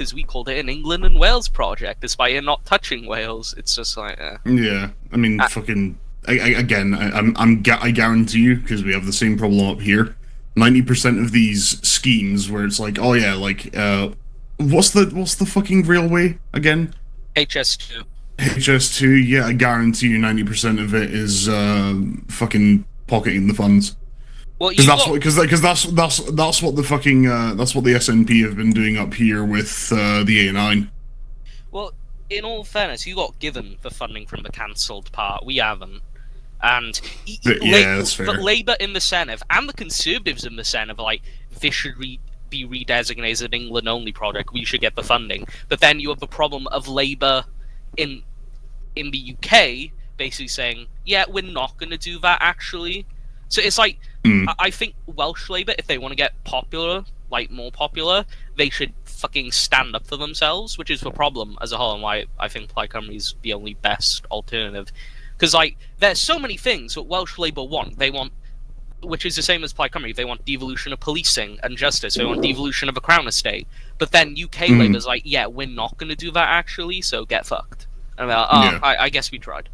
because we called it an England and Wales project, despite it not touching Wales. It's just like, yeah. I mean, fucking. I guarantee you, because we have the same problem up here. 90% of these schemes where it's like, oh yeah, like, what's the fucking railway again? HS2. HS2, yeah, I guarantee you 90% of it is fucking pocketing the funds. Well, because that's what the fucking that's what the SNP have been doing up here with the A9. Well, in all fairness, you got given the funding from the cancelled part. We haven't. And that's fair. But Labour in the Senate and the Conservatives in the Senate are like, this should be redesignated as an England-only project. We should get the funding. But then you have the problem of Labour in the UK basically saying, yeah, we're not going to do that, actually. So it's like, I think Welsh Labour, if they want to get popular, like more popular, they should fucking stand up for themselves, which is the problem as a whole, and why I think Plaid Cymru is the only best alternative. Because, like, there's so many things that Welsh Labour want. They want, which is the same as Plaid Cymru, they want devolution of policing and justice. They want devolution of a Crown estate. But then UK Labour's like, yeah, we're not going to do that, actually, so get fucked. And they're like, I guess we tried.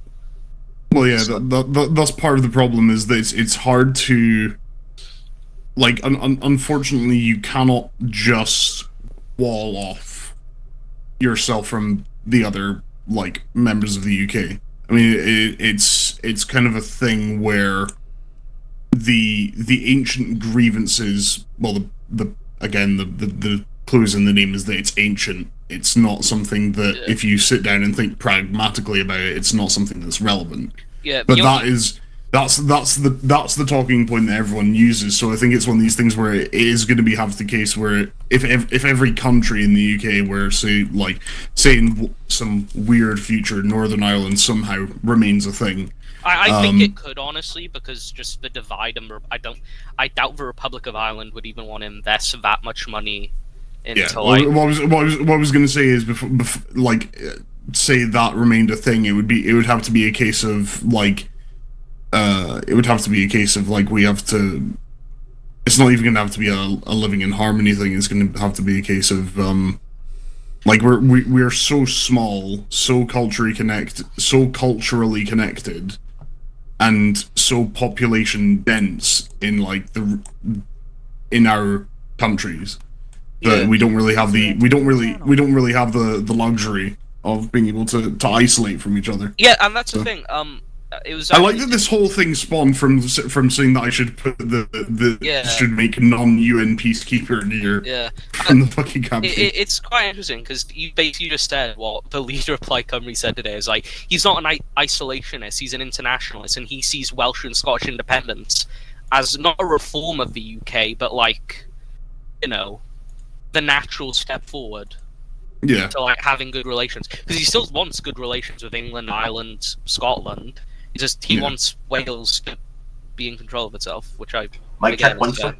Well, yeah, that's part of the problem, is that it's hard to... Like, unfortunately, you cannot just wall off yourself from the other, like, members of the UK. I mean, it's kind of a thing where the ancient grievances, well, the clues in the name is that it's ancient. It's not something that, if you sit down and think pragmatically about it, it's not something that's relevant. Yeah, but that's the talking point that everyone uses. So I think it's one of these things where it is going to have the case where if every country in the UK were, say in some weird future, Northern Ireland somehow remains a thing. I think it could, honestly, because just the divide, and I doubt the Republic of Ireland would even want to invest that much money into. Yeah. What I was going to say is, before, say that remained a thing, it would have to be a case of like. It would have to be a case of like we have to. It's not even going to have to be a living in harmony thing. It's going to have to be a case of like we're so small, so culturally connected, and so population dense in like in our countries that we don't really have the luxury of being able to isolate from each other. Yeah, and that's the thing. I like that this whole thing spawned from saying that I should put should make non-UN peacekeeper gear in the fucking campaign. It's quite interesting because you basically just said what the leader of Plaid Cymru said today. Is like, he's not an isolationist, he's an internationalist, and he sees Welsh and Scottish independence as not a reform of the UK, but like, you know, the natural step forward. Yeah. To like having good relations, because he still wants good relations with England, Ireland, Scotland. He wants Wales to be in control of itself, which I cat wants to.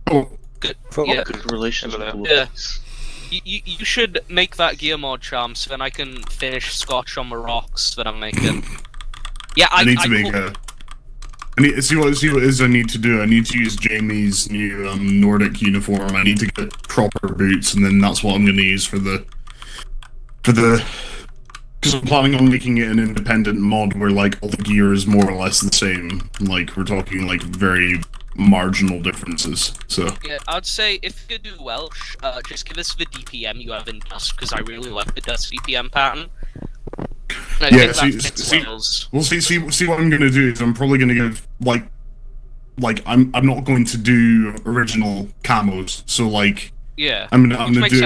Oh, good. Good relations. Yeah. You should make that gear mod, Charm, so then I can finish Scotch on the rocks that I'm making. Yeah, I need to make a. See what it is I need to do. I need to use Jamie's new Nordic uniform. I need to get proper boots, and then that's what I'm going to use for the. Because I'm planning on making it an independent mod where like all the gear is more or less the same. Like we're talking like very marginal differences. So yeah, I'd say if you do Welsh, just give us the DPM you have in Dust, because I really like the Dust DPM pattern. Yeah, see what I'm gonna do is I'm probably gonna give like I'm not going to do original camos. So like I'm gonna do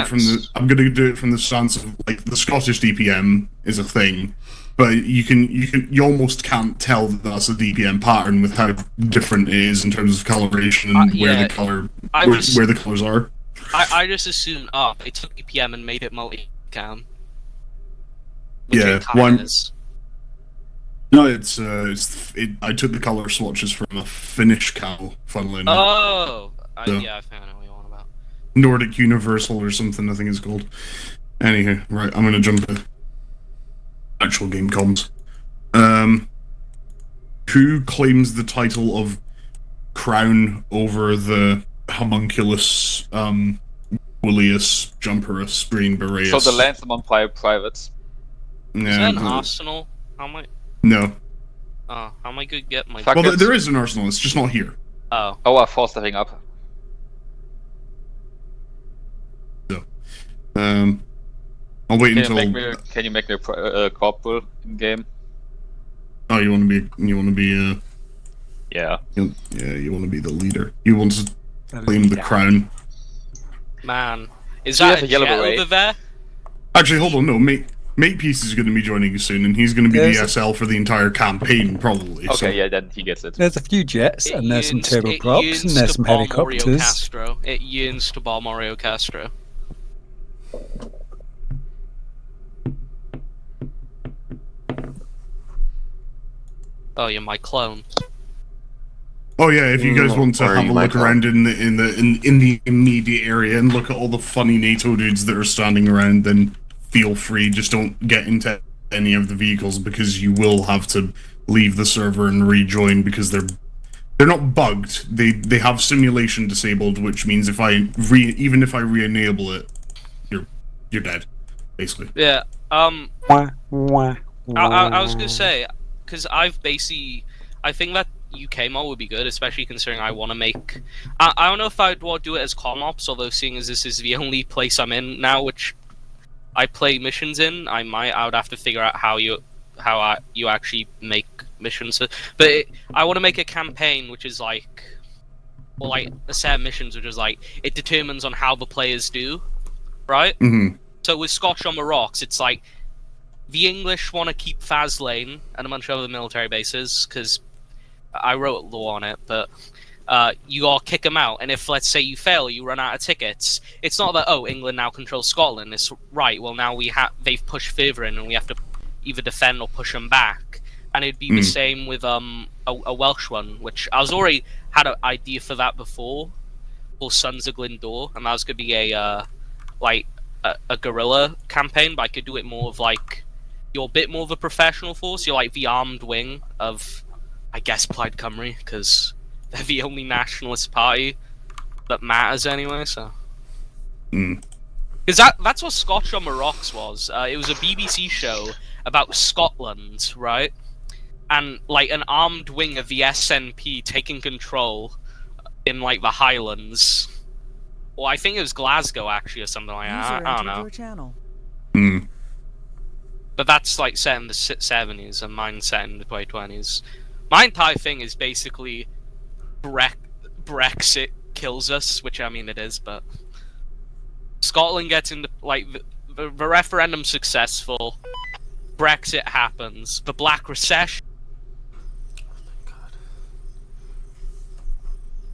it from the stance of like the Scottish DPM is a thing, but you almost can't tell that that's a DPM pattern with how different it is in terms of coloration and where the colors are. I just assumed they took DPM and made it multi-cam. Yeah, no, I took the color swatches from a Finnish cow, funnily enough. Oh, I found out what you want about. Nordic Universal or something, I think it's called. Anywho, right, I'm gonna jump to actual game comms. Who claims the title of crown over the homunculus Willius, Jumperus, Green Boreas. So the lands among privates. Yeah, Is that an arsenal? How am I? No. How am I gonna get my? Fuck Well, it. there is an arsenal. It's just not here. Oh, Oh, I'm 4-stepping up. I'll wait Can until. you make me a corporal in game? Oh, you want to be? Yeah. You want to be the leader. You want to claim the crown. man, is Do you that have a a yellow jet beret? over there? Actually, hold on. No, Makepeace is going to be joining you soon, and he's going to be There's the a- SL for the entire campaign, probably. so. Okay, yeah, then he gets it. There's a few jets, and there's some It turboprops, yearns and there's to some bomb Mario helicopters. Castro. It yearns to bomb Mario Castro. Oh, you're my clone. Oh yeah, if you guys want to Or have you a might look not. around in the immediate area and look at all the funny NATO dudes that are standing around, then feel free. Just don't get into any of the vehicles because you will have to leave the server and rejoin because they're not bugged. They have simulation disabled, which means even if I re-enable it, you're dead, basically. Yeah. Wah, wah, I was gonna wah. say, because I think that UK mod would be good, especially considering I want to make. I don't know if I'd want to do it as com ops, although seeing as this is the only place I'm in now, which I play missions in, I would have to figure out how you actually make missions. But I want to make a campaign which is like, or like a set of missions which is like it determines on how the players do, right? Mm-hmm. So with Scotch on the Rocks, it's like the English want to keep Faslane and a bunch of other military bases because I wrote law on it, but you all kick them out. And if, let's say, you fail, you run out of tickets. It's not that, oh, England now controls Scotland. It's right. Well, now they've pushed further in, and we have to either defend or push them back. And it'd be the same with a Welsh one, which I was already had an idea for that before, called Sons of Glyndor, and that was gonna be a guerrilla campaign, but I could do it more of like you're a bit more of a professional force. You're like the armed wing of, I guess, Plaid Cymru, because they're the only nationalist party that matters anyway. So, because that's what Scotch on the Rocks was. It was a BBC show about Scotland, right? And like an armed wing of the SNP taking control in like the Highlands. Well, I think it was Glasgow actually, or something like that. I don't know. Channel. But that's like set in the 70s, and mine's set in the 2020s. My entire thing is basically Brexit kills us, which I mean it is, but Scotland gets into like the referendum's successful, Brexit happens, the Black Recession.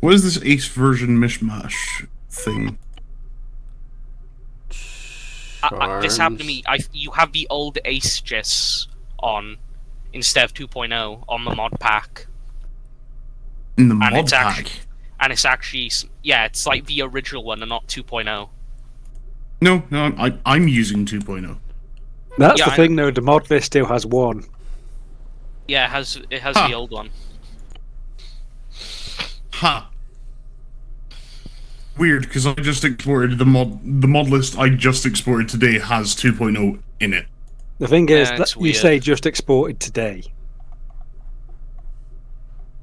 What is this Ace version mishmash thing? This happened to me. You have the old Aegis on instead of 2.0 on the mod pack. In the And mod it's pack? actually- And it's actually, yeah, it's like the original one and not 2.0. No, I'm using 2.0. That's Yeah, the I thing, though. The mod list still has one. Yeah, it has Huh. the old one. Ha! Weird, because I just exported the mod list I just exported today has 2.0 in it. The thing is, Yeah, it's that you weird. say just exported today.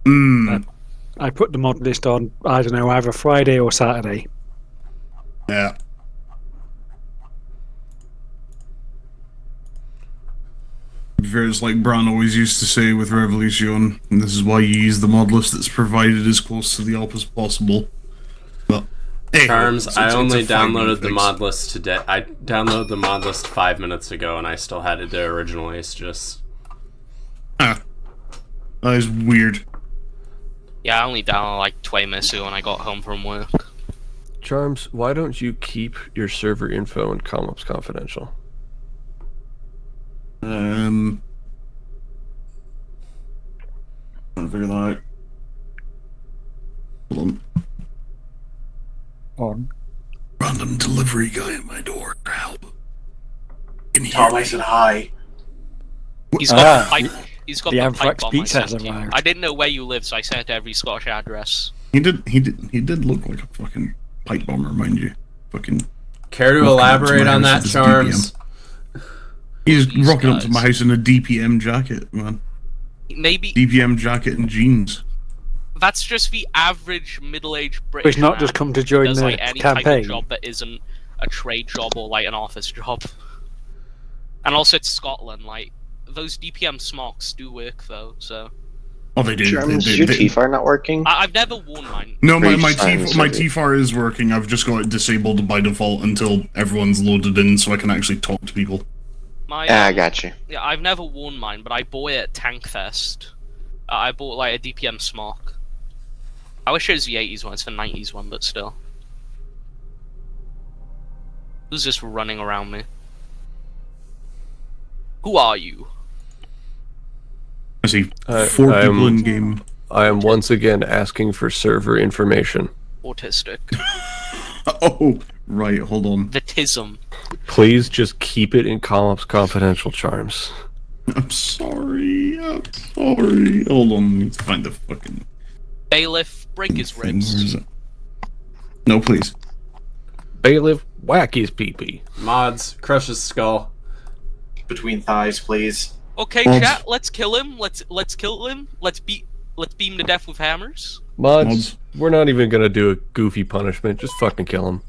I put the mod list on, I don't know, either Friday or Saturday. Yeah. It's like Bran always used to say with Revolution, and this is why you use the mod list that's provided as close to the op as possible. But hey, Charms, it's I a only 5 minute downloaded the fix. mod list today. I downloaded the mod list 5 minutes ago, and I still had it there originally. It's just Ah, that is weird. Yeah, I only downloaded like 20 minutes ago when I got home from work. Charms, why don't you keep your server info and com-ops confidential? Trying to figure that out. Hold on. Random delivery guy at my door. Help. Can you hear me? said hi. He's got Ah, the pipe. He's got the the Anthrax pipe bomb I pizza sent has to you. arrived. I didn't know where you lived, so I sent it to every Scottish address. He did look like a fucking pipe bomber, mind you. Fucking Care to Welcome to elaborate my on house that, with this Charms? He's These rocking up to guys. my house in a DPM jacket, man. Maybe DPM jacket and jeans. that's just the average middle-aged British He's not man just come to who join does, the like, any type campaign. of job that isn't a trade job or like an office job. And also, it's Scotland. Like, those DPM smocks do work though. So Oh, they do. Germans, They- your they- TFAR not working? I've never worn mine. No, my Great signs, my is it? TFAR is working. I've just got it disabled by default until everyone's loaded in, so I can actually talk to people. My I got you. yeah, I've never worn mine, but I bought it at Tankfest. I bought like a DPM smock. I wish it was the 80s one. It's the 90s one, but still. Who's just running around me? Who are you? I see I- 4 I people am- in game. I am once again asking for server information. Autistic. Oh, right. Hold on. Vitism. Please just keep it in columns confidential, Charms. I'm sorry. I'm sorry. Hold on. I need to find the fucking Bailiff, break his thing. Where is ribs. it? No, please. Bailiff, whack his pee-pee. Mods, crush his skull. Between thighs, please. Okay, Mods. chat. Let's kill him. Let's kill him. Let's beat him to death with hammers. Mods, Mods. we're not even gonna do a goofy punishment. Just fucking kill him.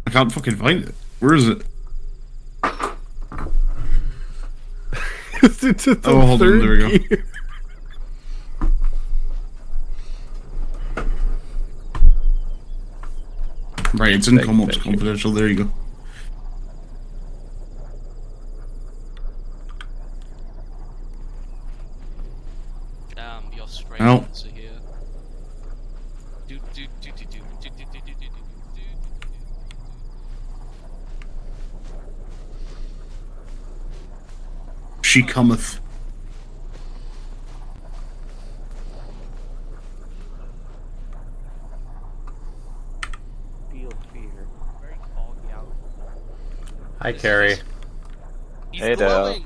I can't fucking find it. Where is it? It's at the Oh, hold on, third there we go. gear. Right, it's in Thank you, com-ops thank you. confidential. There you go. Damn, the Ow. Australians are here. Do, do, do, do, do, do, do, do, do, do, do, do. She cometh. Feel fear. Very foggy out. Hi, Carrie. He's Hey there. glowing.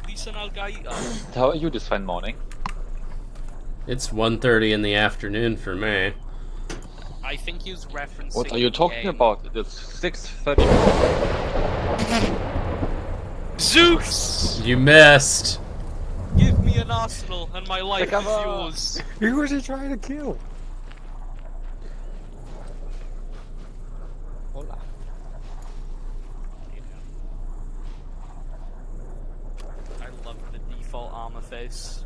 Lisa Nalgaita. How are you this fine morning? It's 1:30 in the afternoon for me. I think he was referencing. What are you talking game. about? It's 6:30. Zeus! You missed. Give me an arsenal, and my life is Come on. yours. Who was he trying to kill? Hola. I love the default armor face.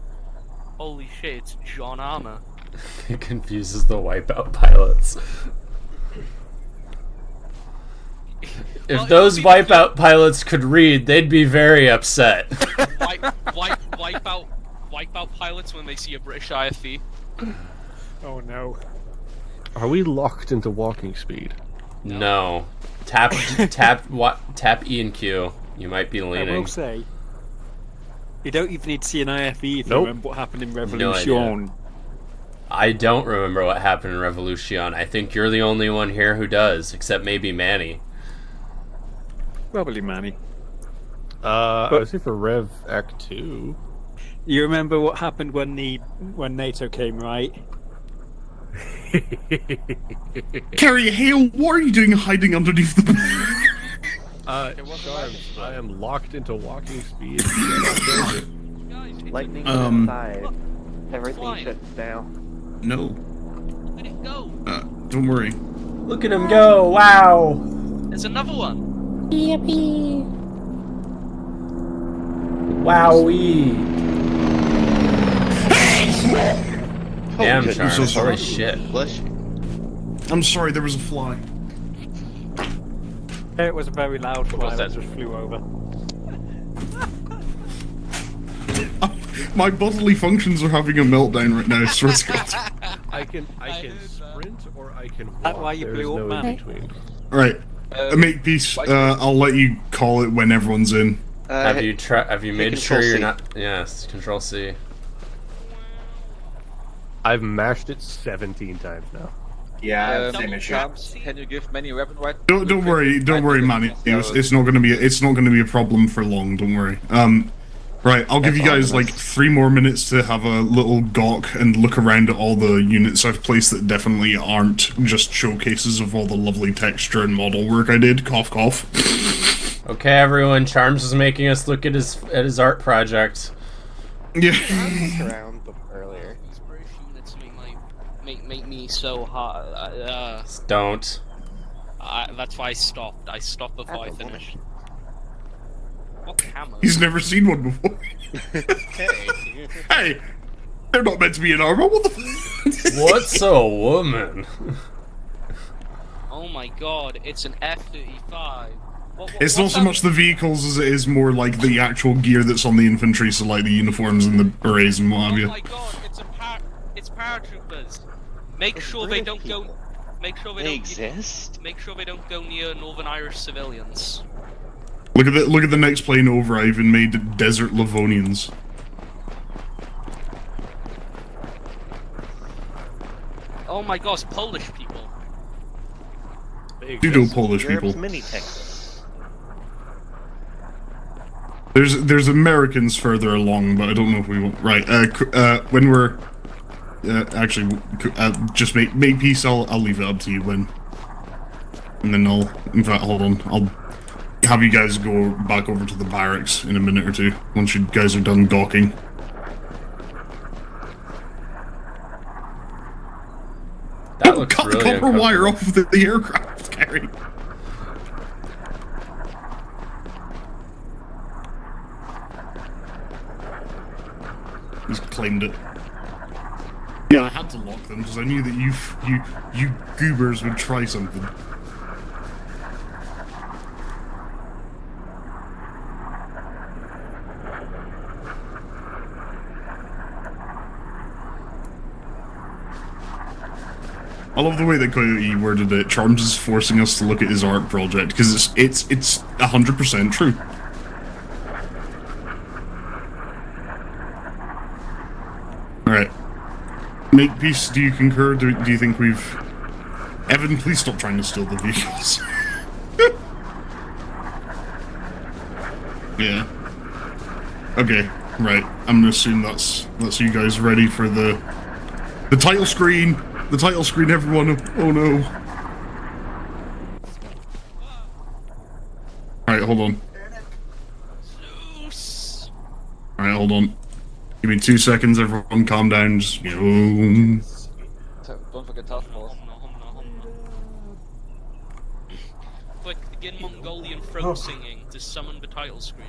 Holy shit, it's John Armor. It confuses the wipeout pilots. If Well, those it'll be the wipeout pilots could read, they'd be very upset. Wipe out pilots when they see a British IFV. Oh no. Are we locked into walking speed? No. Tap E and Q. You might be I leaning. will say, you don't even need to see an IFE if you Nope. remember what happened in No Revolution. I don't remember what happened in Revolution. I think you're the only one here who does, except maybe Manny. Probably Manny. I was here for Rev Act 2. You remember what happened when NATO came, right? Carrie Hale, what are you doing hiding underneath the... Charms, I am locked into walking speed. Lightning Um, inside. Everything flying. shuts down. No. Let it go. Don't worry. Look at him go! Wow! There's another one. Wowee! Damn, goodness. Charms. I'm so sorry. Holy shit. Bless you. I'm sorry, there was a fly. It was a very loud fly was that that? just flew over. My bodily functions are having a meltdown right now, I swear to God. I can heard that. sprint or I can walk. That's why you There's blew up, no in man. between. Right. Makepeace, I'll let you call it when everyone's in. Have you made sure Control you're C. not? Yes, Control C. I've mashed it 17 times now. Yeah, same issue. Charms, can you give many weapon right? Don't worry, Manny. It's not gonna be a problem for long. Don't worry. Right, I'll give That's you guys like ominous. 3 more minutes to have a little gawk and look around at all the units I've placed that definitely aren't just showcases of all the lovely texture and model work I did. Cough, cough. Okay, everyone. Charms is making us look at his art project. Yeah. Around earlier. These British units make me so hard. Don't. That's why I stopped. I stopped before I Oh, finished. What camo? He's never seen one before. Hey. Hey! They're not meant to be in armor, what the f- What's a woman? Oh my god, it's an F-35. It's not so much the vehicles as it is more like the actual gear that's on the infantry, so like the uniforms and the berets and what have Oh you. my god, it's paratroopers. Make sure they don't go. Make sure they They don't. exist? Make sure they don't go near Northern Irish civilians. Look at the next plane over. I even made desert Livonians. Oh my gosh, Polish people. Pseudo Polish Europe's people. mini tank. There's Americans further along, but I don't know if we will. Right. When we're actually just make peace. I'll leave it up to you when. And then in fact, hold on. I'll have you guys go back over to the barracks in a minute or two once you guys are done gawking. That looks Cut really the copper wire uncomfortable. off the aircraft carrier. He's claimed it. Yeah, I had to lock them because I knew that you goobers would try something. I love the way that Coyote worded it. Charms is forcing us to look at his art project because it's 100% true. All right, Makepeace. Do you concur? Do you think we've? Evan, please stop trying to steal the vehicles. Yeah. Okay. Right. I'm gonna assume that's you guys ready for the title screen. The title screen, everyone. Oh no. Alright, hold on. Zeus. Alright, hold on. Give me 2 seconds, everyone calm down. Just, Don't forget task force. Quick, begin Mongolian throat singing to summon the title screen.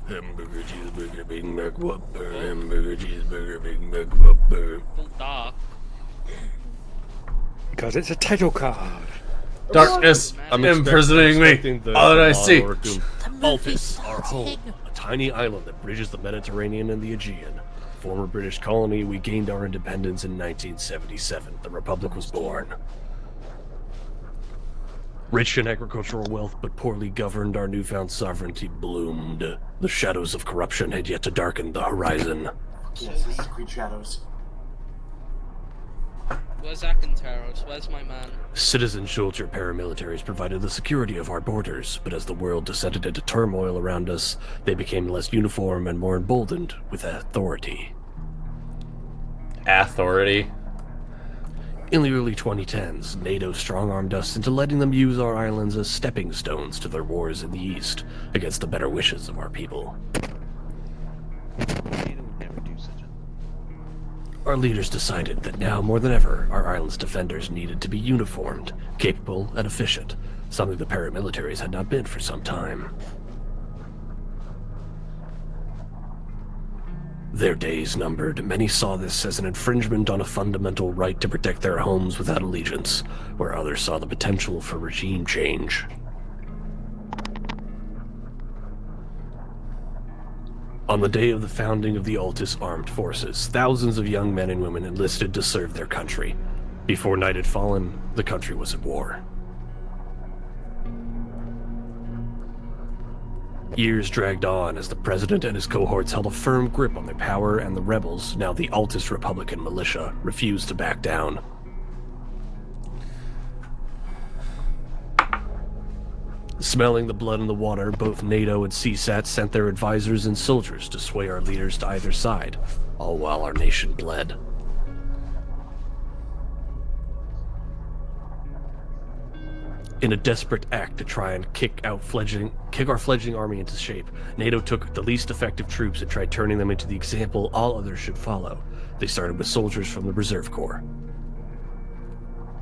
Hamburger, cheeseburger, Big Mac, Whopper. Hamburger, cheeseburger, Big Mac, Whopper. Don't die. Because it's a title card. Darkness imprisoning me. All that I see. Altus, our home, a tiny island that bridges the Mediterranean and the Aegean. Former British colony, we gained our independence in 1977. The Republic was born. Rich in agricultural wealth, but poorly governed, our newfound sovereignty bloomed. The shadows of corruption had yet to darken the horizon. Yes, this is Creed Shadows. Where's Akantaros? Where's my man? Citizen soldier paramilitaries provided the security of our borders, but as the world descended into turmoil around us, they became less uniform and more emboldened with authority. Authority. In the early 2010s, NATO strong-armed us into letting them use our islands as stepping stones to their wars in the East, against the better wishes of our people. Our leaders decided that now more than ever, our island's defenders needed to be uniformed, capable, and efficient, something the paramilitaries had not been for some time. Their days numbered, many saw this as an infringement on a fundamental right to protect their homes without allegiance, where others saw the potential for regime change. On the day of the founding of the Altus Armed Forces, thousands of young men and women enlisted to serve their country. Before night had fallen, the country was at war. Years dragged on as the president and his cohorts held a firm grip on their power, and the rebels, now the Altus Republican militia, refused to back down. Smelling the blood in the water, both NATO and CSAT sent their advisors and soldiers to sway our leaders to either side, all while our nation bled. In a desperate act to try and kick our fledgling army into shape, NATO took the least effective troops and tried turning them into the example all others should follow. They started with soldiers from the Reserve Corps.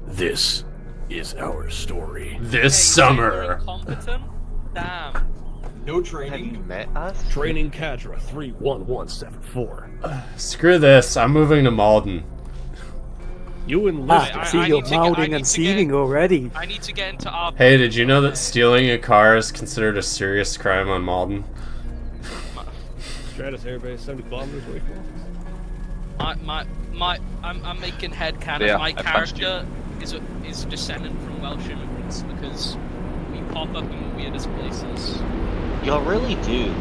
This is our story. This summer. Incompetent? Damn. No Have training. you met us? Training Cadre 31174. Screw this. I'm moving to Malden. You enlisted. I See, need you're to get- I mouthing need and to get- seething already. I need to get into our. Hey, did you know that stealing a car is considered a serious crime on Malden? Stratus Air Base, 70 kilometers away from us. I'm making headcanon. Yeah, My I punched character is descendant from Welsh immigrants because we pop up in the weirdest places. Y'all really do.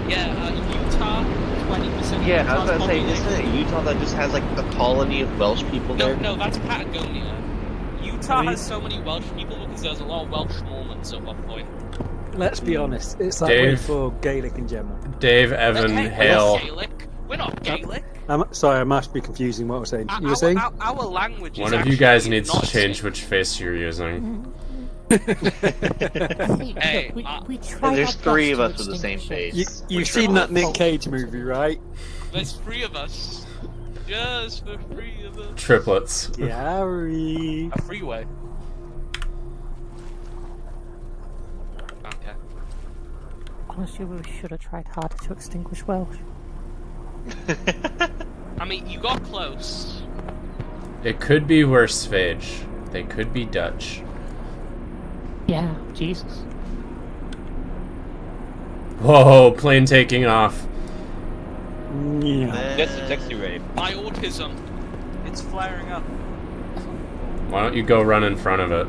Yeah, Utah, 20%. Yeah, I was Utah's about to say, population. isn't it Utah that just has like a colony of Welsh people No, there? no, that's Patagonia. Utah has so many Welsh people because there's a lot of Welsh Mormons at one point. Let's be honest, it's that way Dave. for Gaelic in general. Dave, Evan, Hey, Hale. We're not Gaelic. We're not Gaelic. Sorry, I must be confusing what I was saying. You were saying? Our language is One of you guys actually needs to not change same. which face you're using. Hey, And there's three of us with the same face. You've seen that Nick Cage movie, right? there's three of us. Just the three of us. Triplets. Gary. A freeway. Okay. Honestly, we should have tried harder to extinguish Welsh. I mean, you got close. It could be worse, Phage. They could be Dutch. Yeah, Jesus. Whoa, plane taking off. Yeah. That's a taxi rape. My autism. It's flaring up. Why don't you go run in front of it?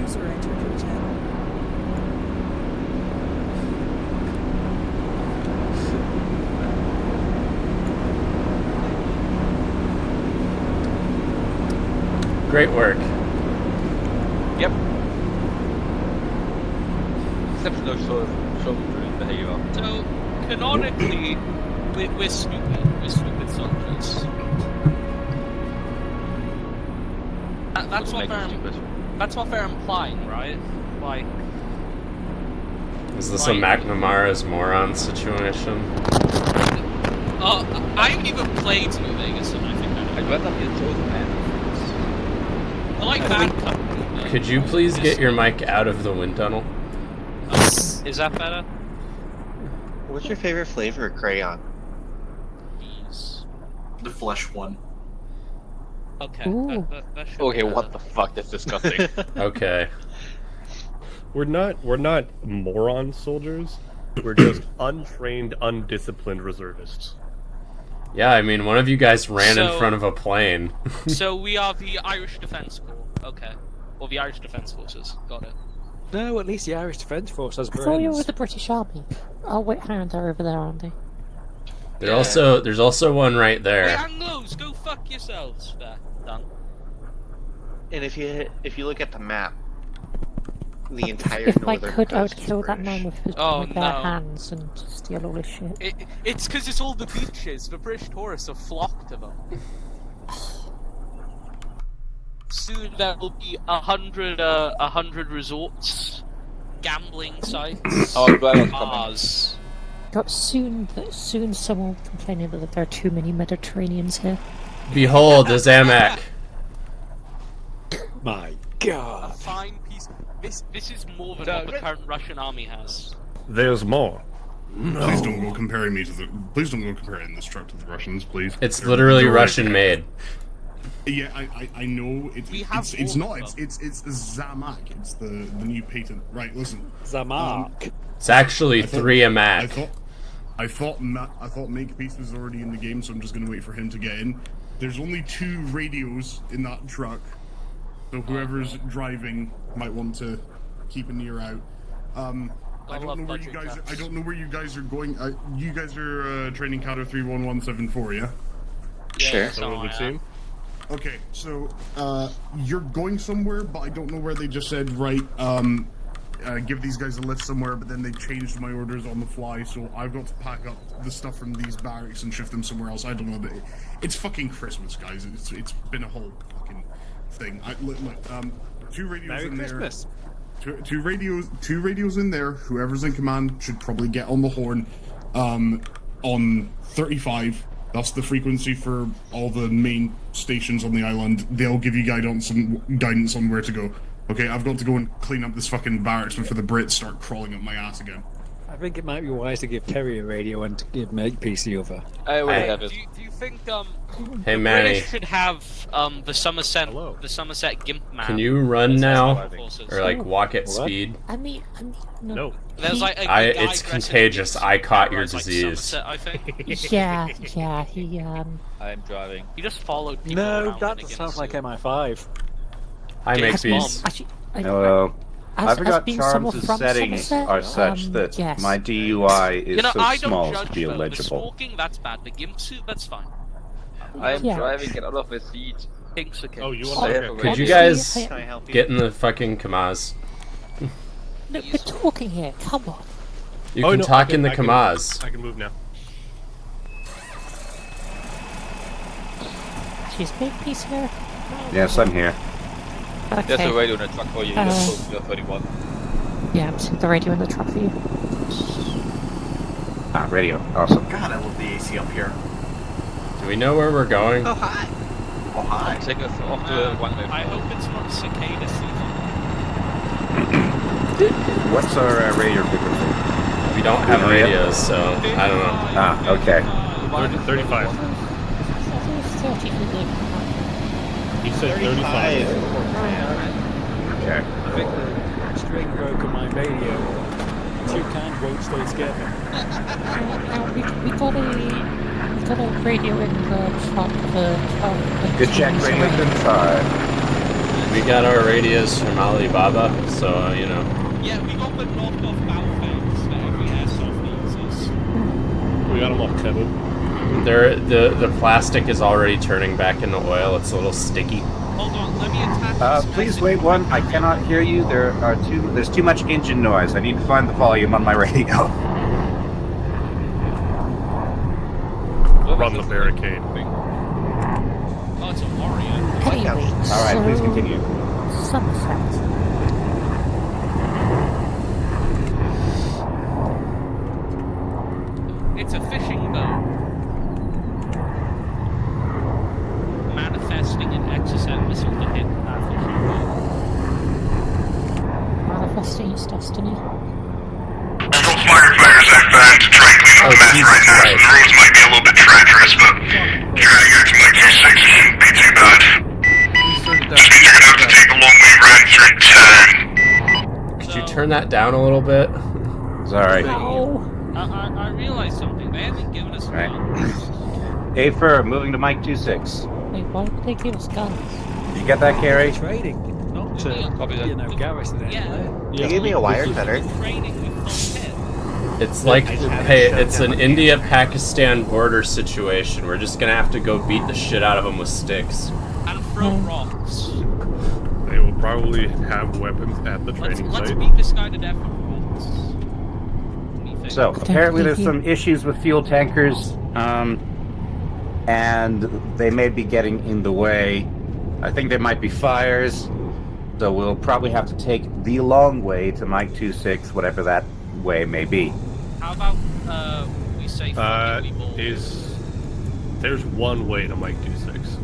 User entered your channel. Great work. Yep. Exceptional show behavior. So, canonically, we're stupid. We're stupid soldiers. That's what they're implying, right? Like, Is this a McNamara's moron situation? I haven't even played New Vegas, and I think I'd rather be a chosen man. I like Bad Company. Could you please get your mic out of the wind tunnel? Is that better? What's your favorite flavor of crayon? Yes. The flesh one. Okay. Ooh. That should Okay, be what the fuck? That's disgusting. Okay. We're not moron soldiers. We're just untrained, undisciplined reservists. Yeah, I mean, one of you guys ran in So- front of a plane. So we are the Irish Defence Corps. Okay. Or the Irish Defence Forces. Got it. No, at least the Irish Defence Force has I thought you were brains. the British Army. Oh wait, hang on, they're over there, aren't they? There's also one right Hey, there. Anglos, go fuck yourselves. There. Done. And if you look at the map, the entire If I northern could, I would coast is kill that British. man with his Oh, with bare no. hands and steal all his shit. It's because it's all the beaches. The British tourists have flocked to them. Soon there will be 100 resorts, gambling sites, Our brother's coming. bars. Got soon someone will be complaining that there are too many Mediterraneans here. Behold, the Zamak. My A God. fine piece. This is more than what the current Russian army has. There's more. Please don't go comparing please don't go comparing this truck to the Russians, please. It's They're- literally they're Russian already- made. Yeah, I know. We have It's all not. of It's Zamak. It's the new patent. Right. Listen. Zamak. It's actually I thought- 3 a I Mac. thought Makepeace was already in the game, so I'm just gonna wait for him to get in. There's only 2 radios in that truck, so whoever's driving might want to keep an ear out. I don't know where you guys. I don't know where you guys are going. You guys are training Cadre 31174, yeah? Yeah, Sure. so So it would seem. Okay, so you're going somewhere, but I don't know where. They just said, right, give these guys a lift somewhere, but then they changed my orders on the fly, so I've got to pack up the stuff from these barracks and shift them somewhere else. I don't know, but it's fucking Christmas, guys. It's been a whole fucking thing. Look, 2 radios Merry in Christmas. there. Two radios in there. Whoever's in command should probably get on the horn. On 35. That's the frequency for all the main stations on the island. They'll give you guidance on where to go. Okay, I've got to go and clean up this fucking barracks before the Brits start crawling up my ass again. I think it might be wise to give Terry a radio and to give Meg PC over. I already have it. Do you think Hey, the Manny. British should have the Somerset Gimp man? Can you run now? Forces? Or like walk at speed? I mean, No. There's like a guy It's dressed in contagious. a I caught your like disease. Somerset, I think. yeah, he I'm driving. He just followed people No, around that in a sounds like suit. MI5. Hi, James Makepeace. actually. Hello. I As forgot being charms someone and from settings Somerset, are such that yes. my DUI is You know, so I don't small judge to be though. The illegible. smoking, that's bad. The gimp suit, that's fine. I am Yeah. driving. Get out of my seat. Pink's okay. Oh, you I want have to a Could you radio. guys Can I help you? get in the fucking Kamaz? Look, we're talking here. Come on. You Oh, can no, talk I in the I can- Kamaz. I can move now. She's big piece here. Yes, I'm here. Okay. There's a radio in the truck for you. Just close to 31. Yeah, I'm seeing the radio in the truck for you. Ah, radio. Awesome. God, I love the AC up here. Do we know where we're going? Oh, hi. Oh, hi. Take us off to one way. I hope it's not cicada season. What's our radio frequency? We don't have radios, so I don't know. Ah, okay. 35. He said 35. Okay. I think the string broke on my radio. 2 cans won't stay together. We got a radio in the truck. Good check, radio 35. We got our radios from Alibaba, so you know. Yeah, we got the knocked-off Battlefields that every airsoft uses. We got him off Tebu. The plastic is already turning back into oil. It's a little sticky. Hold on, let me attach this Please message. wait one. I cannot hear you. There's too much engine noise. I need to find the volume on my radio. Run the barricade. Oh, it's a warrior. Anyway, All right, please continue. Somerset. It's a fishing boat. Manifesting an exocet missile to hit that fishing boat. Manifesting his destiny. Firefighters outbound to try and clean Oh, up mess Jesus right now. Christ. The roads might be a little bit treacherous, but driving out to my 26 shouldn't be too bad. Just means you're gonna have to take the long way round through town. Could you turn that down a little bit? It's all right. Oh, I realized something. They haven't given us Right. guns. A-Fur, moving to Mike 26. wait, why would they give us guns? You get that, Carrie? Trading, not to, Copy that. garrison it. Yeah. You gave me a wire cutter. Training with full kit. It's like, hey, it's an India-Pakistan border situation. We're just gonna have to go beat the shit out of them with sticks. And throw rocks. They will probably have weapons at the training Let's site. beat this guy to death with rocks. What do you think? So, apparently there's some issues with fuel tankers, and they may be getting in the way. I think there might be fires, so we'll probably have to take the long way to Mike 26, whatever that way may be. How about we say fucking we ball? There's one way to Mike 26.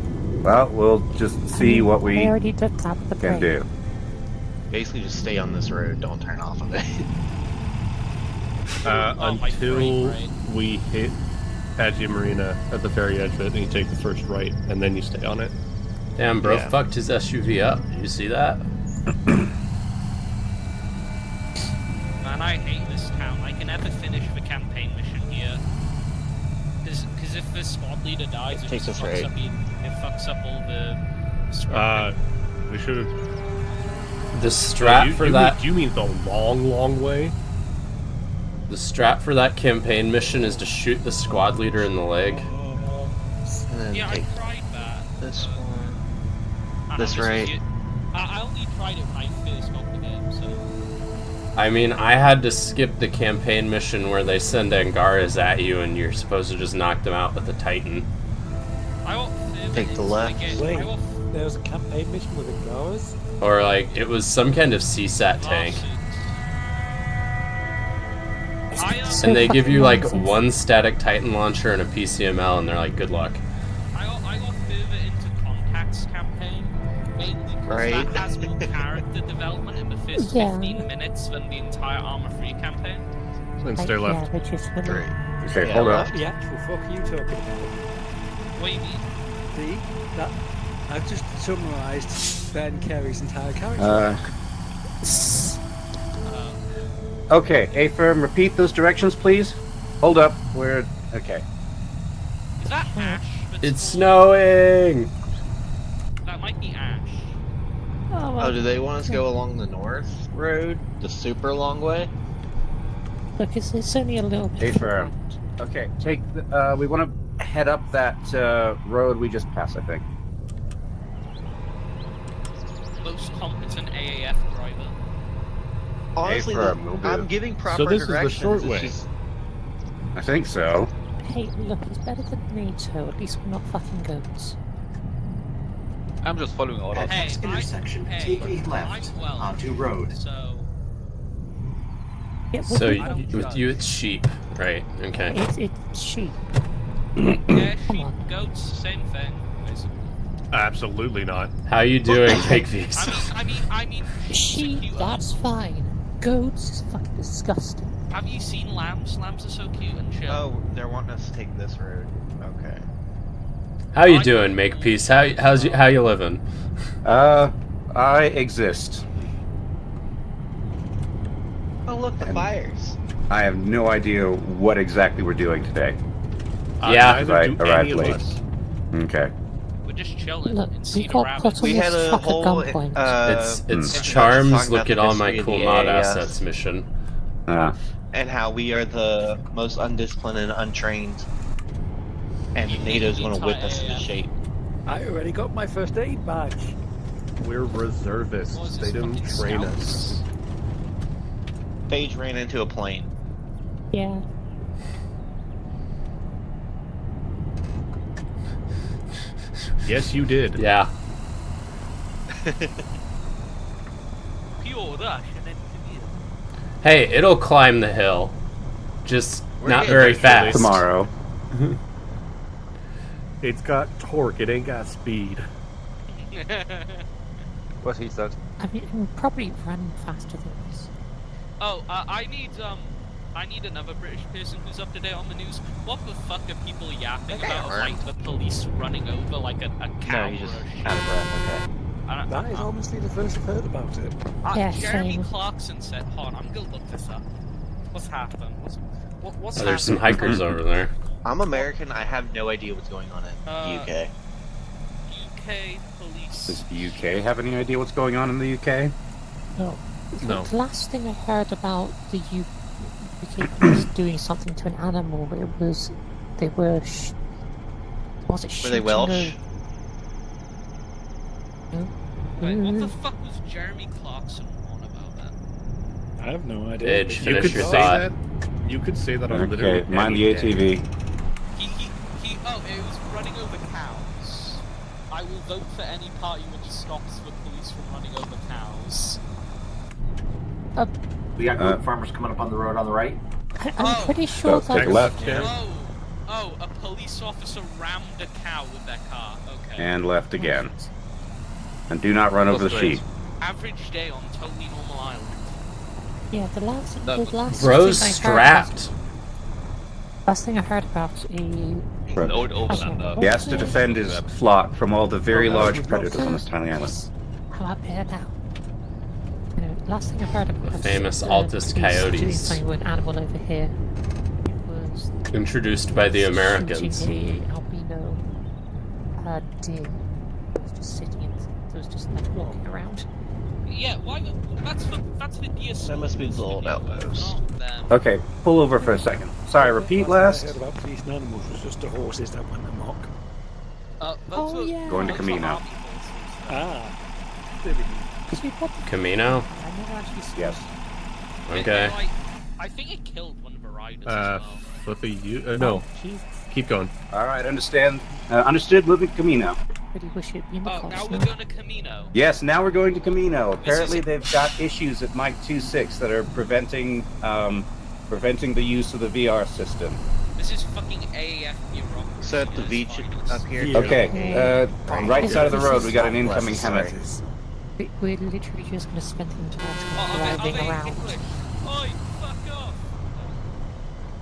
Well, we'll just see what we They already did that with the can break. do. Basically, just stay on this road. Don't turn off of it. Oh, my Until brain, right. we hit Agia Marina at the very edge of it, and you take the first right, and then you stay on it. Damn, bro, Yeah. fucked his SUV up. Did you see that? Man, I hate this town. I can never finish the campaign mission here. Because if the squad leader dies, it Takes just us right. fucks up all the squad. We should have. The strap for that. Do you mean the long way? The strap for that campaign mission is to shoot the squad leader in the leg. And then Yeah, I take tried that. this one. That's right. I only tried it when I first got the game, so. I mean, I had to skip the campaign mission where they send Angaras at you and you're supposed to just knock them out with a Titan. Take the left. Wait, there was a campaign mission with Angaras? Or, like, it was some kind of CSAT tank. And they give you, like, one static Titan launcher and a PCML, and they're like, good luck. I got further into Contact's campaign, mainly because that has more character development in the first 15 minutes than the entire Armor Free campaign. Then stay left. Yeah, which is Okay, Yeah, hold what up. the actual fuck are you talking about? What do you mean? See? That, I've just summarised Ben Carey's entire character. Okay, A-Firm, repeat those directions, please. Hold up. We're... Okay. Is that Ash? It's snowing! That might be Ash. Oh, do they want us to go along the north road? The super long way? Look, it's only a little bit. A-Firm. Okay, take the, we want to head up that road we just passed, I think. Most competent AAF driver. Honestly, A-Firm, will do. I'm giving proper So this is the directions. short it's way. just- I think so. Hey, look, it's better than NATO. At least we're not fucking goats. I'm just following orders. At next intersection, take a left onto road. So. Yeah, So, well, with you, it's sheep, right? Okay. it's sheep. Yeah, Come sheep, on. goats, same thing. Basically. Absolutely not. How you doing, Pigface? I mean. Sheep, that's fine. Goats is fucking disgusting. Have you seen lambs? Lambs are so cute and chill. Oh, they're wanting us to take this road. Okay. How you doing, Makepeace? How you living? I exist. Oh, look, the fires. I have no idea what exactly we're doing today. Yeah. Neither Right, do arrived any of late. us. Okay. We're just chilling Look, in we Cedar got Rapids. put on We had this a fuck at whole. gunpoint. It's talking Charms, about look the at all my history of cool the mod AAF. assets mission. And how we are the most undisciplined and untrained. And NATO's going to whip us into shape. I already got my first aid badge. We're reservists. What is They this, don't fucking train scouts? us. Paige ran into a plane. Yeah. Yes, you did. Yeah. Pure rush and then Hey, it'll climb the hill. Just not getting very there, fast. Tomorrow. It's got torque. It ain't got speed. What he said. I mean, we'll probably run faster than this. Oh, I need another British person who's up to date on the news. What the fuck are people yapping about? Like the police running over like a cow No, you or just a sheep? out of breath. Okay. I don't, That is honestly the first I've heard about it. Yeah, Jeremy same. Clarkson said, "Hold on, I'm gonna look this up. What's happened? What's Oh, there's some happened? hikers over there. I'm American. I have no idea what's going on in UK. UK police. Does the UK have any idea what's going on in the UK? No. No. The last thing I heard about the UK police doing something to an animal, it was they were. Was it Were shooting they Welsh? Wait, what the fuck was Jeremy Clarkson on about that? I have no idea. Edge, You finish could your say thought. that. You could say that on literally Okay, mind the any day. ATV. Oh, it was running over cows. I will vote for any party which stops the police from running over cows. We got goat farmers coming up on the road on the right. I'm pretty sure So take that. left Oh, a police officer rammed a cow with their car. Okay. and left again. And do not run over the sheep. Average day on totally normal island. Yeah, the last Bro's thing I heard strapped. last thing I heard about An old overlander. He has to defend his flock from all the very large predators on this tiny island. how about better now? You know, last thing I heard about The famous the Altus police doing coyotes. something with an animal over here. It was Introduced by the Americans. shooting a albino deer. It was just sitting in. It was just like walking around. Yeah, why? That's the deer. That must be the old outpost. Not them. Okay, pull over for a second. Sorry, repeat Last last. thing I heard about police and animals was just the horses that went amok. Those Oh, were- yeah. Going to those were Camino. army horses. There we go. Camino? I never actually saw Yes. Okay. I think it killed one of the riders as well. Flippy, you... no. Jesus. Keep going. All right, understand. Understood. Moving to Camino. Really wish it'd been the Oh, cost. now we're going to Camino. Yes, now we're going to Camino. Apparently, is- they've got issues at Mike 2.6 that are preventing the use of the VR system. This is fucking AAF bureaucracy. So at the beach up here. Yeah. Okay, right side of the road, we got an incoming Hemet. We're literally just going to spend the entire Oh, time are they driving around. English? Oi, fuck off!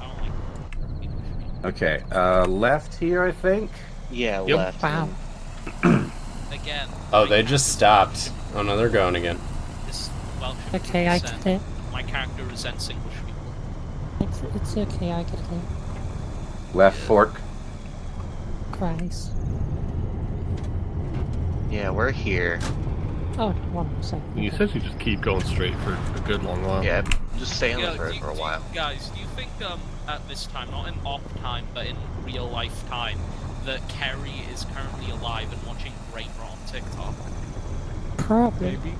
I don't like Okay, left here, I think. Yeah, Yep. left. Wow. Again. Oh, they just stopped. Oh no, they're going again. This Welsh Okay, I resent- get it. My character resents English people. It's okay, I get it. Left fork. Christ. Yeah, we're here. Oh, 1%. You said you just keep going straight for a good long while. Yeah, just stay on Yeah, the road for a while. Guys, do you think at this time, not in op time, but in real life time, that Kerry is currently alive and watching Great Raw on TikTok? Probably. Maybe.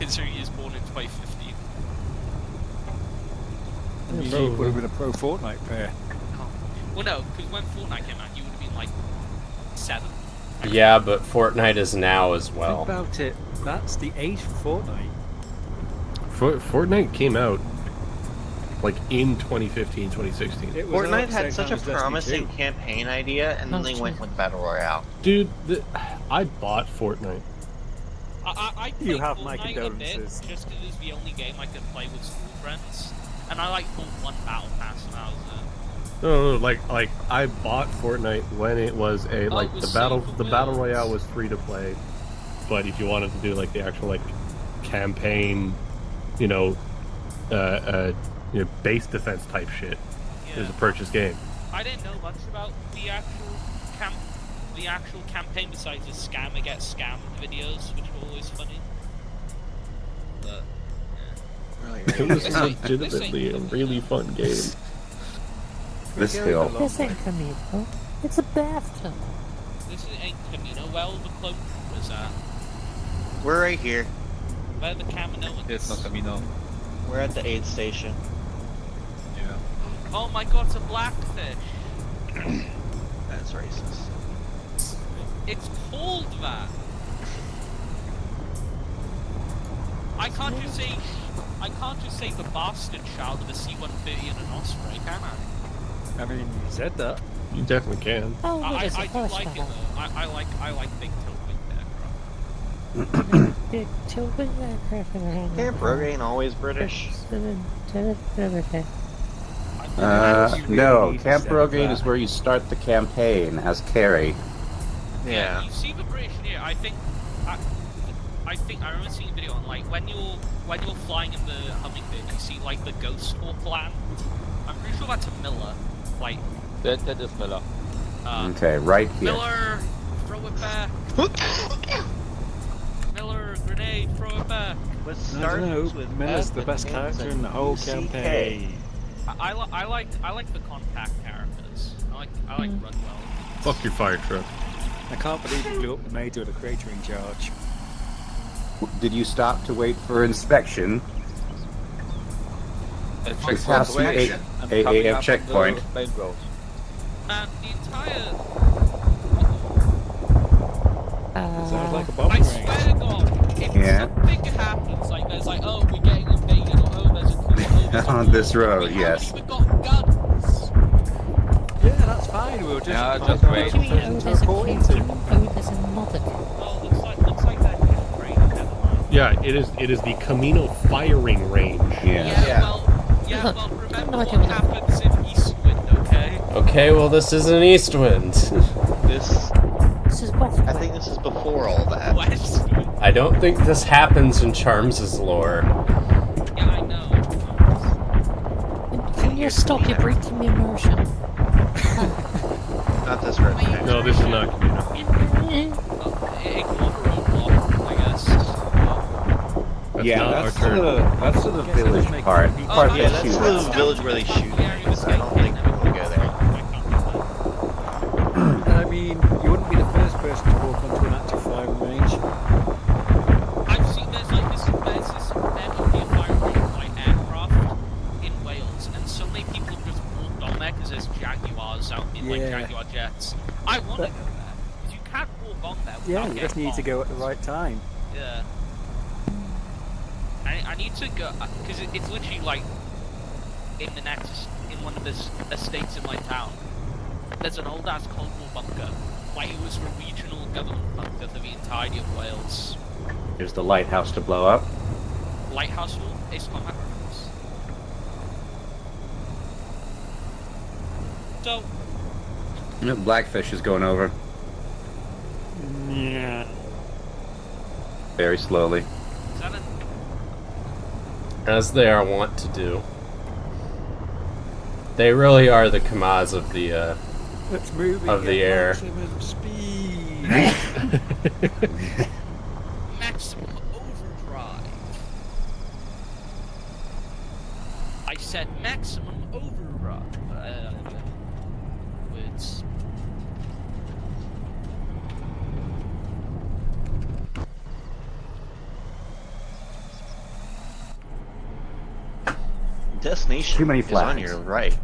Considering he was born in 2015. I mean, he would have been a pro Fortnite player. Well, no, because when Fortnite came out, he would have been like 7. Yeah, but Fortnite is now as Think well. about it. That's the age for Fortnite. Fortnite came out like in 2015, 2016. It was out Fortnite at the had same such time a as Destiny promising 2. campaign idea, and then they went with Battle Royale. Dude, I bought Fortnite. I You played have my Fortnite a bit, condolences. just because it's the only game I could play with school friends. And I like pulled one battle pass when I was No, like I bought Fortnite when it was a Oh, like it was the battle so the battle good. royale was free to play, but if you wanted to do like the actual like campaign, you know, base defense type shit, it was a purchase game. I didn't know much about the actual campaign besides the scammer gets scammed videos, which were always funny. But It was legitimately a really fun game. This hill. This ain't Camino. It's a bathtub. this ain't Camino. Well, the cloak was at. We're right here. Where the Camino It's not Camino. We're at the aid station. Yeah. Oh my god, it's a blackfish. That's racist. It's called that. I can't just say the bastard child of a C-130 and an Osprey, can I? I mean, you said that. You definitely can. Oh, look, I there's a do forest like it fire. though. I like big tilt wing aircraft. Big tilted aircraft in the hand. Camp Rogue ain't always British. No, Camp Rogaine is where you start the campaign as Carrie. Yeah. You see the British here. I think I remember seeing a video on like when you're flying in the Hummingbird, you see like the Ghost Hawk land. I'm pretty sure that's a Miller. Like That is Miller. Okay, right here. Miller, throw it back. Miller, grenade, throw it back. What I starts don't know. with Miller's F the and best ends character in in the whole UCK. campaign. I like the contact characters. I like Rudwell. Fuck your fire truck. I can't believe you blew up the major with a cratering charge. Did you stop to wait for inspection? We passed the AAF checkpoint. Man, the entire. Sounds like a bomb I range. swear to God, if Yeah. something happens, like there's like, oh, we're getting invaded, or oh, there's a coup, oh, there's a On war, this road, we yes. haven't even got guns. Yeah, that's fine. We'll just Yeah, find just out wait. the What do you mean, person oh, to there's a report camp? into. Oh, there's another camp. Oh, looks like they're just great. Never mind. Yeah, it is the Camino firing range. Yeah. Well, remember No what idea what the- happens in Eastwind, okay? Okay, well this is an Eastwind. This is Westwood. I think this is before all that. Westwind. I don't think this happens in Charms' lore. Yeah, I know. Can you stop your breaking the immersion? Not this road. No, this is not Camino. Ignore the roadblock, I guess. That's Yeah, not that's our turn. that's to the village part. Part Oh, of yeah, the That's shoot. the village where they shoot. I don't think people go there. I mean, you wouldn't be the first person to walk onto an active firing range. I've seen there's this nuclear firing range like aircraft in Wales, and so many people have just walked on there because there's Jaguars out in like Jaguar jets. I want to go there because you can't walk on there. Yeah, without you just getting need to go at the bombed. right time. Yeah. I need to go because it's literally like in one of the estates in my town. There's an old ass Cold War bunker. Like it was a regional government bunker for the entirety of Wales. Here's the lighthouse to blow up. Lighthouse rule? Ace Combat reference. So Blackfish is going over Yeah. very slowly. is that an As they are wont to do. They really are the Kamaz of the Let's move of the air. maximum speed. maximum overdrive? I said maximum overdrive. Words. Destination Too many is on flags. your right.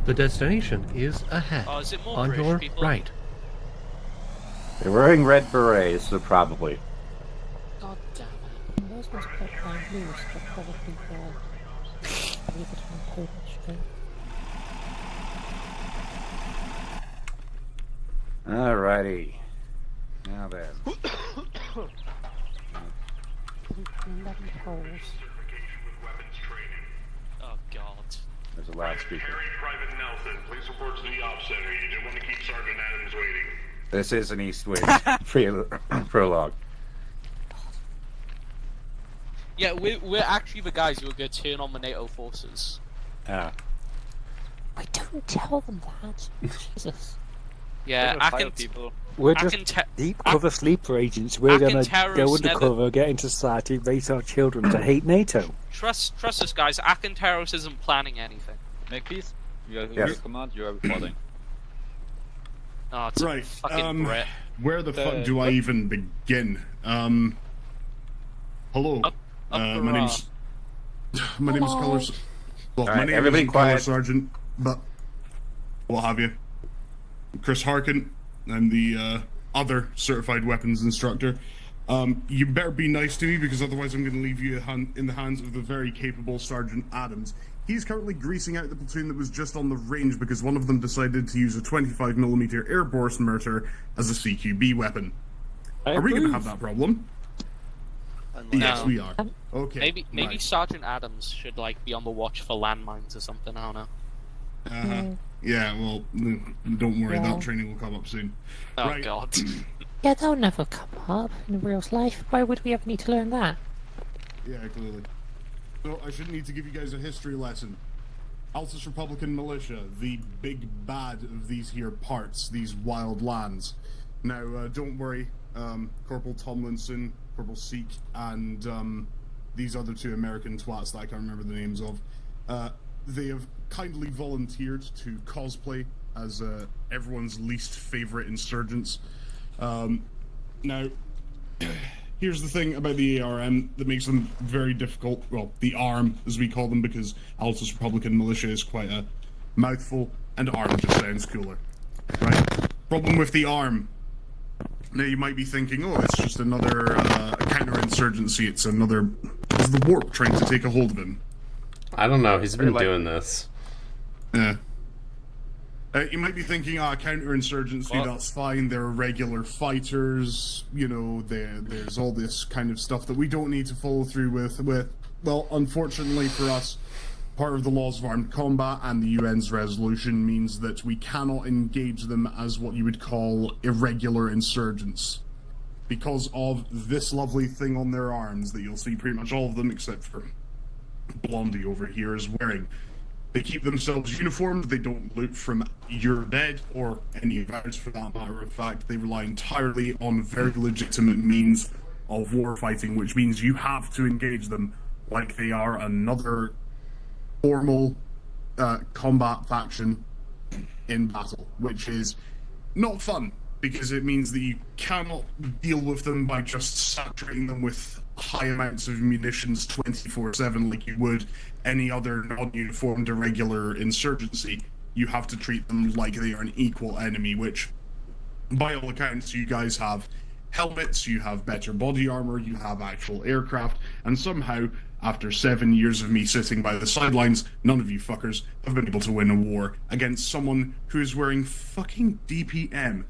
The destination is ahead. Oh, is it more on British your people? right. They're wearing red berets, so probably. God damn it. Those ones are playing blues, but probably leave it on Polish string. Alrighty. Now then. 11 holes. Oh god. There's a loudspeaker. Private Nelson, please report to the op center. You didn't want to keep Sergeant Adams waiting. This is an East Wing prologue. Yeah, we're actually the guys who are going to turn on the NATO forces. Ah. I don't tell them that. Jesus. Yeah, I can. people. We're I just can te- deep I- cover sleeper agents. We're I can gonna terrorist go never- undercover, get into society, raise our children to hate NATO. Trust us, guys. Akinteros isn't planning anything. Make peace. You have Yes. your command. You are reporting. Oh, it's Right. a fucking Brit. Where the fuck do I even begin? Hello. Up my the name's my name is Hello. Colors. Well, All my right, name everybody is Color quiet. Sergeant, but what have you? Chris Harkin. I'm the other certified weapons instructor. You better be nice to me because otherwise I'm going to leave you in the hands of the very capable Sergeant Adams. He's currently greasing out the platoon that was just on the range because one of them decided to use a 25mm airborne mortar as a CQB weapon. Are we going to have that problem? Yes, we are. Okay. Maybe right. Sergeant Adams should like be on the watch for landmines or something. I don't know. Yeah, well, don't worry, Yeah. that training will come up soon. Oh Right. god. Yeah, that'll never come up in real life. Why would we ever need to learn that? Yeah, clearly. So, I shouldn't need to give you guys a history lesson. Altus Republican Militia, the big bad of these here parts, these wild lands. Now, don't worry, Corporal Tomlinson, Corporal Seek, and these other two American twats that I can't remember the names of, they have kindly volunteered to cosplay as everyone's least favorite insurgents. Now, here's the thing about the ARM that makes them very difficult. Well, the ARM, as we call them, because Altus Republican Militia is quite a mouthful, and ARM just sounds cooler. Right? Problem with the ARM. Now, you might be thinking, oh, it's just another counterinsurgency. It's the warp trying to take a hold of him. I don't know. He's been doing this. Yeah. You might be thinking, counterinsurgency, that's fine, they're regular fighters, you know, there's all this kind of stuff that we don't need to follow through with. Well, unfortunately for us, part of the laws of armed combat and the UN's resolution means that we cannot engage them as what you would call irregular insurgents. Because of this lovely thing on their arms that you'll see pretty much all of them, except for Blondie over here, is wearing. They keep themselves uniformed, they don't loot from your bed, or any of ours for that matter of fact. They rely entirely on very legitimate means of war fighting, which means you have to engage them like they are another formal combat faction in battle, which is not fun. because it means that you cannot deal with them by just saturating them with high amounts of munitions 24/7 like you would any other non-uniformed irregular insurgency. You have to treat them like they are an equal enemy, which, by all accounts, you guys have helmets, you have better body armor, you have actual aircraft, and somehow, after 7 years of me sitting by the sidelines, none of you fuckers have been able to win a war against someone who is wearing fucking DPM.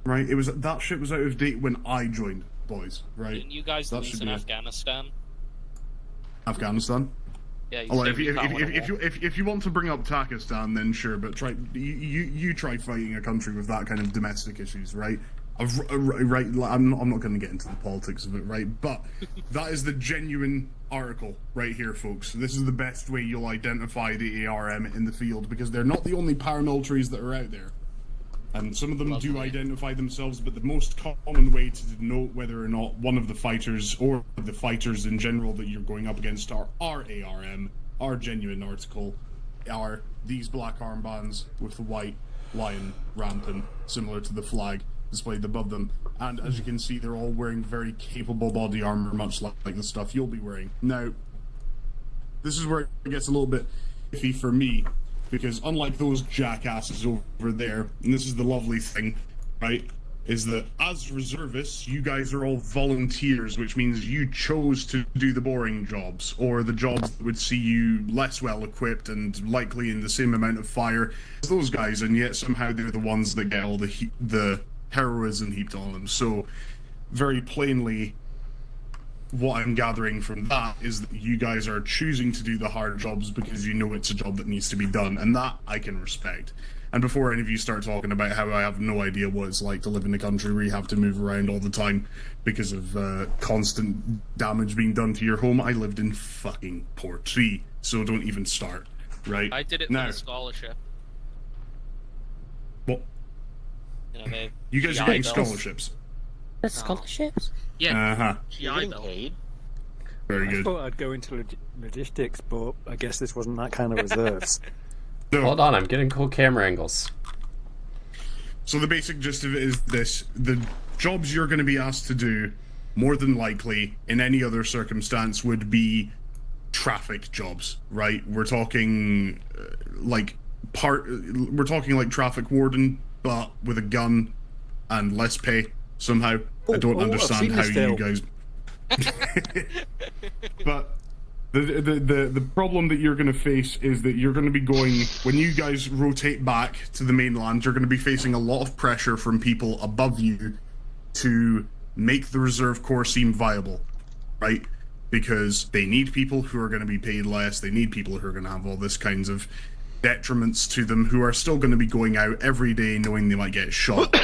Right? That shit was out of date when I joined, boys. Right? Didn't you guys that lose in Afghanistan? Afghanistan? Yeah. You Oh, said we can't win a war. if you want to bring up Pakistan, then sure, but you try fighting a country with that kind of domestic issues, right? Right, I'm not going to get into the politics of it, right? But that is the genuine article right here, folks. This is the best way you'll identify the ARM in the field, because they're not the only paramilitaries that are out there. And some of them do identify themselves, but the most common way to denote whether or not one of the fighters, or the fighters in general that you're going up against, are ARM, our genuine article, are these black armbands with the white lion rampant, similar to the flag displayed above them. And as you can see, they're all wearing very capable body armor, much like the stuff you'll be wearing. Now, this is where it gets a little bit iffy for me, because unlike those jackasses over there, and this is the lovely thing, right, is that as reservists, you guys are all volunteers, which means you chose to do the boring jobs, or the jobs that would see you less well equipped and likely in the same amount of fire as those guys, and yet somehow they're the ones that get all the heroism heaped on them. So, very plainly, what I'm gathering from that is that you guys are choosing to do the hard jobs because you know it's a job that needs to be done, and that I can respect. And before any of you start talking about how I have no idea what it's like to live in a country where you have to move around all the time because of constant damage being done to your home, I lived in fucking Portree, so don't even start, right? I did it for the scholarship. Well, you guys are getting scholarships. There's scholarships? Yeah. Uh-huh. GI Bill. Very I good. thought I'd go into logistics, but I guess this wasn't that kind of reserves. So, Hold on, I'm getting cool camera angles. So the basic gist of it is this: the jobs you're going to be asked to do, more than likely, in any other circumstance, would be traffic jobs, right? We're talking like traffic warden, but with a gun and less pay somehow. I don't understand how you guys. But the problem that you're going to face is that you're going to be going, when you guys rotate back to the mainland, you're going to be facing a lot of pressure from people above you to make the reserve corps seem viable, right? Because they need people who are going to be paid less, they need people who are going to have all this kinds of detriments to them, who are still going to be going out every day knowing they might get shot.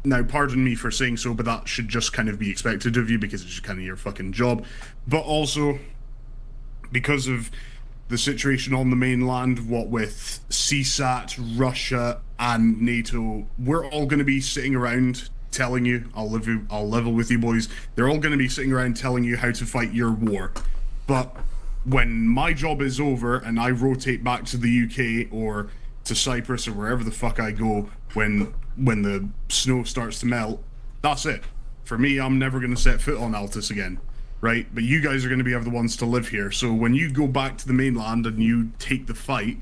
Now, pardon me for saying so, but that should just kind of be expected of you because it's just kind of your fucking job. But also, because of the situation on the mainland, what with CSAT, Russia, and NATO, we're all going to be sitting around telling you, I'll level with you boys, they're all going to be sitting around telling you how to fight your war. But when my job is over and I rotate back to the UK or to Cyprus or wherever the fuck I go, when the snow starts to melt, that's it. For me, I'm never going to set foot on Altus again, right? But you guys are going to be the ones to live here. So when you go back to the mainland and you take the fight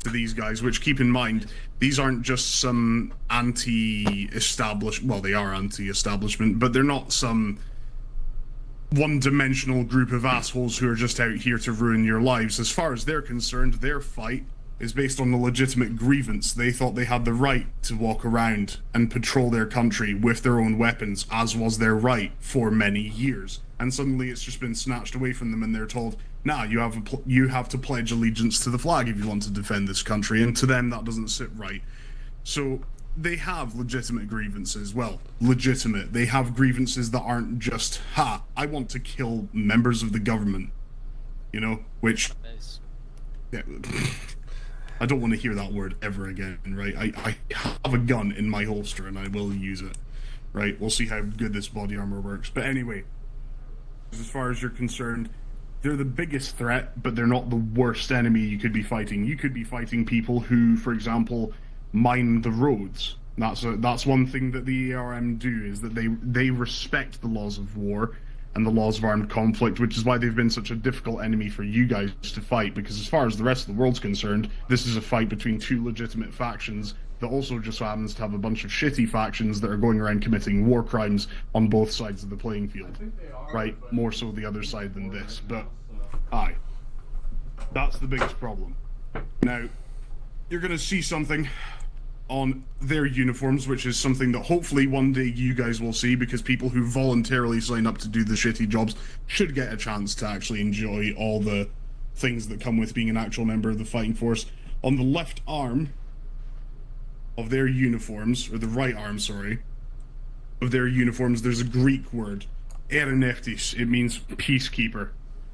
to these guys, which, keep in mind, these aren't just some well, they are anti-establishment, but they're not some one-dimensional group of assholes who are just out here to ruin your lives. As far as they're concerned, their fight is based on a legitimate grievance. They thought they had the right to walk around and patrol their country with their own weapons, as was their right for many years. And suddenly it's just been snatched away from them, and they're told, nah, you have to pledge allegiance to the flag if you want to defend this country, and to them that doesn't sit right. So they have legitimate grievances. Well, legitimate. They have grievances that aren't just, I want to kill members of the government. You know, which... Yeah, I don't want to hear that word ever again, right? I have a gun in my holster and I will use it, right? We'll see how good this body armor works. But anyway, as far as you're concerned, they're the biggest threat, but they're not the worst enemy you could be fighting. You could be fighting people who, for example, mine the roads, That's one thing that the ARM do, is that they respect the laws of war and the laws of armed conflict, which is why they've been such a difficult enemy for you guys to fight, because as far as the rest of the world's concerned, this is a fight between two legitimate factions that also just happens to have a bunch of shitty factions that are going around committing war crimes on both sides of the playing field. Right? More so the other side than this, but aye. That's the biggest problem. Now, you're gonna see something on their uniforms, which is something that hopefully one day you guys will see, because people who voluntarily sign up to do the shitty jobs should get a chance to actually enjoy all the things that come with being an actual member of the fighting force. On the left arm of their uniforms, or the right arm, sorry, of their uniforms, there's a Greek word, Ereneftis. It means peacekeeper,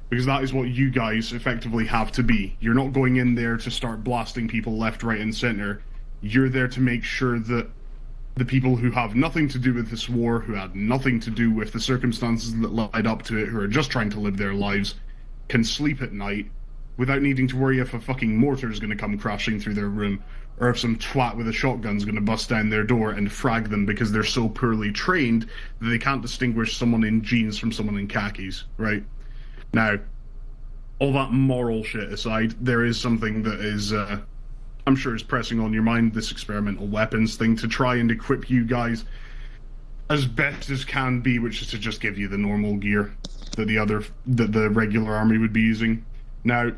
because that is what you guys effectively have to be. You're not going in there to start blasting people left, right, and center. You're there to make sure that the people who have nothing to do with this war, who had nothing to do with the circumstances that led up to it, who are just trying to live their lives, can sleep at night without needing to worry if a fucking mortar is going to come crashing through their room, or if some twat with a shotgun is going to bust down their door and frag them because they're so poorly trained that they can't distinguish someone in jeans from someone in khakis, right? Now, all that moral shit aside, there is something that is, I'm sure is pressing on your mind, this experimental weapons thing, to try and equip you guys as best as can be, which is to just give you the normal gear that the regular army would be using. Now,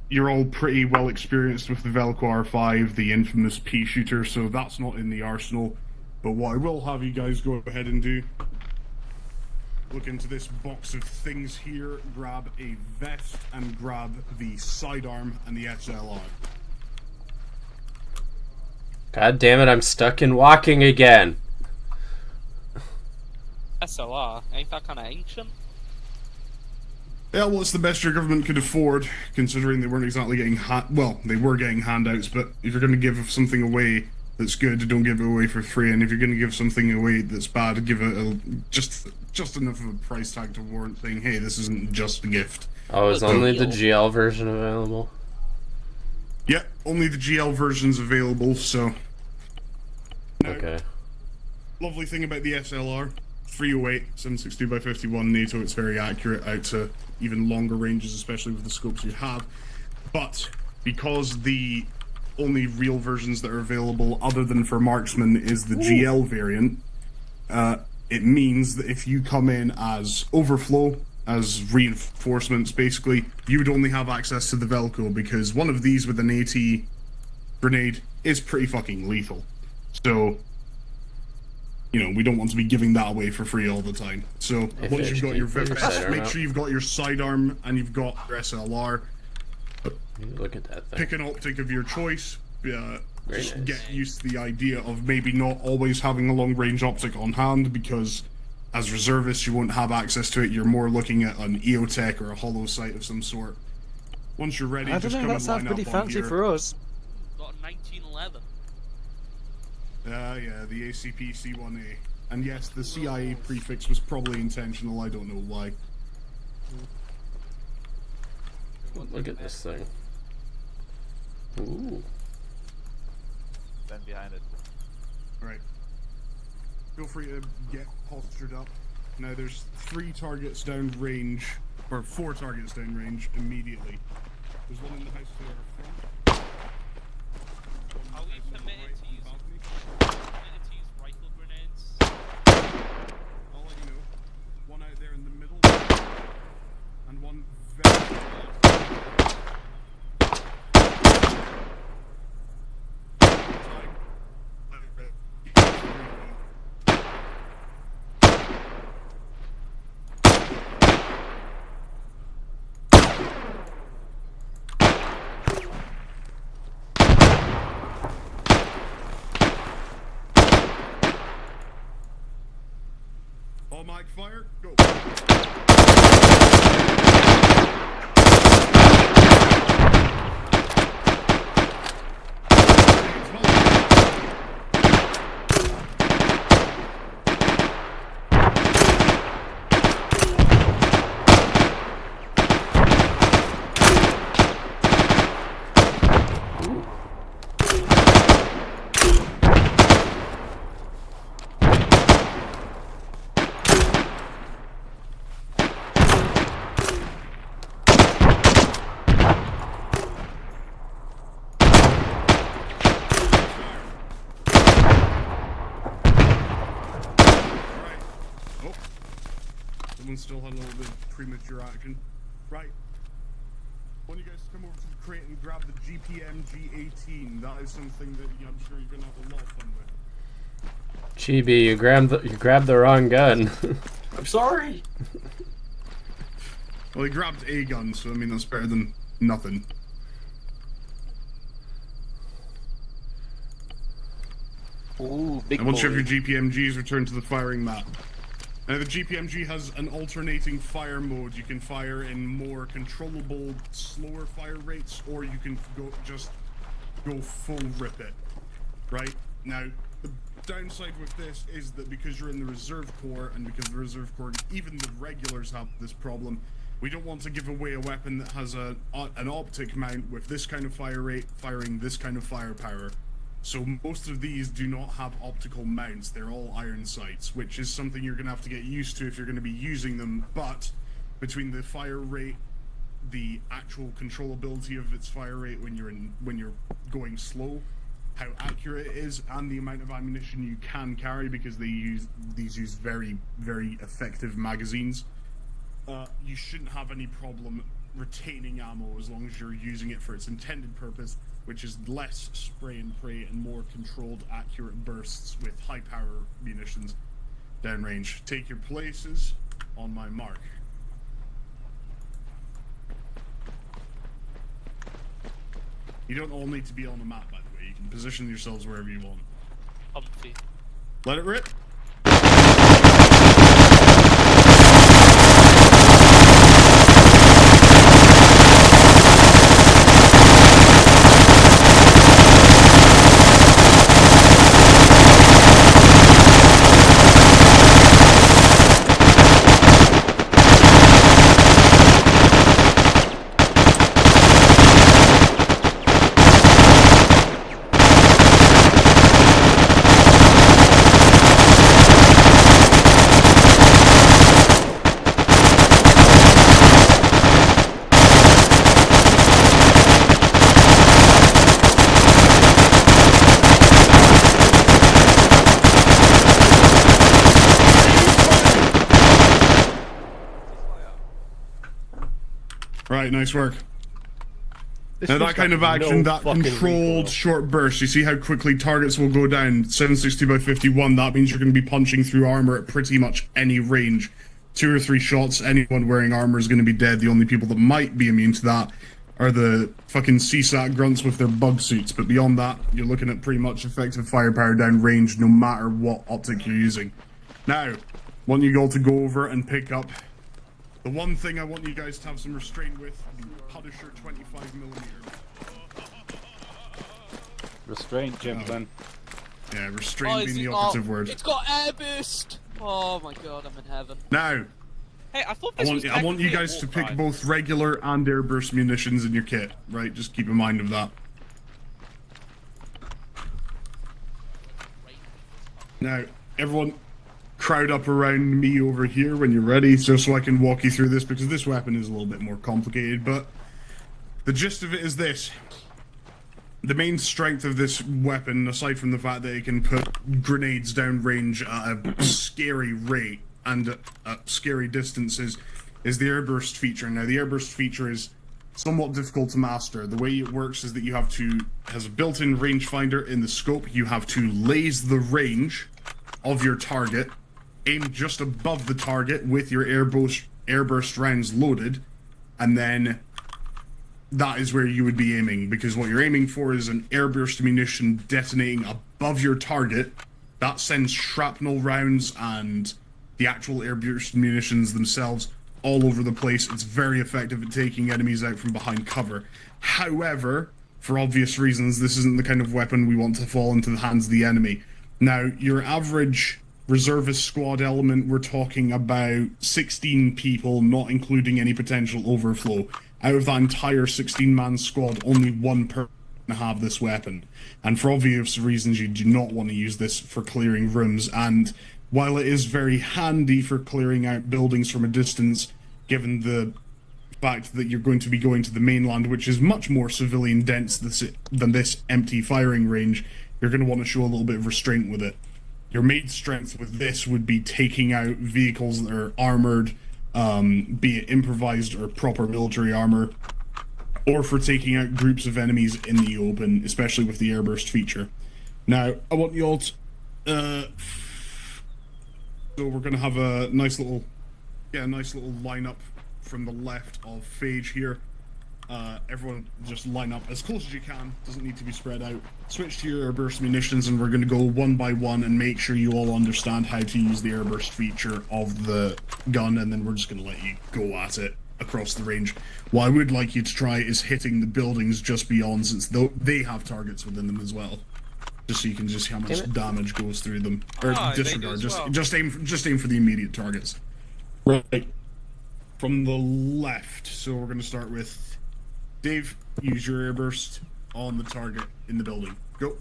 you're all pretty well experienced with the Velco R5, the infamous pea shooter, so that's not in the arsenal. But what I will have you guys go ahead and do, look into this box of things here, grab a vest, and grab the sidearm and the SLR. God damn it, I'm stuck in walking again. SLR, ain't that kind of ancient? Yeah, well, it's the best your government could afford, considering they weren't exactly getting well, they were getting handouts, but if you're going to give something away that's good, don't give it away for free, and if you're going to give something away that's bad, give it just enough of a price tag to warrant saying, hey, this isn't just a gift. Oh, is only the GL version available? Yeah, only the GL version's available, so... Now, okay. Lovely thing about the SLR, 308, 762 by 51 NATO, it's very accurate out to even longer ranges, especially with the scopes you have. But because the only real versions that are available other than for marksman is the GL variant, it means that if you come in as overflow, as reinforcements basically, you would only have access to the Velco, because one of these with an AT grenade is pretty fucking lethal. So, you know, we don't want to be giving that away for free all the time. So, once you've got your vest, make sure you've got your sidearm and you've got your SLR. Look at that thing. Pick an optic of your choice. Just nice. get used to the idea of maybe not always having a long-range optic on hand, because as reservists you won't have access to it. You're more looking at an EOTech or a hollow sight of some sort. Once you're ready, I don't just know, come that and sounds line pretty up on fancy here. for us. Got a 1911. Yeah, the ACP C1A. And yes, the CIA prefix was probably intentional, I don't know why. Look at this thing. Ooh. Stand behind it. Alright. Feel free to get postured up. Now there's 3 targets down range, or 4 targets down range immediately. There's one in the house there front. Are we permitted to use rifle grenades? I'll let you know. One out there in the middle, and one very all mic fire, go. someone still had a little bit of premature action. Right. I want you guys to come over to the crate and grab the GPMG-18. That is something that I'm sure you're going to have a lot of fun with. Chibi, you grabbed the wrong gun. I'm sorry. Well, he grabbed a gun, so I mean that's better than nothing. Ooh, big And once you boy. have your GPMGs, return to the firing map. Now the GPMG has an alternating fire mode. You can fire in more controllable, slower fire rates, or you can just go full rip it. Right? Now, the downside with this is that because you're in the Reserve Corps, and because the Reserve Corps, even the regulars have this problem, we don't want to give away a weapon that has an optic mount with this kind of fire rate, firing this kind of firepower. So most of these do not have optical mounts. They're all iron sights, which is something you're going to have to get used to if you're going to be using them. But between the fire rate, the actual controllability of its fire rate when you're going slow, how accurate it is, and the amount of ammunition you can carry, because these use very, very effective magazines, you shouldn't have any problem retaining ammo as long as you're using it for its intended purpose, which is less spray and pray and more controlled, accurate bursts with high power munitions downrange. Take your places on my mark. You don't all need to be on the map, by the way. You can position yourselves wherever you want. Comfy. Let it rip. Right, nice work. Now that kind of action, that controlled short burst, you see how quickly targets will go down. 760 by 51, that means you're going to be punching through armor at pretty much any range. 2 or 3 shots, anyone wearing armor is going to be dead. The only people that might be immune to that are the fucking CSAT grunts with their bug suits. But beyond that, you're looking at pretty much effective firepower down range no matter what optic you're using. Now, want you all to go over and pick up the one thing I want you guys to have some restraint with, the Punisher 25mm. Restraint, gentlemen. Yeah, restraint being the operative word. It's got air boost! Oh my god, I'm in heaven. Now, hey, I thought this was I want you guys to pick both regular and airburst munitions in your kit, right? Just keep in mind of that. Now, everyone, crowd up around me over here when you're ready, so I can walk you through this, because this weapon is a little bit more complicated, but the gist of it is this. The main strength of this weapon, aside from the fact that it can put grenades down range at a scary rate and at scary distances, is the airburst feature. Now, the airburst feature is somewhat difficult to master. The way it works is that you have to, has a built-in rangefinder in the scope, you have to laze the range of your target, aim just above the target with your airburst rounds loaded, and then that is where you would be aiming, because what you're aiming for is an airburst munition detonating above your target. That sends shrapnel rounds and the actual airburst munitions themselves all over the place. It's very effective at taking enemies out from behind cover. However, for obvious reasons, this isn't the kind of weapon we want to fall into the hands of the enemy. Now, your average reservist squad element, we're talking about 16 people, not including any potential overflow. Out of that entire 16-man squad, only one person can have this weapon. And for obvious reasons, you do not want to use this for clearing rooms. And while it is very handy for clearing out buildings from a distance, given the fact that you're going to be going to the mainland, which is much more civilian dense than this empty firing range, you're going to want to show a little bit of restraint with it. Your main strength with this would be taking out vehicles that are armored be it improvised or proper military armor, or for taking out groups of enemies in the open, especially with the airburst feature. Now, I want you all to, so we're gonna have a nice little lineup from the left of Phage here. Everyone just line up as close as you can, doesn't need to be spread out. Switch to your airburst munitions, and we're going to go one by one and make sure you all understand how to use the airburst feature of the gun, and then we're just going to let you go at it across the range. What I would like you to try is hitting the buildings just beyond, since they have targets within them as well. Just so you can just see how much damage goes through them. Or disregard, just aim for the immediate targets. Right. From the left, so we're going to start with Dave, use your airburst on the target in the building. Go.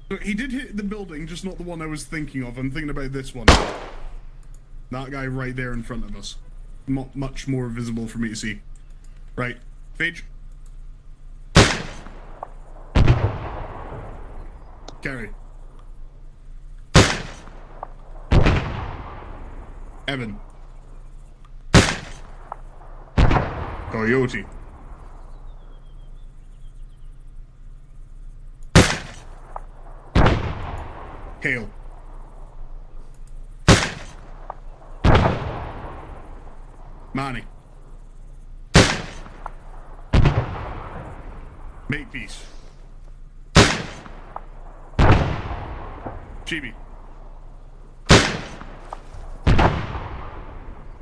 So he did hit the building, just not the one I was thinking of. I'm thinking about this one. That guy right there in front of us. Much more visible for me to see. Right. Phage. Carry. Evan. Coyote. Hale. Manny. Makepeace. Chibi.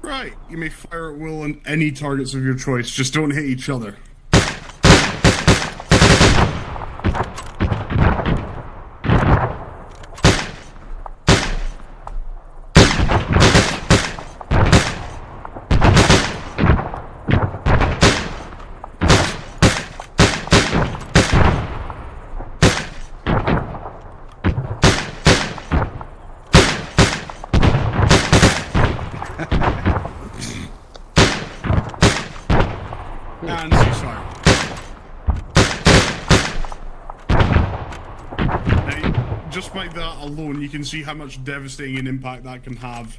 Right, you may fire at will on any targets of your choice, just don't hit each other. And ceasefire. Now, just by that alone, you can see how much devastating an impact that can have,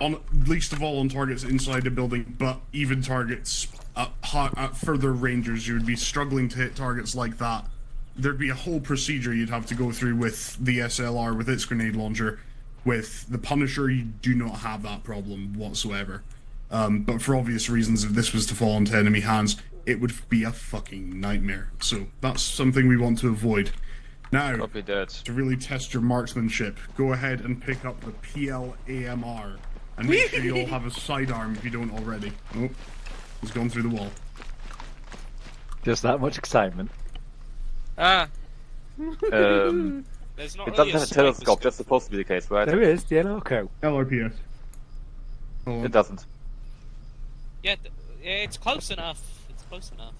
on least of all on targets inside a building, but even targets at further ranges. You would be struggling to hit targets like that. There'd be a whole procedure you'd have to go through with the SLR, with its grenade launcher. With the Punisher, you do not have that problem whatsoever. But for obvious reasons, if this was to fall into enemy hands, it would be a fucking nightmare. So that's something we want to avoid. Now, to really test your marksmanship, go ahead and pick up the PLAMR. And make sure you all have a sidearm if you don't already. Oh, he's gone through the wall. Just that much excitement. There's not it really doesn't have a telescope, that's supposed to be the case, right? There is, the LRCO. LRPS. It doesn't. Yeah, it's close enough. It's close enough.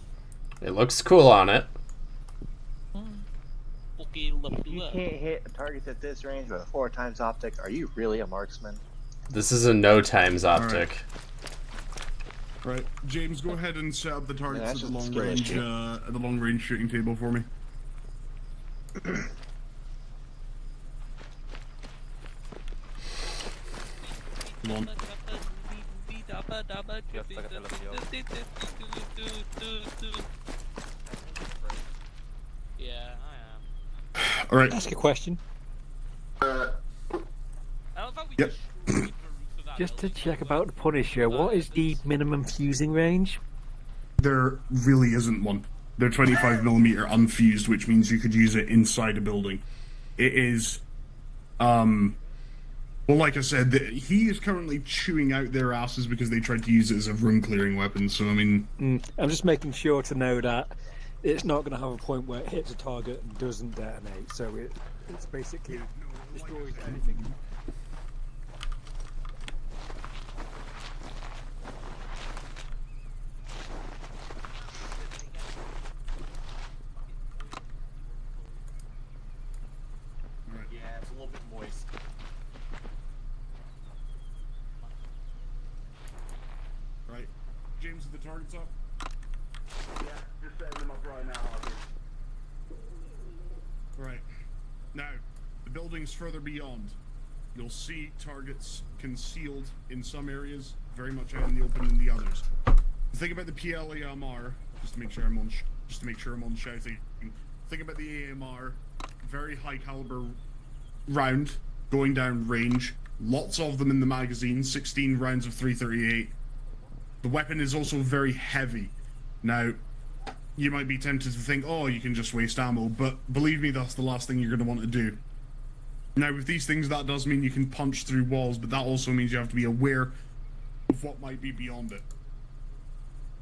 It looks cool on it. You can't hit a target at this range with a 4x optic. Are you really a marksman? This is a no times optic. Right, James, go ahead and set up the targets at the long range shooting table for me. Come on. Yeah, I am. All right. Ask a question. Yep. Just to check about the Punisher, what is the minimum fusing range? There really isn't one. They're 25mm unfused, which means you could use it inside a building. It is, well, like I said, he is currently chewing out their asses because they tried to use it as a room-clearing weapon, so I mean... I'm just making sure to know that it's not going to have a point where it hits a target and doesn't detonate, so it's basically destroys anything. Yeah, it's a little bit moist. Right. James, are the targets up? Yeah, just setting them up right now. Right. Now, the buildings further beyond. You'll see targets concealed in some areas, very much out in the open in the others. Think about the PLAMR, just to make sure I'm on shouting. Think about the AMR, very high caliber round, going down range. Lots of them in the magazine, 16 rounds of 338. The weapon is also very heavy. Now, you might be tempted to think, oh, you can just waste ammo, but believe me, that's the last thing you're going to want to do. Now, with these things, that does mean you can punch through walls, but that also means you have to be aware of what might be beyond it.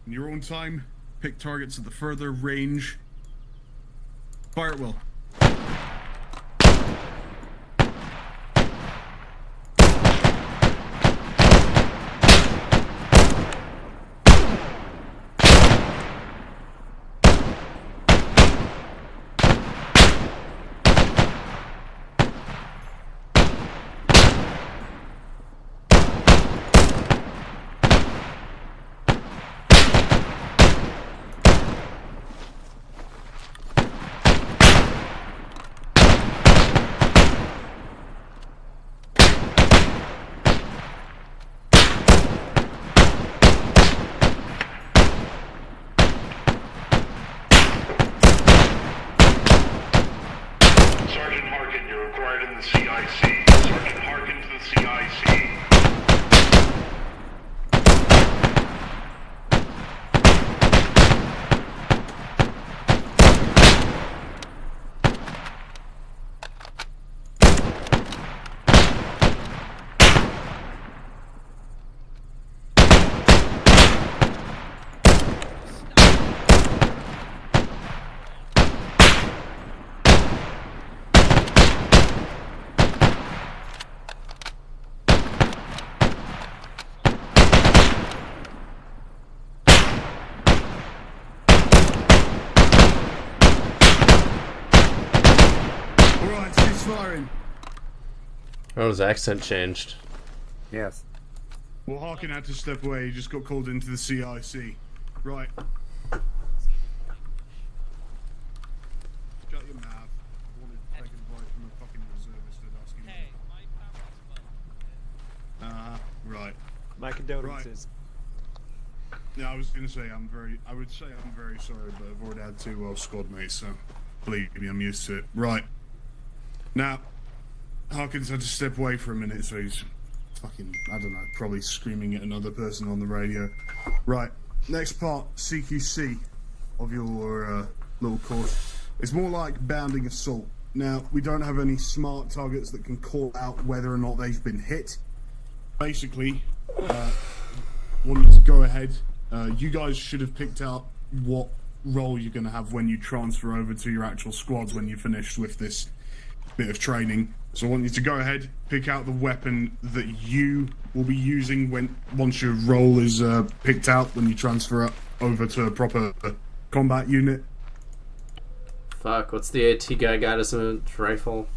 In your own time, pick targets at the further range. Fire at will. Oh, his accent changed. Yes. Well, Harkin had to step away. He just got called into the CIC. Right. Shut your mouth. I wanted to take advice from a fucking reservist that asking me. Hey, my family's well. Right. My condolences. Yeah, I was gonna say I would say I'm very sorry, but I've already had 2 squad mates, so believe me, I'm used to it. Right. Now, Harkins had to step away for a minute, so he's fucking, I don't know, probably screaming at another person on the radio. Right, next part, CQC of your little course. It's more like bounding assault. Now, we don't have any smart targets that can call out whether or not they've been hit. Basically, want you to go ahead. You guys should have picked out what role you're going to have when you transfer over to your actual squads when you finish with this bit of training. So I want you to go ahead, pick out the weapon that you will be using once your role is picked out when you transfer over to a proper combat unit. Fuck, what's the AT guy got as a rifle?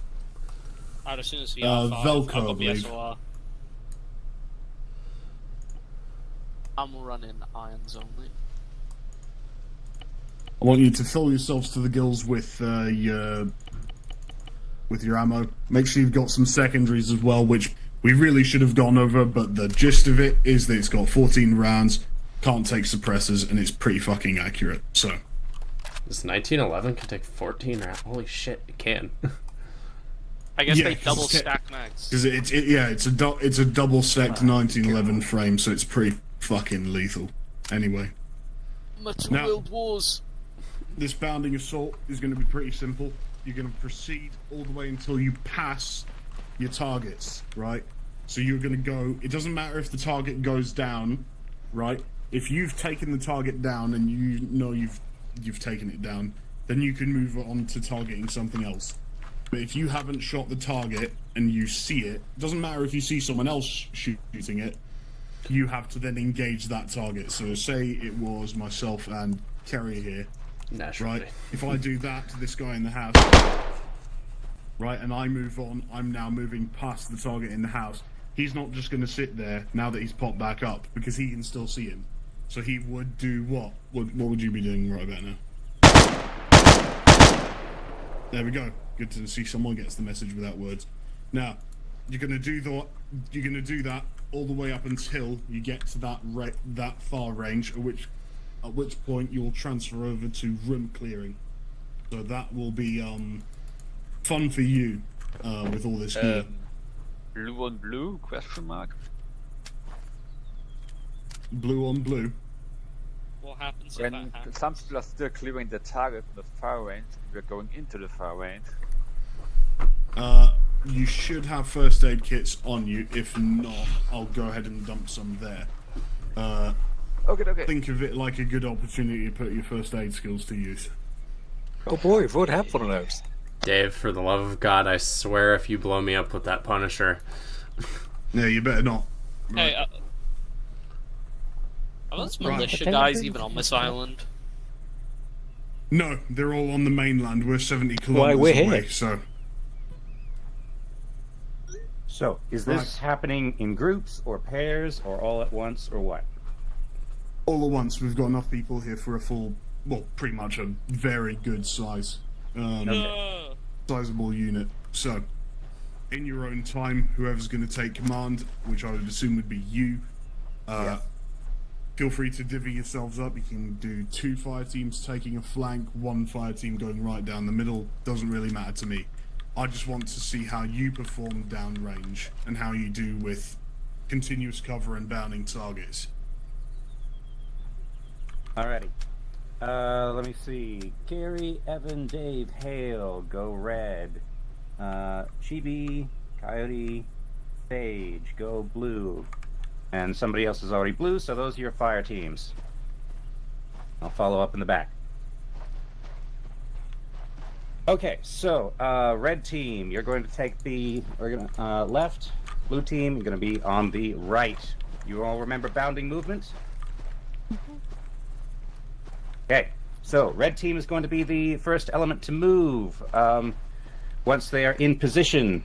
As soon as VR5, Velcro, I've got I the believe. SOR. I'm running irons only. I want you to fill yourselves to the gills with your ammo. Make sure you've got some secondaries as well, which we really should have gone over, but the gist of it is that it's got 14 rounds, can't take suppressors, and it's pretty fucking accurate, so. This 1911 can take 14 rounds. Holy shit, it can. I guess they double stack mags. Because it's a double stacked 1911 frame, so it's pretty fucking lethal. Anyway. Metal Now, World Wars. This bounding assault is going to be pretty simple. You're going to proceed all the way until you pass your targets, right? So you're going to go. It doesn't matter if the target goes down, right? If you've taken the target down and you know you've taken it down, then you can move on to targeting something else. But if you haven't shot the target and you see it, doesn't matter if you see someone else shooting it, you have to then engage that target. So say it was myself and Kerry here. Naturally. Right? If I do that to this guy in the house, right, and I move on, I'm now moving past the target in the house. He's not just going to sit there now that he's popped back up, because he can still see him. So he would do what? What would you be doing right about now? There we go. Good to see someone gets the message without words. Now, you're gonna do that all the way up until you get to that far range, at which point you'll transfer over to room clearing. So that will be fun for you with all this gear. Blue on blue? Question mark. Blue on blue. What happens if When that happens? some people are still clearing the target in the far range, we're going into the far range. You should have first aid kits on you. If not, I'll go ahead and dump some there. Okay. Think of it like a good opportunity to put your first aid skills to use. Oh boy, if we'd have one of those. Dave, for the love of God, I swear if you blow me up with that Punisher. Yeah, you better not. Hey, are those militia guys even on this island? No, they're all on the mainland. We're 70 kilometers Why, we're away, here. So, is this happening in groups or pairs or all at once or what? All at once. We've got enough people here for a full, well, pretty much a very good size, sizable unit. So, in your own time, whoever's going to take command, which I would assume would be you, feel free to divvy yourselves up. You can do 2 fire teams taking a flank, 1 fire team going right down the middle. Doesn't really matter to me. I just want to see how you perform downrange and how you do with continuous cover and bounding targets. Alrighty. Let me see. Gary, Evan, Dave, Hale, go red. Chibi, Coyote, Sage, go blue. And somebody else is already blue, so those are your fire teams. I'll follow up in the back. Okay, so red team, you're going to take the left. Blue team, you're going to be on the right. You all remember bounding movement? Okay, so red team is going to be the first element to move. Once they are in position,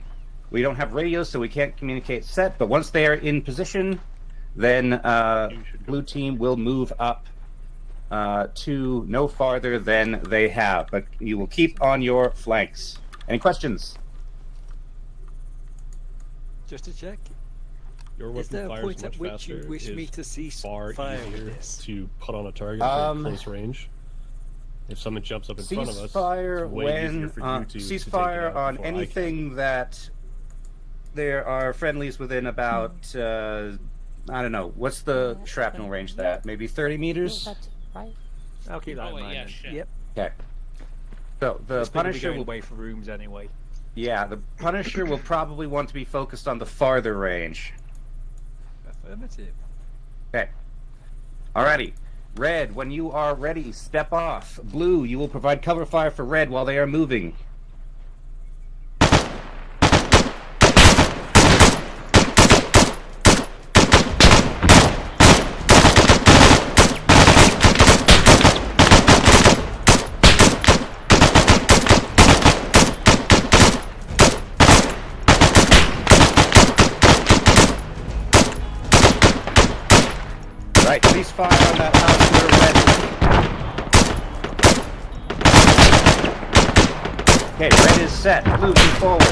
we don't have radios, so we can't communicate set, but once they are in position, then blue team will move up to no farther than they have, but you will keep on your flanks. Any questions? Just to check. Your Is there weapon a fires point much at which faster. you wish me is to see far firing easier this? to put on a target at close range. If someone jumps up in front of us, Ceasefire it's way when easier for you to ceasefire take it out on before I anything that there are friendlies within about I don't know, what's the shrapnel range that? Maybe 30 meters? That's right. I'll keep that in mind. yeah, then. shit. Yep. Okay. So the It's gonna be Punisher going will, away from rooms anyway. yeah, the Punisher will probably want to be focused on the farther range. Affirmative. Okay. Alrighty. Red, when you are ready, step off. Blue, you will provide cover fire for red while they are moving. Right, please fire on that house where red is. Okay, red is set. Blue, move forward.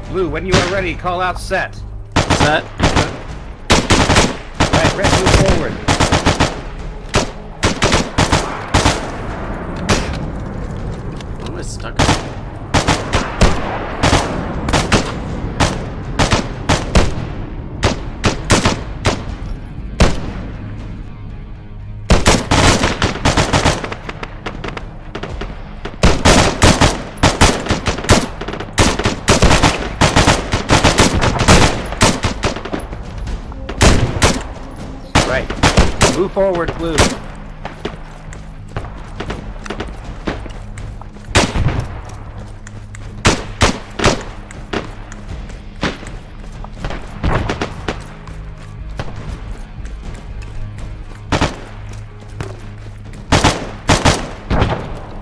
Blue, when you are ready, call out set. Set. Right, red, move forward. What am I stuck Right. Move forward, Blue.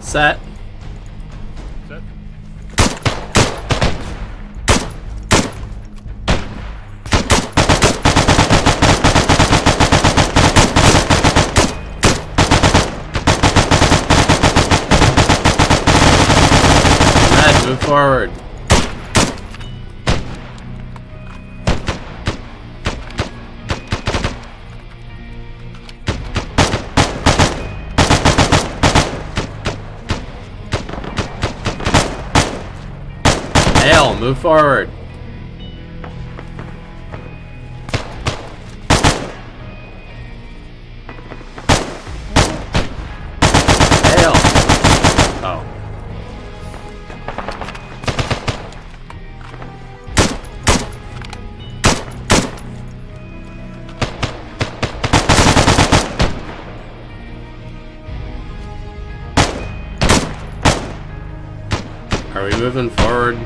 Set. Set. Red, move forward. Hail, move forward. Hail. Oh. Are we moving forward?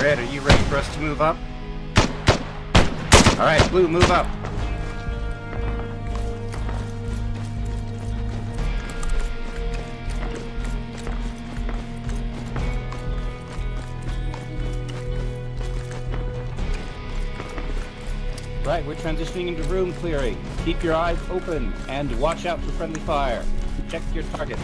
Red, are you ready for us to move up? Alright, Blue, move up. Right, we're transitioning into room clearing. Keep your eyes open and watch out for friendly fire. Check your targets.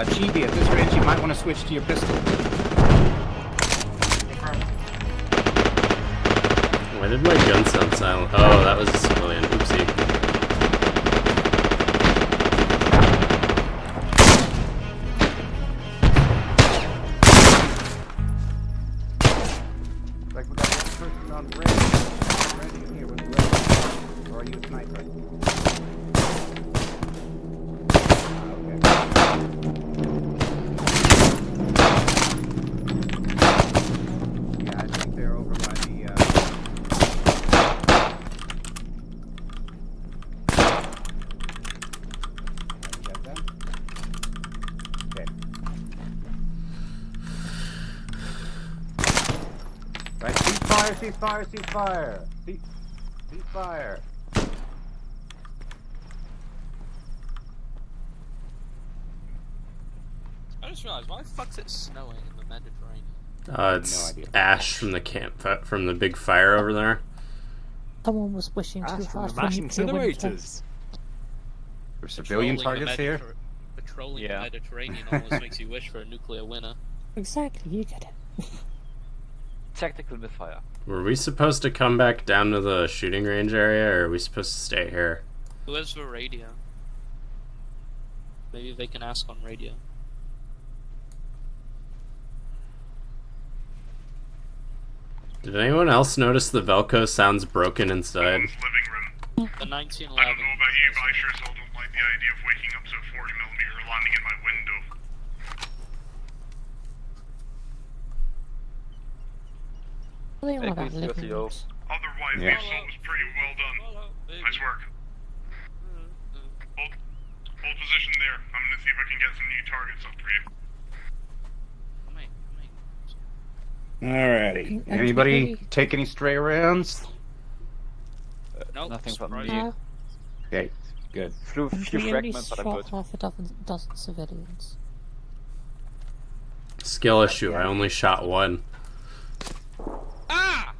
Chibi, at this range, you might want to switch to your pistol. Why did my gun sound silent? Oh, that was a civilian. Oopsie. Like we got one person on range. Ready here when you're ready. Or are you a sniper? Ceasefire, ceasefire! Ceasefire! I just realized, why the fuck's it snowing in the Mediterranean? It's ash from the from the big fire over there. Someone was wishing too hard for mass nuclear winter. incinerators. For civilian Patrolling targets here? Patrolling the Mediterranean almost makes you wish for a nuclear winter. Exactly, you get it. Tactical misfire. Were we supposed to come back down to the shooting range area, or are we supposed to stay here? Who has the radio? Maybe they can ask on radio. Did anyone else notice the Velcro sounds broken inside? Living room. The 1911. I don't know about you, but I sure as hell don't like the idea of waking up to a 40mm landing in my window. They are about living rooms. Otherwise, the assault was pretty well done. Nice work. Hold position there. I'm gonna see if I can get some new targets up for you. Alrighty. Anybody take any stray rounds? Nope. Nothing from me. Okay. Good. Few And we only fragments, but I'm shot good. half a dozen civilians. Skill issue. I only shot one. Ah!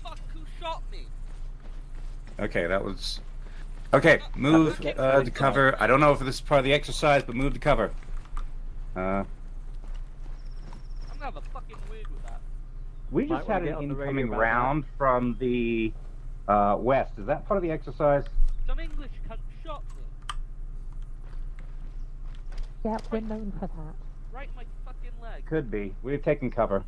Fuck, who shot me? Okay, that was... Okay, move to cover. I don't know if this is part of the exercise, but move to cover. I'm gonna have a fucking word with that. We just had an incoming round from the west. Is that part of the exercise? Some English cunt shot me. Yeah, we're known for that. Right in my fucking leg. Could be. We've taken cover.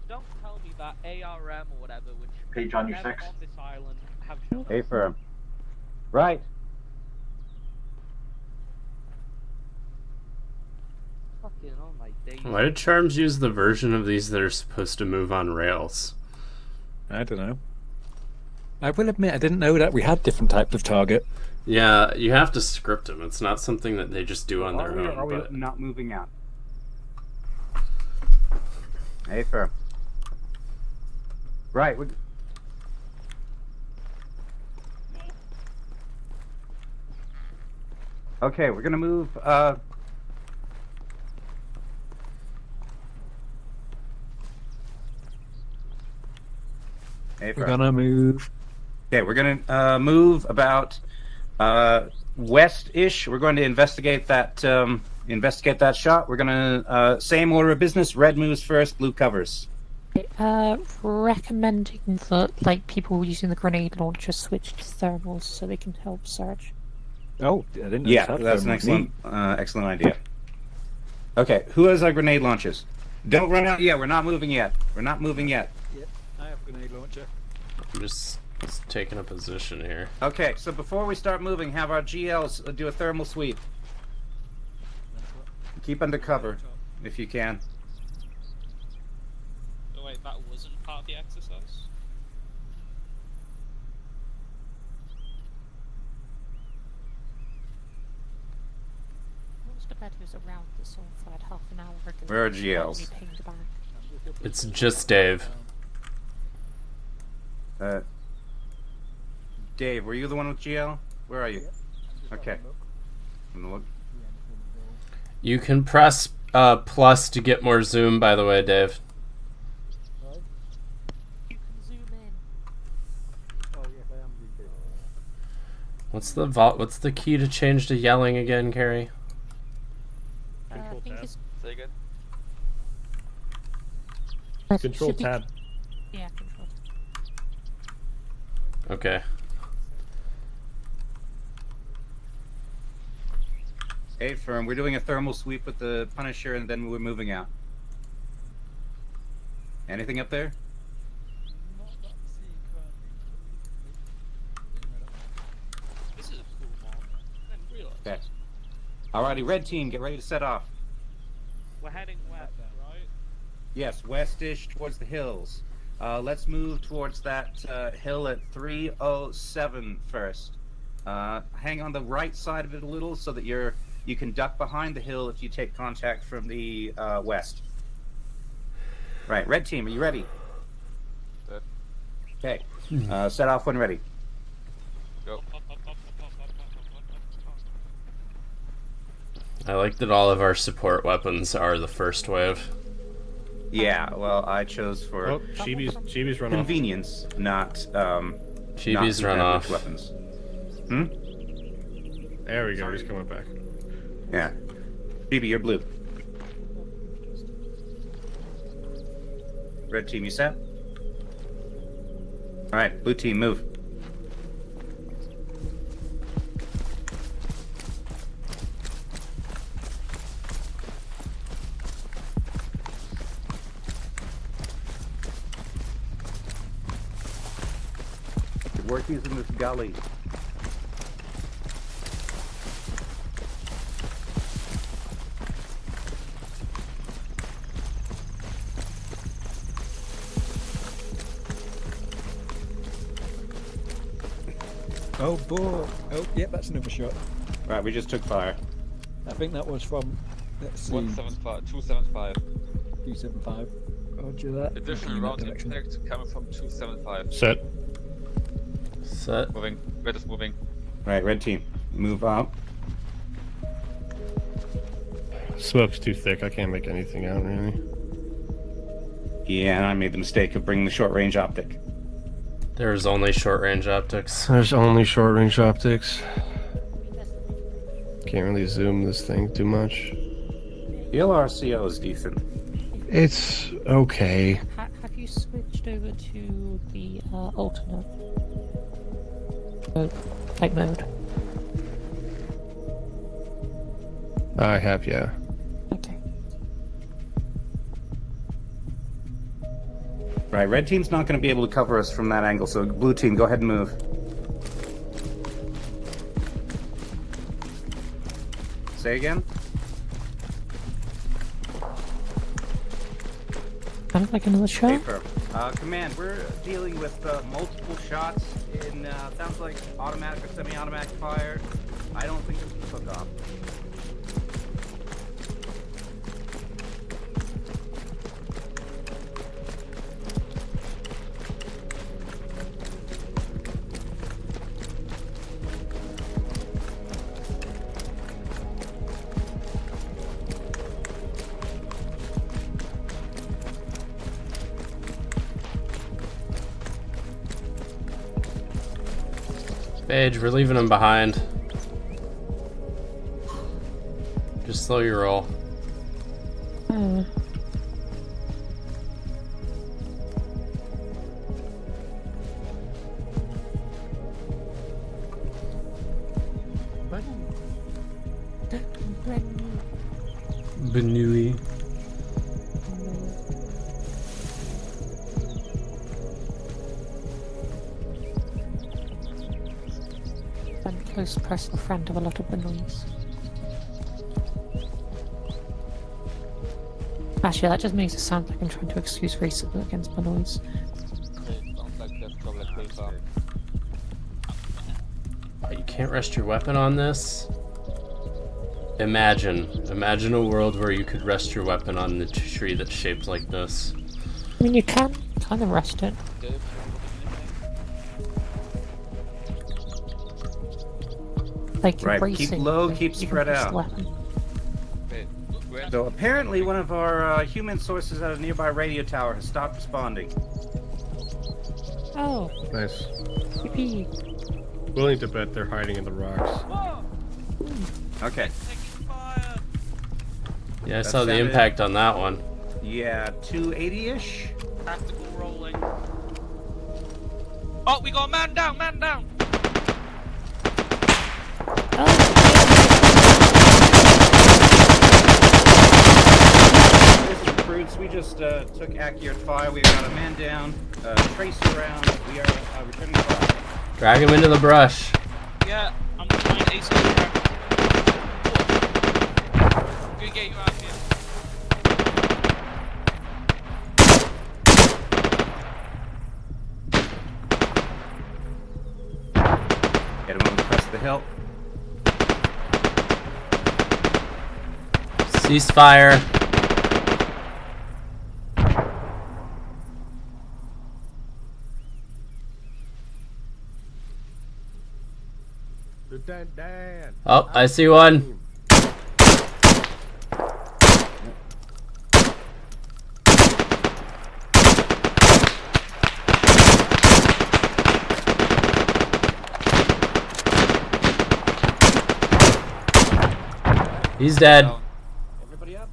Don't tell me that ARM or whatever, which Page on your never 6. on this island have shown A firm. Right. fucking on my days. Why did Charms use the version of these that are supposed to move on rails? I don't know. I will admit, I didn't know that we had different types of target. Yeah, you have to script them. It's not something that they just do on their own. Are we But not moving out? A firm. Right. Okay, we're gonna move. We're gonna move. Okay, we're gonna move about west-ish. We're going to investigate that shot. We're gonna same order of business. Red moves first, blue covers. Recommending that like people using the grenade launcher switch to thermals so they can help surge. Oh, I didn't know Yeah, that. that's an excellent idea. Okay, who has our grenade launches? Don't run out. Yeah, we're not moving yet. We're not moving yet. Yep, I have a grenade launcher. I'm just taking a position here. Okay, so before we start moving, have our GLs do a thermal sweep. Keep under cover, if you can. Oh wait, that wasn't part of the exercise? Most of that was around the sulfide half an hour ago. Where are GLs? We pinged back. It's just Dave. Dave, were you the one with GL? Where are you? Okay. I'm gonna look. You can press plus to get more zoom, by the way, Dave. You can zoom in. Oh yes, I am zoomed in. What's the key to change to yelling again, Carrie? I think it's Say again? Control should be- tab. Yeah, control. Okay. Hey, firm, we're doing a thermal sweep with the Punisher, and then we're moving out. Anything up there? This is a cool mod. I didn't realize. Okay. Alrighty, red team, get ready to set off. We're heading west, right? Yes, westish towards the hills. Let's move towards that hill at 307 first. Hang on the right side of it a little so that you can duck behind the hill if you take contact from the west. Right, red team, are you ready? Good. Okay, set off when ready. Go. I like that all of our support weapons are the first wave. Yeah, well, I chose for Oh, Chibi's run off. convenience, not Chibi's not run off. weapons. There we go. He's coming back. Yeah, BB, you're blue. Red team, you set? All right, blue team, move. Workies in this gully. Oh boy! Oh, yep, that's another shot. Right, we just took fire. I think that was from. Let's see. 175, 275. 275. Roger that. Additional Looking in that round direction. impact coming from 275. Set. Set. Moving. Red is moving. Right, red team, move up. Smoke's too thick. I can't make anything out, really. Yeah, and I made the mistake of bringing the short range optic. There's only short range optics. There's only short range optics. Can't really zoom this thing too much. The LRCO is decent. It's okay. Have you switched over to the alternate type mode? I have, yeah. Okay. Right, red team's not going to be able to cover us from that angle, so blue team, go ahead and move. Say again? Sounds like another shot. Paper. Command, we're dealing with multiple shots in, sounds like automatic or semi-automatic fire. I don't think it's a cook-off. Paige, we're leaving him behind. Just slow your roll. Benui. Close personal friend of a lot of Benoits. Actually, that just makes it sound like I'm trying to excuse racism against Benoits. You can't rest your weapon on this? Imagine a world where you could rest your weapon on the tree that's shaped like this. I mean, you can kind of rest it. Like right, keep low, keep spread out. Weapon. So apparently one of our human sources at a nearby radio tower has stopped responding. Oh. Nice. Yippee. Willing to bet they're hiding in the rocks. Okay. Yeah, I saw the impact on that one. Yeah, 280-ish? Tactical rolling. Oh, we got a man down, man down! We just took accurate fire. We got a man down, tracer around. We are returning fire. Drag him into the brush. Yeah, I'm trying to ace it. Good get you out here. Get him over the crest of the hill. Ceasefire. Oh, I see one. He's dead. Everybody up?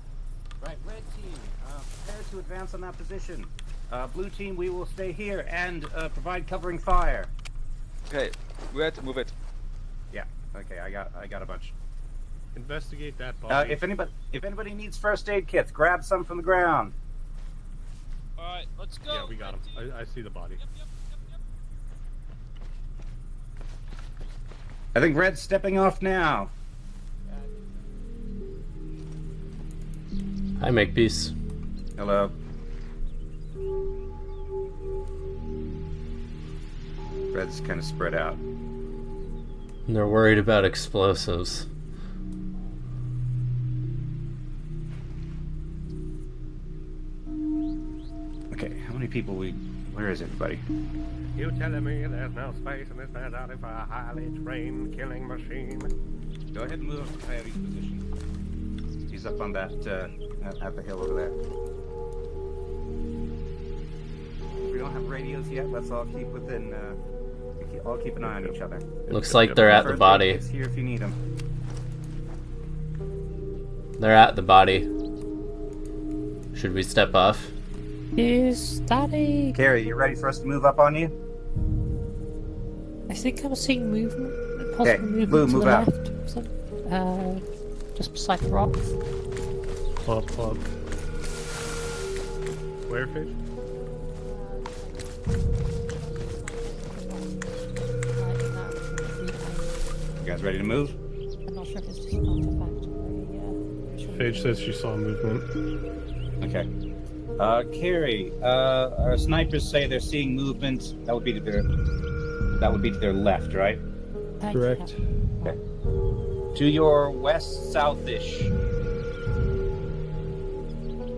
Right, red team, prepare to advance on that position. Blue team, we will stay here and provide covering fire. Okay, red, move it. Yeah. Okay, I got a bunch. Investigate that body. If anybody needs first aid kits, grab some from the ground. Alright, let's go. Yeah, we got him. I see the body. I think red's stepping off now. Hi, Makepeace. Hello. Red's kind of spread out. And they're worried about explosives. people we... Where is everybody? You telling me there's no space in this mentality for a highly trained killing machine? Go ahead and move up to Coyote's position. He's up on that, at the hill over there. If we don't have radios yet, let's all keep within, all keep an eye on each other. Looks like they're at the body. It's here if you need them. They're at the body. Should we step off? Is that a... Carrie, you ready for us to move up on you? I think I'm seeing movement. Possible movement Blue, to move the out. left. Or something. Just beside the rock. Up. Where, Fish? You guys ready to move? I'm not sure if it's just an artifact or a... Paige says she saw movement. Okay. Carrie, our snipers say they're seeing movement. That would be to their left, right? Correct. Okay. To your west-south-ish.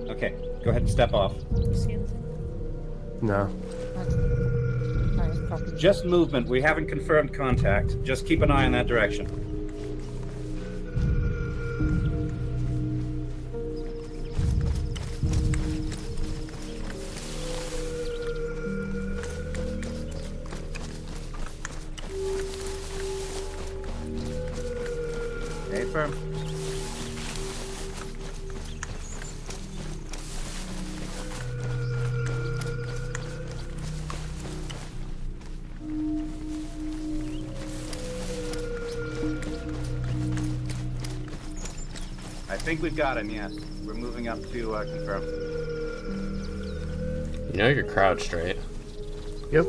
Okay, go ahead and step off. See anything? No. Just movement. We haven't confirmed contact. Just keep an eye in that direction. Stay firm. I think we've got him, yes. We're moving up to confirm. You know you're crouched, right? Yep.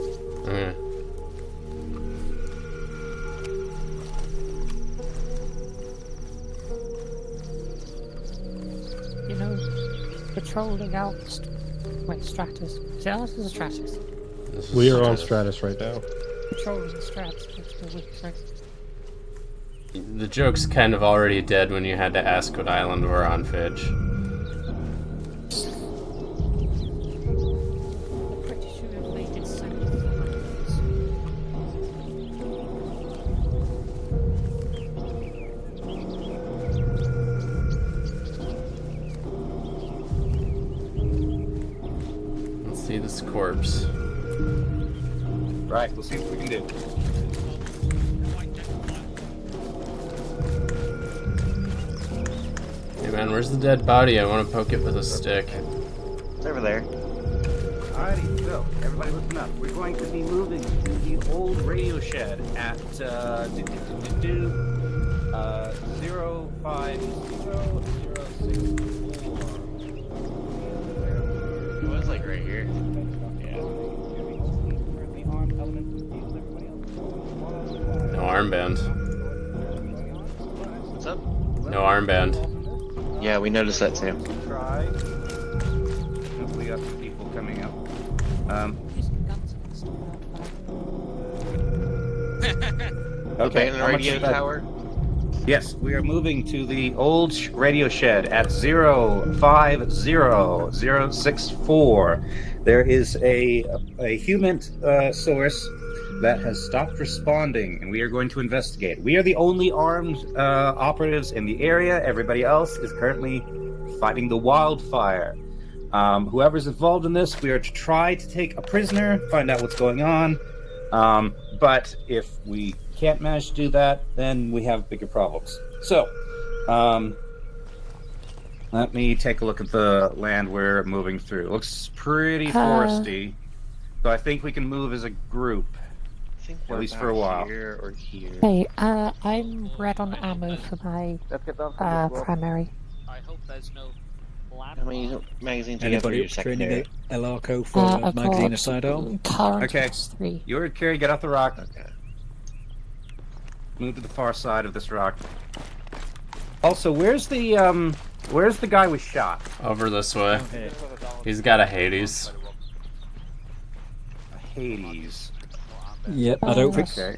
You know, patrolling out... Wait, Stratus. Is it ours or the Stratus? We are on Stratus right now. Patrolling Stratus. The joke's kind of already dead when you had to ask what island we're on, Fidge. Pretty sure if we did something. Let's see this corpse. Right, we'll see what we can do. Hey man, where's the dead body? I want to poke it with a stick. It's over there. Alrighty, so everybody listen up. We're going to be moving to the old radio shed at 050064. It was like right here. No armband. What's up? No armband. Yeah, we noticed that too. Try. We got some people coming up. Okay, Abandoned radio tower? Yes, we are moving to the old radio shed at 050064. There is a human source that has stopped responding, and we are going to investigate. We are the only armed operatives in the area. Everybody else is currently fighting the wildfire. Whoever's involved in this, we are to try to take a prisoner, find out what's going on. But if we can't manage to do that, then we have bigger problems. So, let me take a look at the land we're moving through. It looks pretty foresty, so I think we can move as a group, at least for a while. Here or here. Hey, I'm red on ammo for my primary. I hope there's no How many magazines do you have for Anybody your up to training secondary? at Elarco for I've magazine got or sidearm? current Okay, S3. you heard Carrie, get off the rock. Okay. Move to the far side of this rock. Also, where's the guy we shot? Over this way. He's got a Hades. A Hades. Yep, I don't think Okay.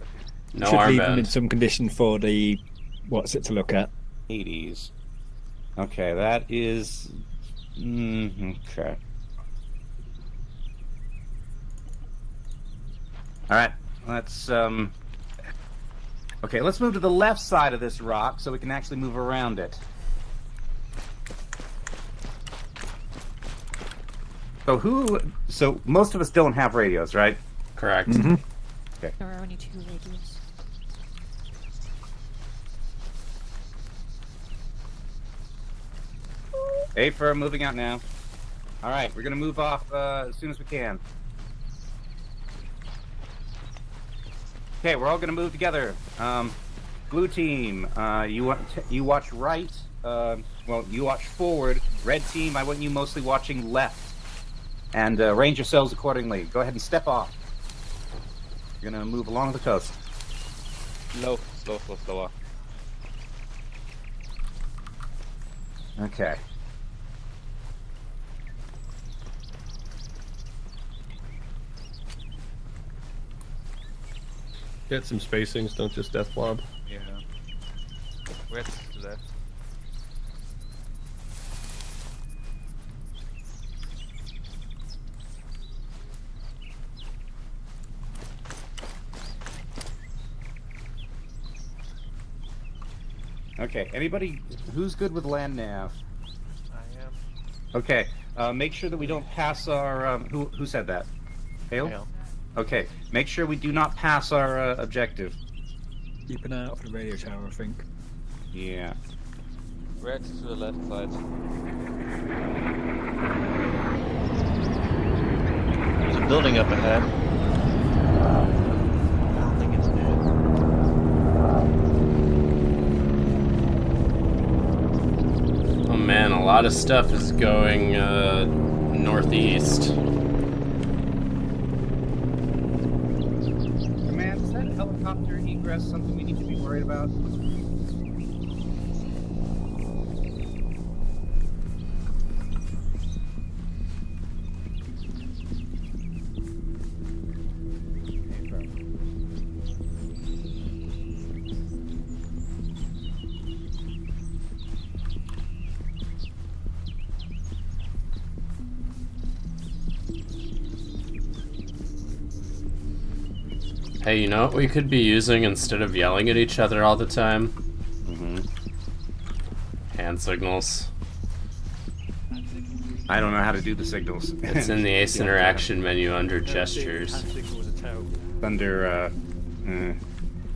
No should leave them armband. in some condition for the what's it to look at. Hades. Okay, that is... okay. Alright, let's, okay, let's move to the left side of this rock so we can actually move around it. So most of us don't have radios, right? Correct. Mm-hmm. Okay. There are only 2 radios. A-firm moving out now. Alright, we're gonna move off as soon as we can. Okay, we're all gonna move together. Blue team, you watch right. Well, you watch forward. Red team, I want you mostly watching left. And arrange yourselves accordingly. Go ahead and step off. You're gonna move along the coast. Slower. Okay. Get some spacings, don't just death blob. Yeah. Red to left. Okay, anybody who's good with land nav? I am. Okay, make sure that we don't pass our, who said that? Hale? Okay, make sure we do not pass our objective. Keep an eye out for the radio tower, I think. Yeah. Red to the left side. There's a building up ahead. I don't think it's dead. Oh man, a lot of stuff is going northeast. Command, is that helicopter egress something we need to be worried about? Hey, you know what we could be using instead of yelling at each other all the time? Mm-hmm. Hand signals. I don't know how to do the signals. It's in the Ace interaction menu under gestures. Under, you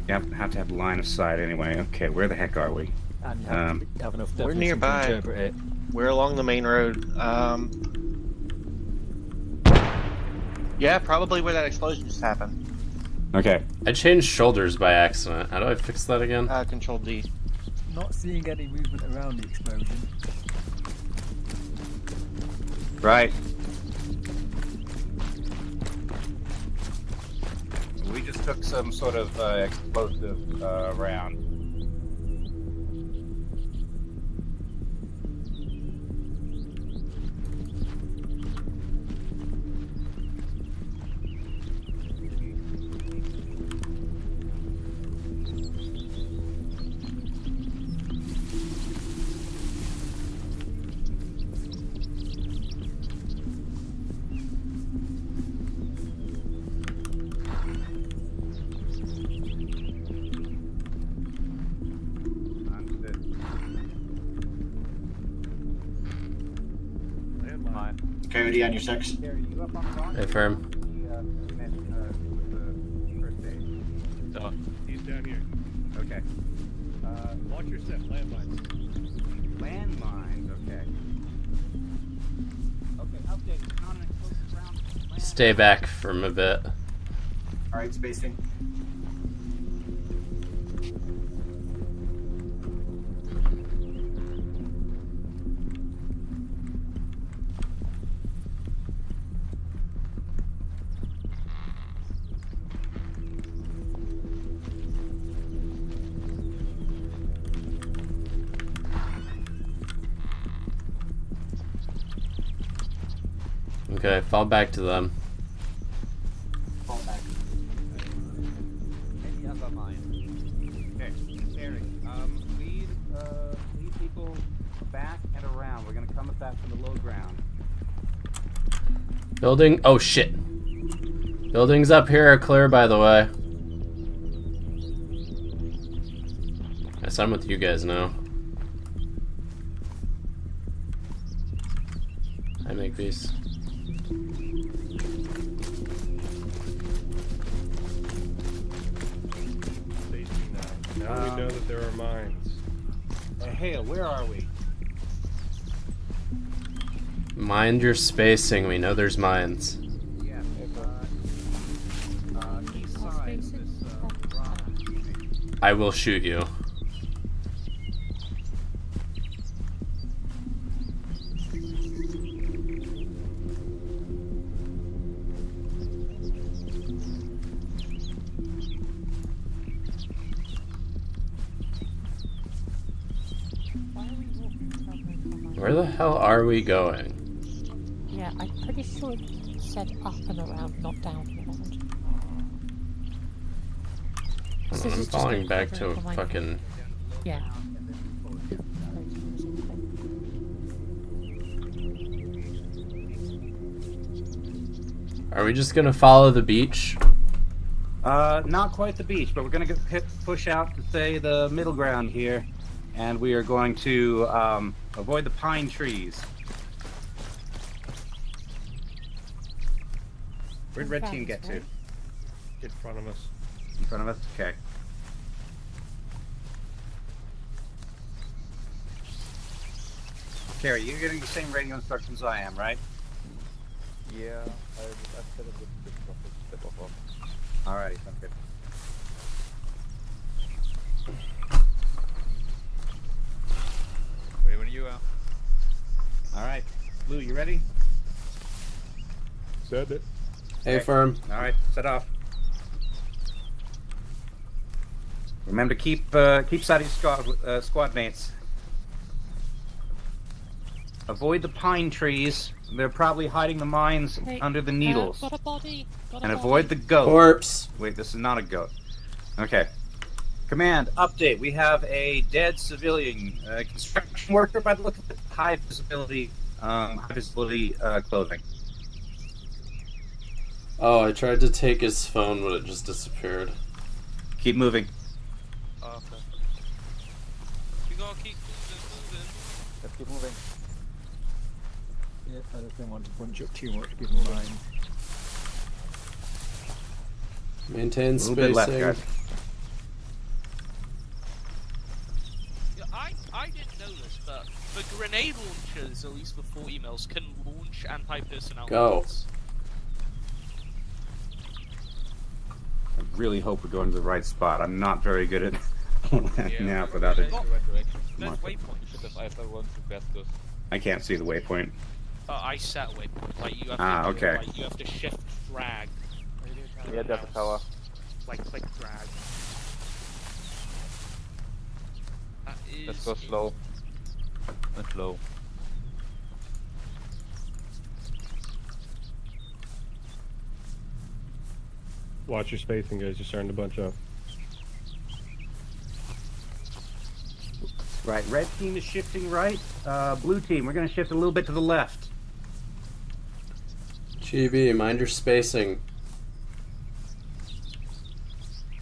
have to have line of sight anyway. Okay, where the heck are we? And you have enough We're definition nearby. to interpret it. We're along the main road. Yeah, probably where that explosion just happened. Okay. I changed shoulders by accident. How do I fix that again? Control D. Not seeing any movement around the explosion. Right. We just took some sort of explosive round. Coyote on your 6. Affirm. He's down here. Okay. Watch your set, landmines. Landmines, okay. Okay, update. Not an explosive round. Stay back from a bit. Alright, spacing. Okay, fall back to them. Fall back. Any other mine? Okay, Eric, lead people back and around. We're gonna come at that from the low ground. Building. Oh shit. Buildings up here are clear, by the way. Yes, I'm with you guys now. I make these. Now we know that there are mines. Hey, where are we? Mind your spacing. We know there's mines. Yeah. East side. This, rock. I will shoot you. Where the hell are we going? Yeah, I'm pretty sure it said up and around, not down and around. Hold on, I'm falling back to a fucking... Yeah. Are we just gonna follow the beach? Not quite the beach, but we're gonna push out to say the middle ground here, and we are going to avoid the pine trees. Where'd red team get to? In front of us. In front of us? Okay. Carrie, you're getting the same radio instructions I am, right? Yeah, I've set up the step off. Alrighty, sounds good. Ready when you are. Alright. Lou, you ready? Said it. Hey, firm. Alright, set off. Remember to keep sight of your squad mates. Avoid the pine trees. They're probably hiding the mines under the needles. Got a body. And avoid the goat. Corpse. Wait, this is not a goat. Okay. Command, update. We have a dead civilian construction worker by the look of it. High visibility clothing. Oh, I tried to take his phone, but it just disappeared. Keep moving. Oh, okay. We gotta keep moving. Let's keep moving. Yeah, I don't want to bunch up too much, give them mine. Maintain A little bit left, spacing. guys. Yeah, I didn't know this, but the grenade launchers, at least for 40 mils, can launch anti-personnel Go. grenades. I really hope we're going to the right spot. I'm not very good at now we're without it. right direction. There's waypoint. You should have either one to best us. I can't see the waypoint. I set a waypoint. Like you have to, okay. like, you have to shift drag. Yeah, there's a tower. Like click drag. That is Let's go slow. And slow. Watch your spacing, guys. You're starting to bunch up. Right, red team is shifting right. Blue team, we're going to shift a little bit to the left. GB, mind your spacing.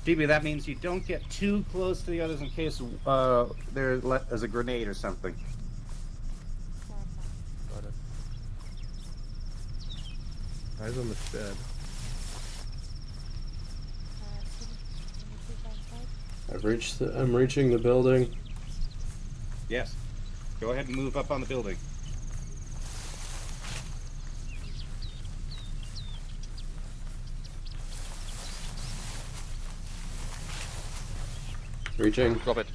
GB, that means you don't get too close to the others in case there's a grenade or something. Got it. Eyes on the shed. I'm reaching the building. Yes. Go ahead and move up on the building. Reaching. Drop it.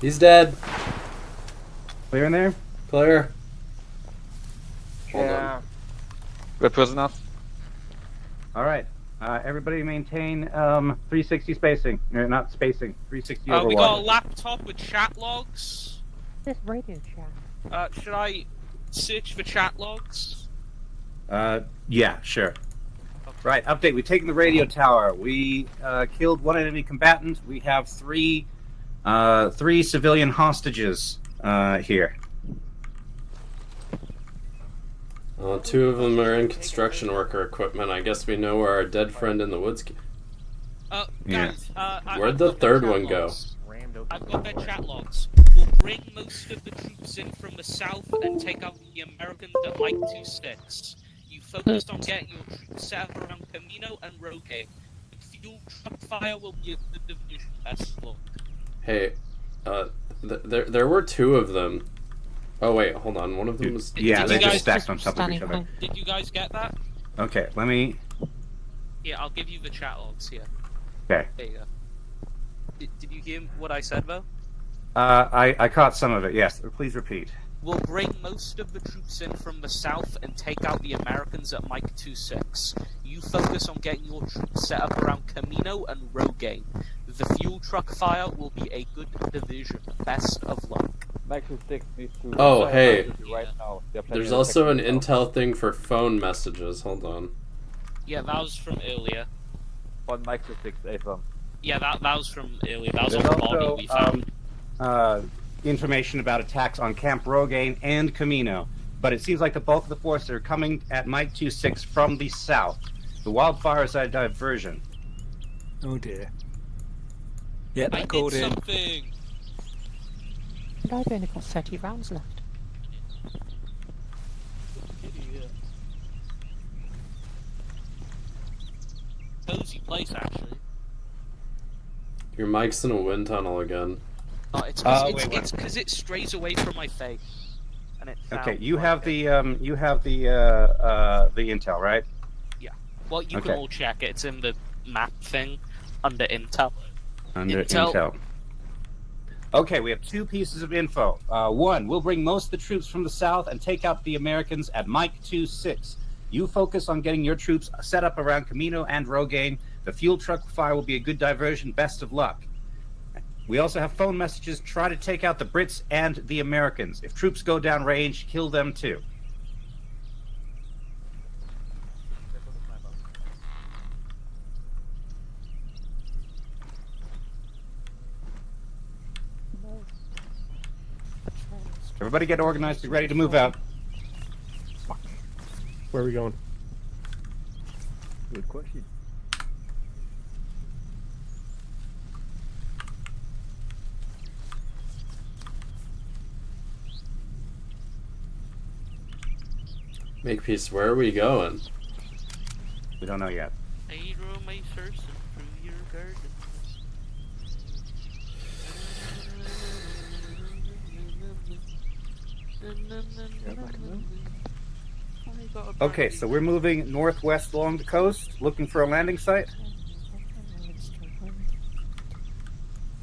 He's dead. Clear in there? Clear. Yeah. Red prisoners. All right. Everybody maintain 360 spacing. Not spacing. 360 over We got a water. laptop with chat logs. This radio chat. Should I search for chat logs? Yeah, sure. Right, update. We've taken the radio tower. We killed one enemy combatant. We have three civilian hostages here. Two of them are in construction worker equipment. I guess we know where our dead friend in the woods. Guys, Where'd the third one go? I've got their chat logs. We'll bring most of the troops in from the south and take out the Americans at Mike 2-6. You focused on getting your troops set up around Camino and Roque. The fuel truck fire will be the division best look. Hey, there were two of them. Oh wait, hold on. One of them was. Yeah, they just stacked on top of each other. Did you guys get that? Okay, let me. Yeah, I'll give you the chat logs here. Okay. There you go. Did you hear what I said, though? I caught some of it. Yes. Please repeat. We'll bring most of the troops in from the south and take out the Americans at Mike 2-6. You focus on getting your troops set up around Camino and Rogue. The fuel truck fire will be a good division. Best of luck. Mike 2-6 needs to. Oh, hey. Right now. There's also an intel thing for phone messages. Hold on. Yeah, that was from earlier. On Mike 2-6, Avon. Yeah, that was from earlier. That was on There's the body we found. Information about attacks on Camp Rogaine and Camino, but it seems like the bulk of the forces are coming at Mike 2-6 from the south. The wildfires are a diversion. Oh dear. Yeah, I that called did in. something. And I've only got 30 rounds left. Cozy place, actually. Your mic's in a wind tunnel again. Oh, it's because it strays away from my face. And it Okay, sounds you like have it. the intel, right? Yeah. Well, you Okay. can all check it. It's in the map thing under Intel. Under intel. Okay, we have two pieces of info. One, we'll bring most of the troops from the south and take out the Americans at Mike 2-6. You focus on getting your troops set up around Camino and Rogaine. The fuel truck fire will be a good diversion. Best of luck. We also have phone messages. Try to take out the Brits and the Americans. If troops go down range, kill them too. Everybody get organized. Be ready to move out. Where are we going? Good question. Makepeace, where are we going? We don't know yet. I roam my person through your gardens. Okay, so we're moving northwest along the coast, looking for a landing site.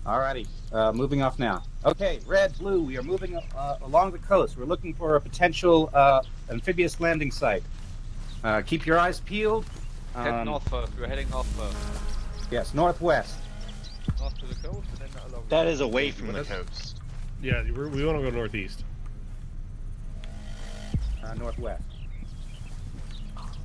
Alrighty, moving off now. Okay, red, blue, we are moving along the coast. We're looking for a potential amphibious landing site. Keep your eyes peeled. Head north first. We're heading north first. Yes, northwest. North to the coast and then along. That is away from the coast. Yeah, we want to go northeast. Northwest.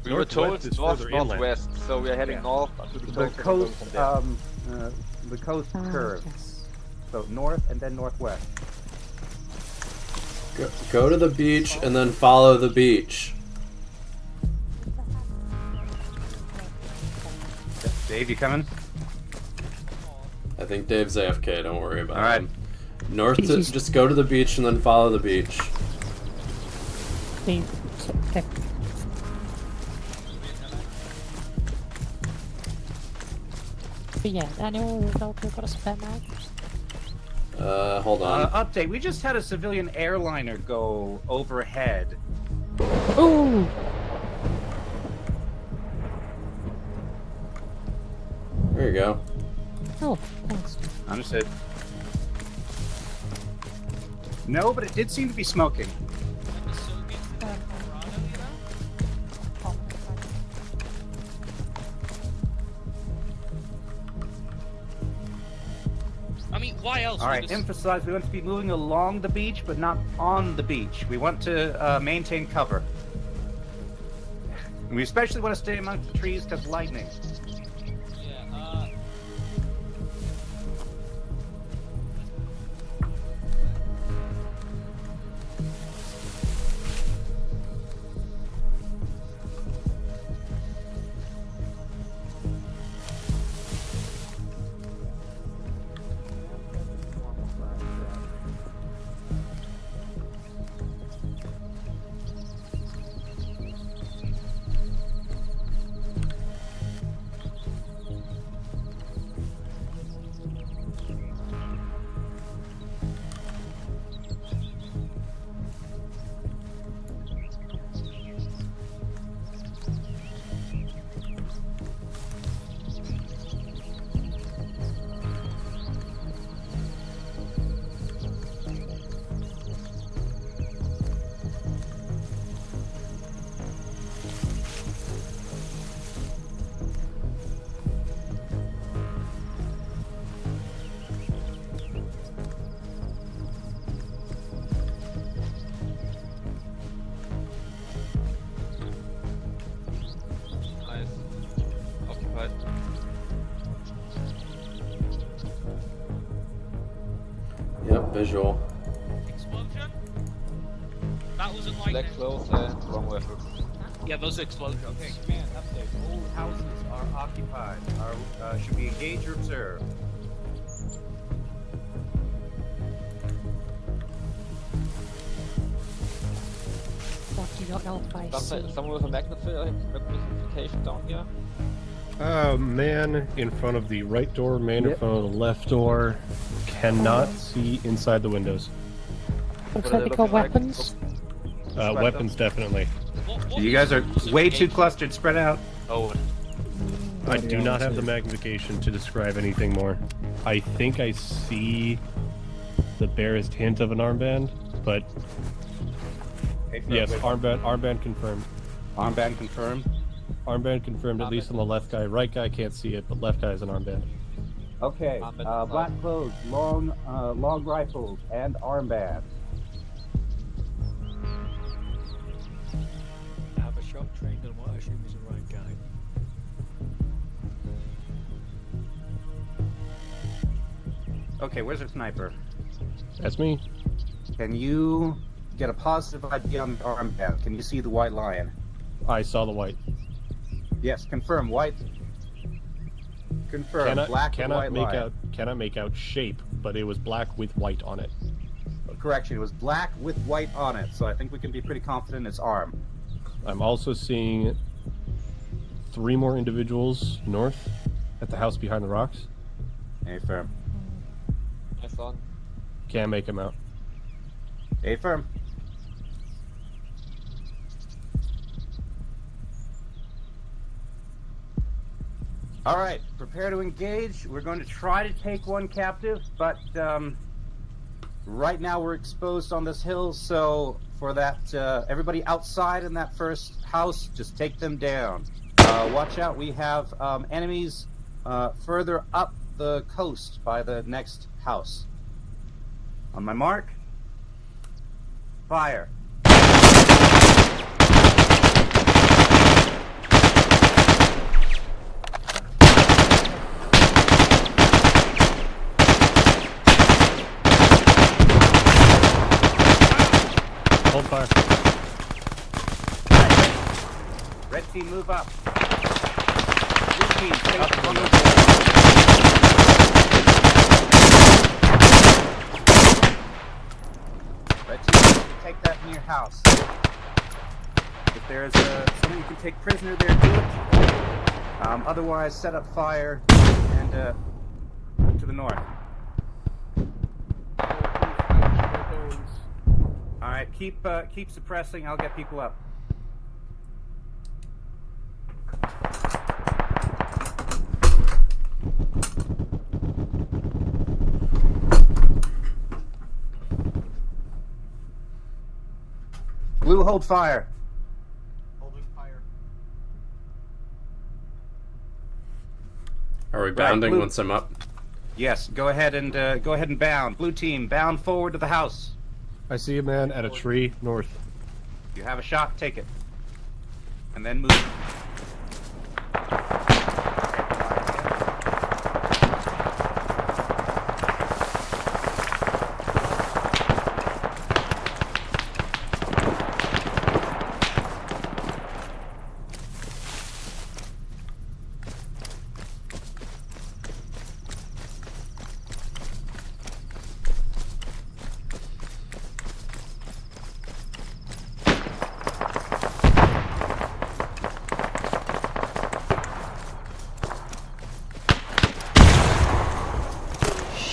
We were told Northwest is north further inland. northwest, so we are heading north to the The coast. coast, the coast curve. Yes. So north and then northwest. Go to the beach and then follow the beach. Dave, you coming? I think Dave's AFK, don't worry about All right. him. Just go to the beach and then follow the beach. Okay. But yeah, anyone who's got a spare mag? Hold on. Update. We just had a civilian airliner go overhead. Ooh! There you go. Oh, thanks. Understood. No, but it did seem to be smoking. I mean, why else? All right, emphasize we want to be moving along the beach, but not on the beach. We want to maintain cover. And we especially want to stay amongst the trees because lightning. visual. Explosion? That wasn't like. Select close and wrong weapon. Yeah, those are explosions. Okay, command, update. All houses are occupied. Should we engage or observe? What do you got Alpha? I see. Someone with a magnification down here? Man in front of the right door, man in front of the left door. Cannot see inside the windows. Looks like they got weapons. Weapons, definitely. You guys are way too clustered. Spread out. Oh. I do not have the magnification to describe anything more. I think I see the barest hint of an armband, but yes, armband confirmed. Armband confirmed. Armband confirmed, at least on the left guy. Right guy can't see it, but left guy is an armband. Okay, black clothes, long rifles, and armband. I have a shot trained on what I assume is the right guy. Okay, where's the sniper? That's me. Can you get a positive ID on the armband? Can you see the white lion? I saw the white. Yes, confirm white. Confirm black and white lion. Cannot make out shape, but it was black with white on it. Correction, it was black with white on it, so I think we can be pretty confident it's arm. I'm also seeing 3 more individuals north at the house behind the rocks. Affirm. Nice on. Can't make them out. Affirm. All right, prepare to engage. We're going to try to take one captive, but right now we're exposed on this hill, so for that, everybody outside in that first house, just take them down. Watch out, we have enemies further up the coast by the next house. On my mark, fire. Hold fire. Red team, move up. Blue team, take up on the Red team, take that in your house. If there's someone you can take prisoner there, do it. Otherwise, set up fire and to the north. All right, keep suppressing. I'll get people up. Blue, hold fire. Holding fire. Are we bounding once I'm up? Yes, go ahead and bound. Blue team, bound forward to the house. I see a man at a tree north. You have a shot, take it. And then move.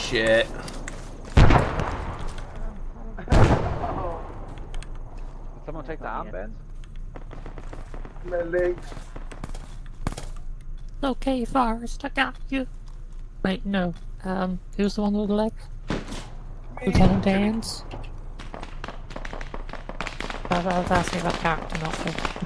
Shit. Did someone take the armband? My legs. Okay, Forrest, I got you. Wait, no. Who's the one with the leg? Lieutenant Dan's? I was asking about character, not the...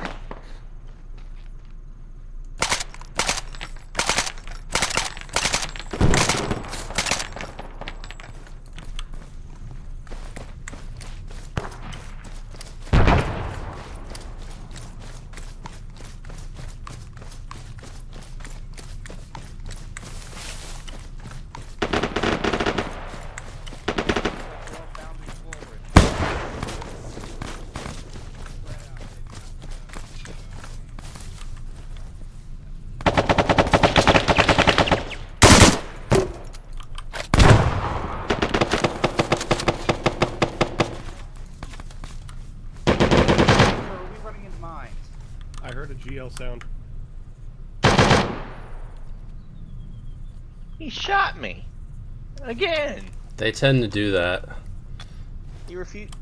I heard a GL sound. He shot me again. They tend to do that. He refused.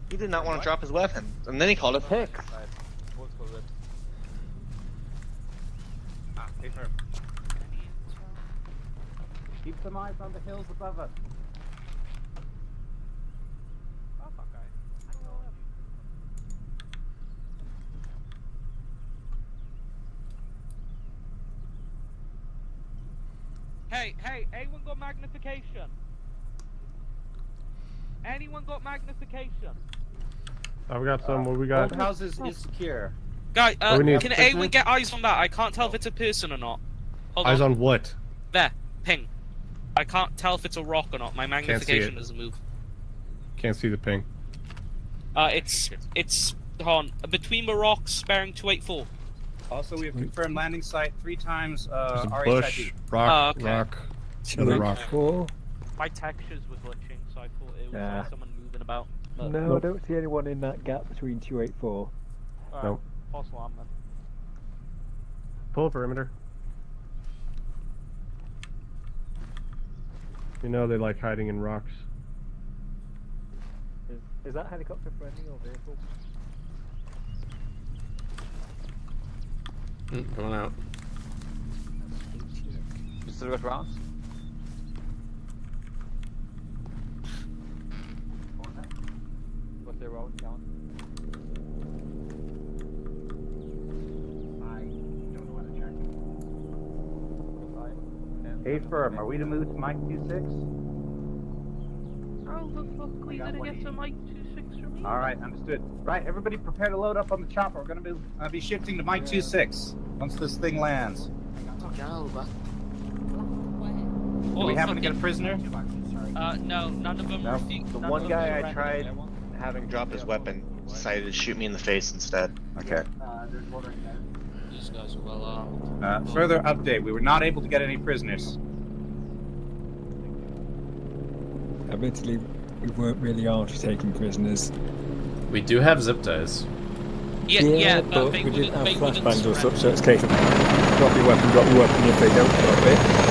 He did not want to drop his weapon, and then he called it pick. Keep some eyes on the hills above us. Hey, anyone got magnification? Anyone got magnification? I've got some. What we got? Boat houses is secure. Guy, we need- can anyone get eyes on that? I can't tell if it's a person or not. Hold Eyes on what? There, ping. I can't tell if it's a rock or not. My magnification doesn't move. Can't see the ping. It's hold on, between the rocks, bearing 284. Also, we have confirmed landing site 3 times There's a RHID. bush, rock, okay. rock, Chilling another rock. four. My textures were glitching, so I thought it was Yeah. like someone moving about. But- No, I don't see anyone in that gap between 284. Alright, Nope. false alarm then. Pull a perimeter. You know they like hiding in rocks. Is that helicopter friendly or vehicle? Going out. You still got rounds? What's their round count? I don't know how to check. Hey, firm, are we to move to Mike 26? How the fuck are we gonna get to Mike 26 from here? Alright, understood. Right, everybody prepare to load up on the chopper. We're gonna be shifting to Mike 26 once this thing lands. Fucking over. Do we happen to get a prisoner? No, none of them No? The one guy I tried having drop his weapon decided to shoot me in the face instead. Okay. These guys are well armed. Further update, we were not able to get any prisoners. Admittedly, we weren't really after taking prisoners. We do have zip ties. Yeah, but they we didn't have wouldn't flashbangs or surrender. such, so it's a case of drop your weapon if they don't drop it.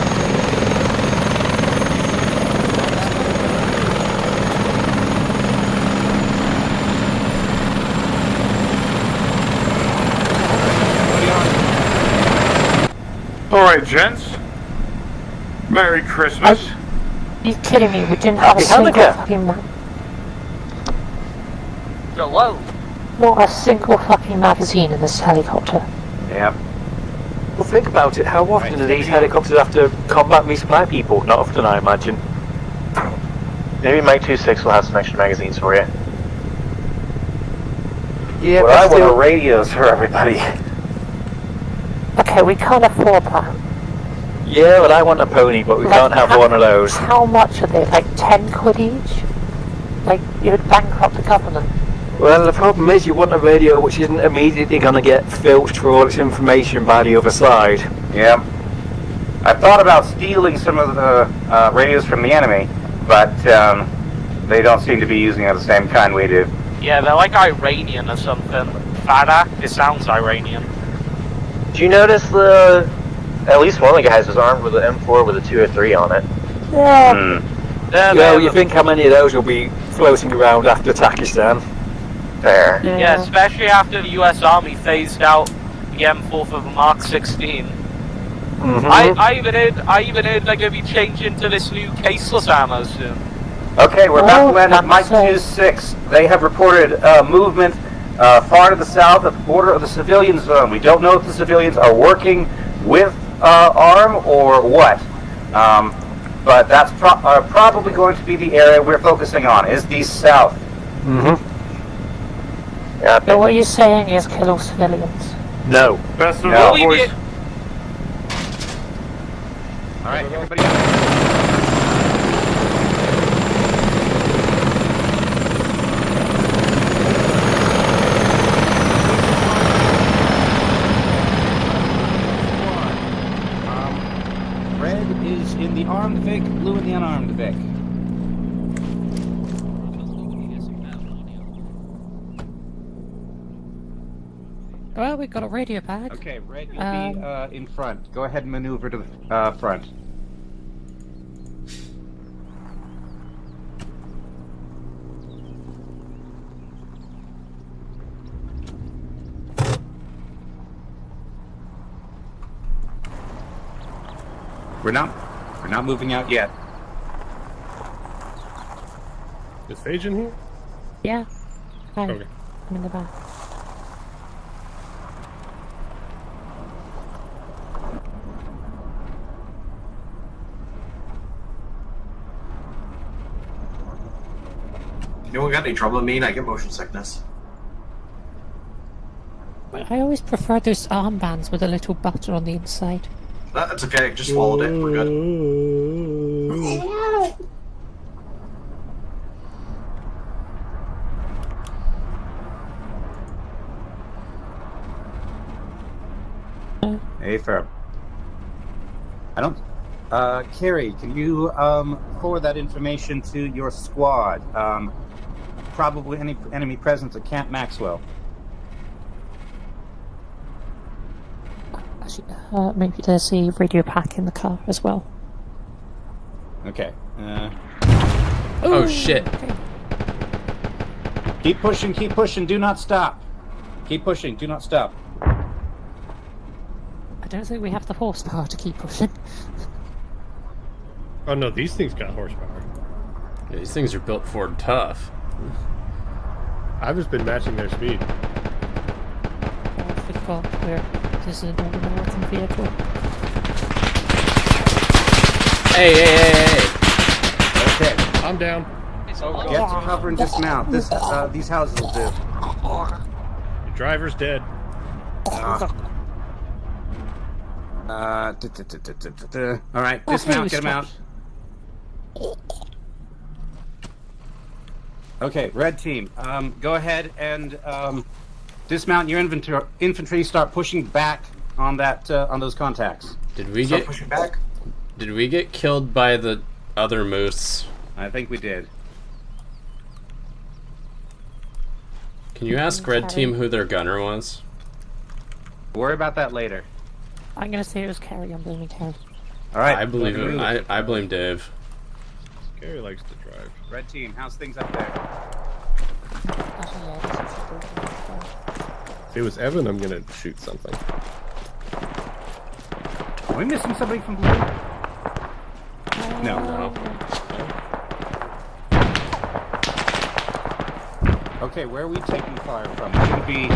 Alright, gents. Merry Christmas. Are you kidding me? We didn't have a single fucking Hello? not a single fucking magazine in this helicopter. Yeah. Well, think about it. How often do these helicopters have to combat resupply people? Not often, I imagine. Maybe Mike 26 will have some extra magazines for you. Yeah, What but I want still... are radios for everybody. Okay, we can't afford that. Yeah, but I want a pony, but we can't have one of those. How much are they? Like 10 quid each? Like, you'd bankrupt the government. Well, the problem is you want a radio which isn't immediately going to get filched for all its information by the other side. Yeah. I thought about stealing some of the radios from the enemy, but they don't seem to be using the same kind we do. Yeah, they're like Iranian or something. Fada? It sounds Iranian. Do you notice at least one of the guys was armed with an M4 with a 2 or 3 on it? Yeah. Well, you think how many of those will be floating around after Pakistan? Fair. Yeah, especially after the US Army phased out the M4 for the Mark 16. Mm-hmm. I even heard they're gonna be changing to this new caseless ammo soon. Okay, we're about to land at Mike 26. They have reported movement far to the south at the border of the civilian zone. We don't know if the civilians are working with ARM or what. But that's probably going to be the area we're focusing on, is the south. Mm-hmm. Yeah, But what you're saying is kill all civilians. No. Best of No. luck, boys. Alright, everybody. Red is in the armed Vic, blue in the unarmed Vic. Well, well, we've got a radio bag. Okay, Red, you'll be in front. Go ahead and maneuver to the front. We're not moving out yet. Is Phage in here? Yeah. Hi. Okay. I'm in the back. You don't got any trouble with me? I get motion sickness. I always prefer those armbands with a little button on the inside. That's okay. Just swallowed it. We're good. Hey, firm. I don't. Carrie, can you forward that information to your squad? Probably any enemy presence at Camp Maxwell. Actually, maybe there's a radio pack in the car as well. Okay. Oh shit. Okay. Keep pushing, do not stop. Keep pushing, do not stop. I don't think we have the horsepower to keep pushing. Oh no, these things got horsepower. Yeah, these things are built Ford tough. I've just been matching their speed. I forgot this is an American vehicle. Hey. Okay. I'm down. Get to cover and dismount. These houses will do. The driver's dead. Alright, dismount, get him out. Okay, red team, go ahead and dismount your infantry. Start pushing back on that on those contacts. Did we Start pushing back? Did we get killed by the other moose? I think we did. Can you ask red team who their gunner was? Worry about that later. I'm gonna say it was Carrie. I'm blaming Carrie. All right, I believe him. I blame Dave. Gary likes to drive. Red team, how's things up there? Actually, yeah, this is If it was Evan, I'm gonna shoot something. Are we missing somebody from blue? No. Okay, where are we taking fire from? We shouldn't be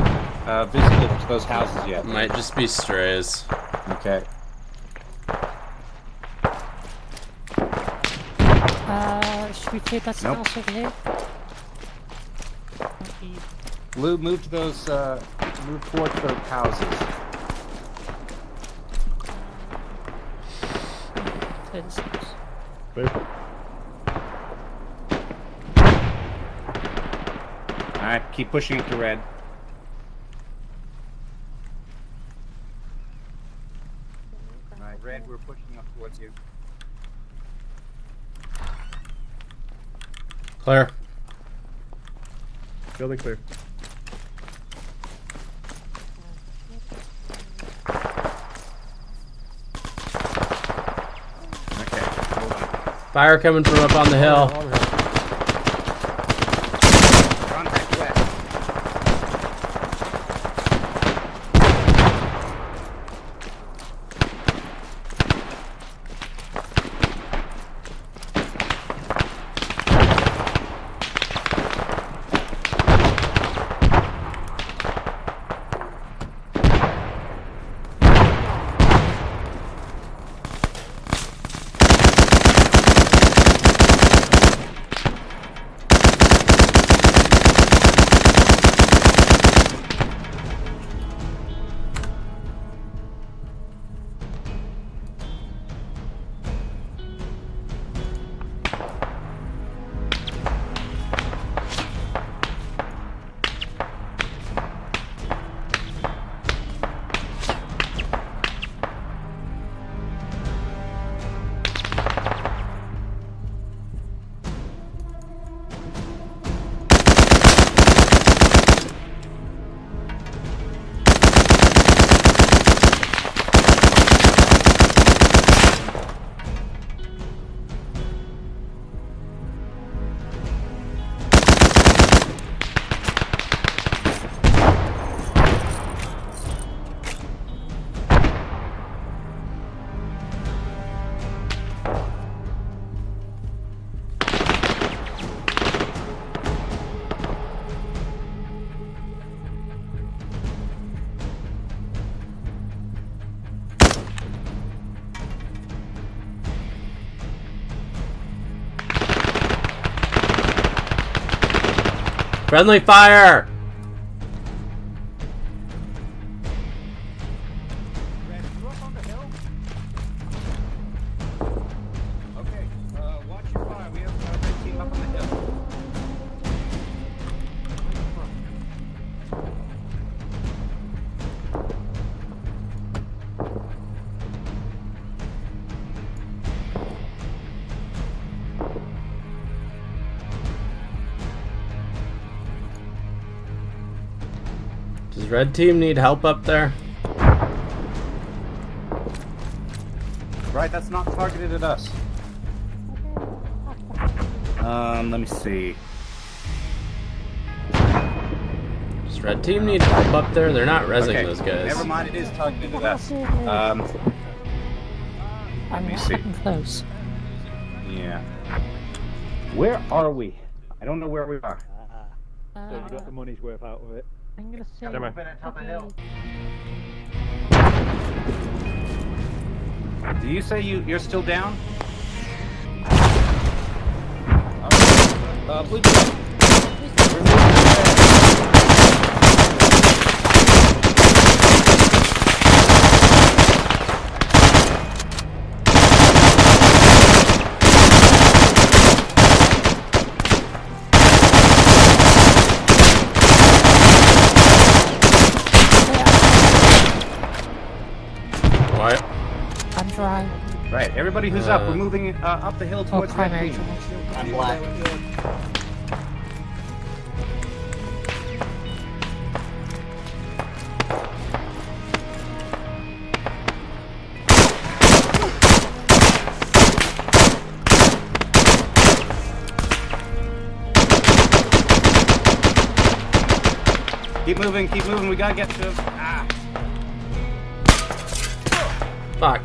visible to those houses yet. Might just be strays. Okay. Should we clear that house over here? Blue, move to those, move towards those houses. Clear this house. Alright, keep pushing it to red. Alright, red, we're pushing up towards you. Clear. Building clear. Okay, hold on. Fire coming from up on the hill. Contact west. Friendly fire! Red, you up on the hill? Okay, watch your fire. We have our red team up on the hill. Does red team need help up there? Right, that's not targeted at us. Let me see. Does red team need help up there? They're not rezzing those guys. Never mind, it is targeted at us. Let me see. Close. Yeah. Where are we? I don't know where we are. So you got the money's worth out of it. I'm gonna say. Up at top of the hill. Do you say you're still down? Blue team. Quiet. I'm dry. Right, everybody who's up, we're moving up the hill towards red primary team. I'm black. Keep moving, we gotta get to him. Ah. Fuck.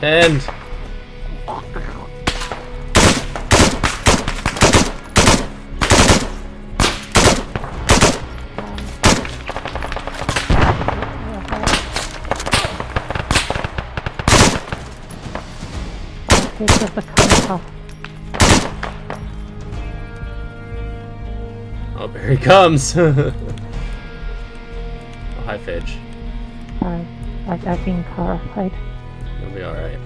End. This is the car. Oh, here he comes. Oh, hi, Fidge. I've been clarified. You'll be alright.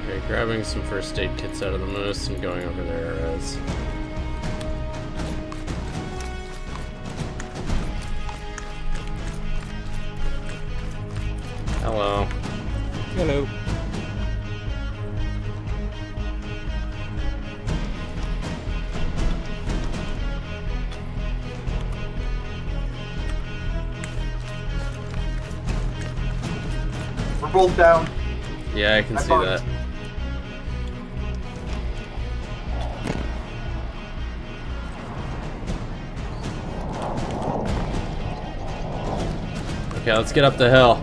Okay, grabbing some first aid kits out of the moose and going over there as. Hello. Hello. We're both down. Yeah, I can see that. Okay, let's get up the hill.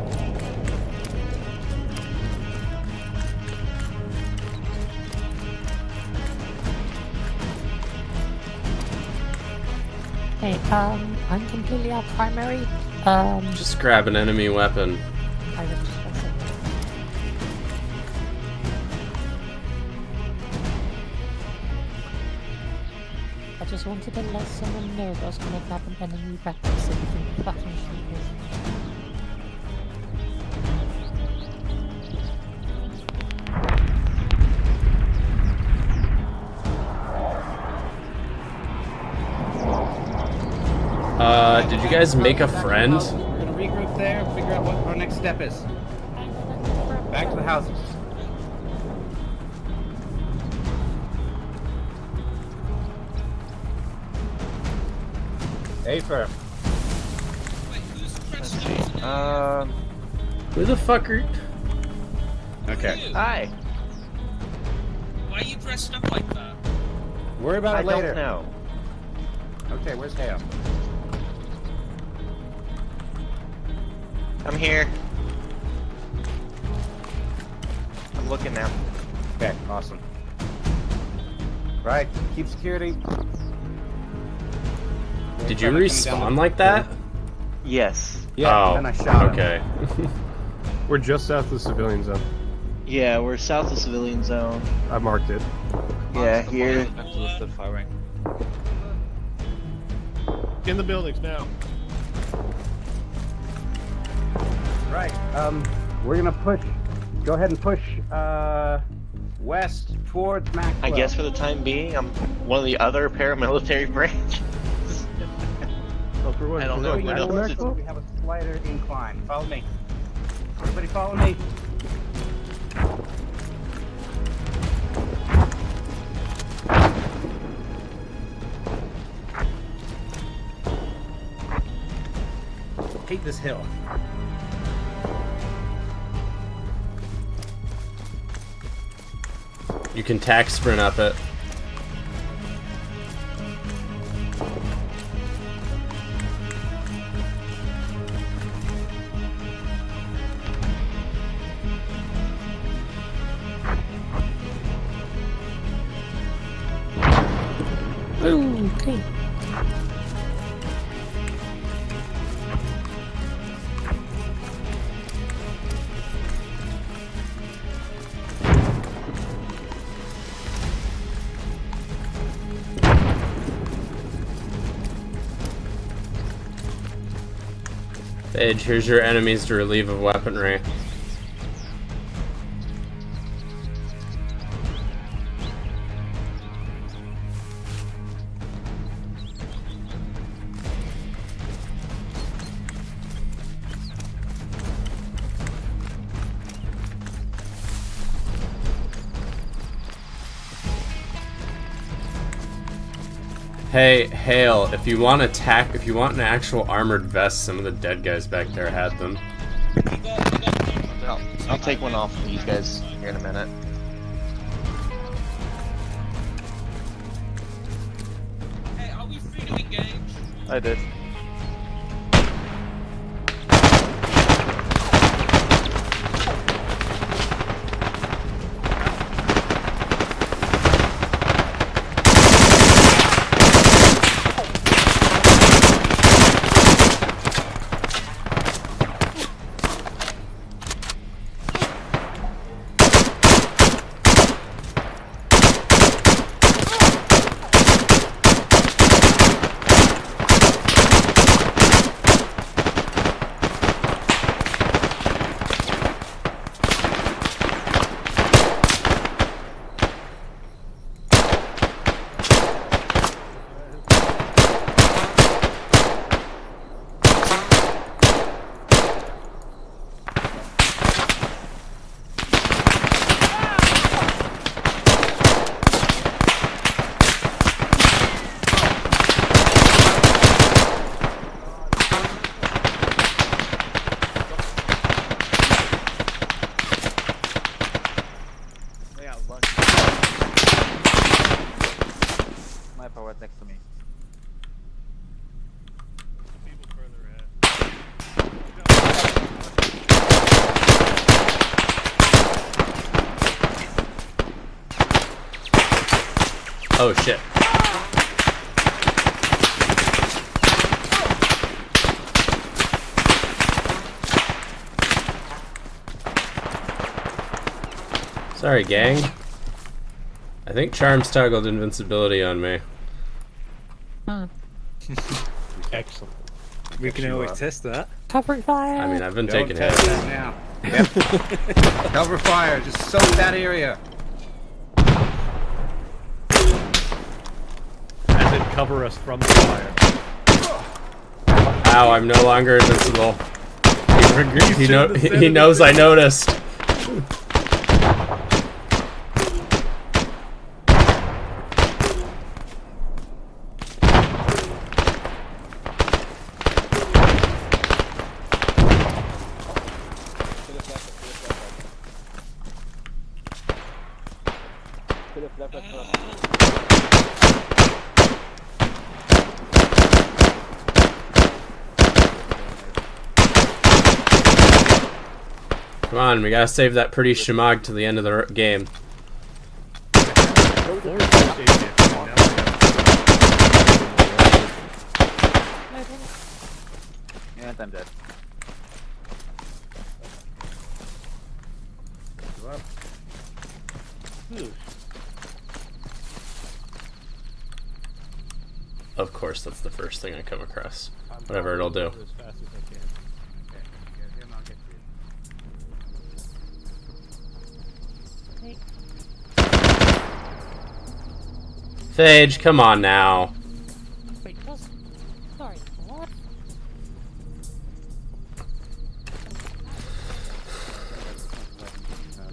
Hey, I'm completely out primary. Just grab an enemy weapon. I was just gonna say. I just wanted to let someone know that I was gonna grab an enemy weapon so we can fucking shoot this. Did you guys make a friend? We're gonna regroup there, figure out what our next step is. Back to the houses. Hey, firm. Who the fuck are... Okay. Hi. Why are you dressed up like that? Worry about it later. I don't know. Okay, where's Hale? I'm here. I'm looking now. Okay, awesome. Right, keep security. Did you respawn like that? Yes. Yeah, and I shot him. Okay. We're just south of the civilian zone. Yeah, we're south of civilian zone. I marked it. Yeah, here. Still firing. In the buildings now. Right. We're gonna push. Go ahead and push west towards Maxwell. I guess for the time being, I'm one of the other paramilitary branches. I don't know what else to do. We have a slighter incline. Follow me. Everybody follow me. Take this hill. You can tack sprint up it. Okay. Edge, here's your enemies to relieve of weaponry. Hey, Hale, if you want an actual armored vest, some of the dead guys back there had them. I'll take one off of these guys here in a minute. Hey, are we free to engage? I did. Sniper right next to me. Oh shit. Sorry, gang. I think Charms toggled invincibility on me. Huh. Excellent. We can always test that. Cover fire! I mean, I've been Don't taking test hits. that now. Yep. Cover fire. Just soak that area. As it cover us from the fire. Ow, I'm no longer invincible. He knows I noticed. Come on, we gotta save that pretty Shemagh to the end of the game. And I'm dead. Go up. Of course, that's the first thing I come across. Whatever it'll do. As fast as I can. Okay, get him, I'll get you. Phage, come on now. Wait, what? Sorry, what?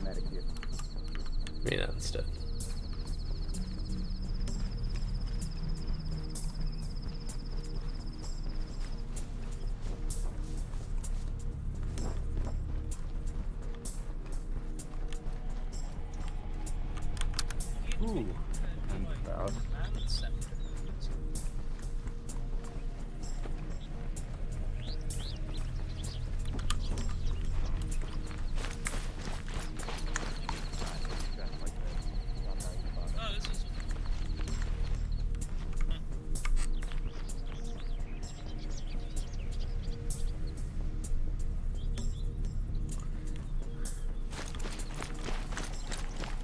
Medic here. Me that instead. Ooh. And about.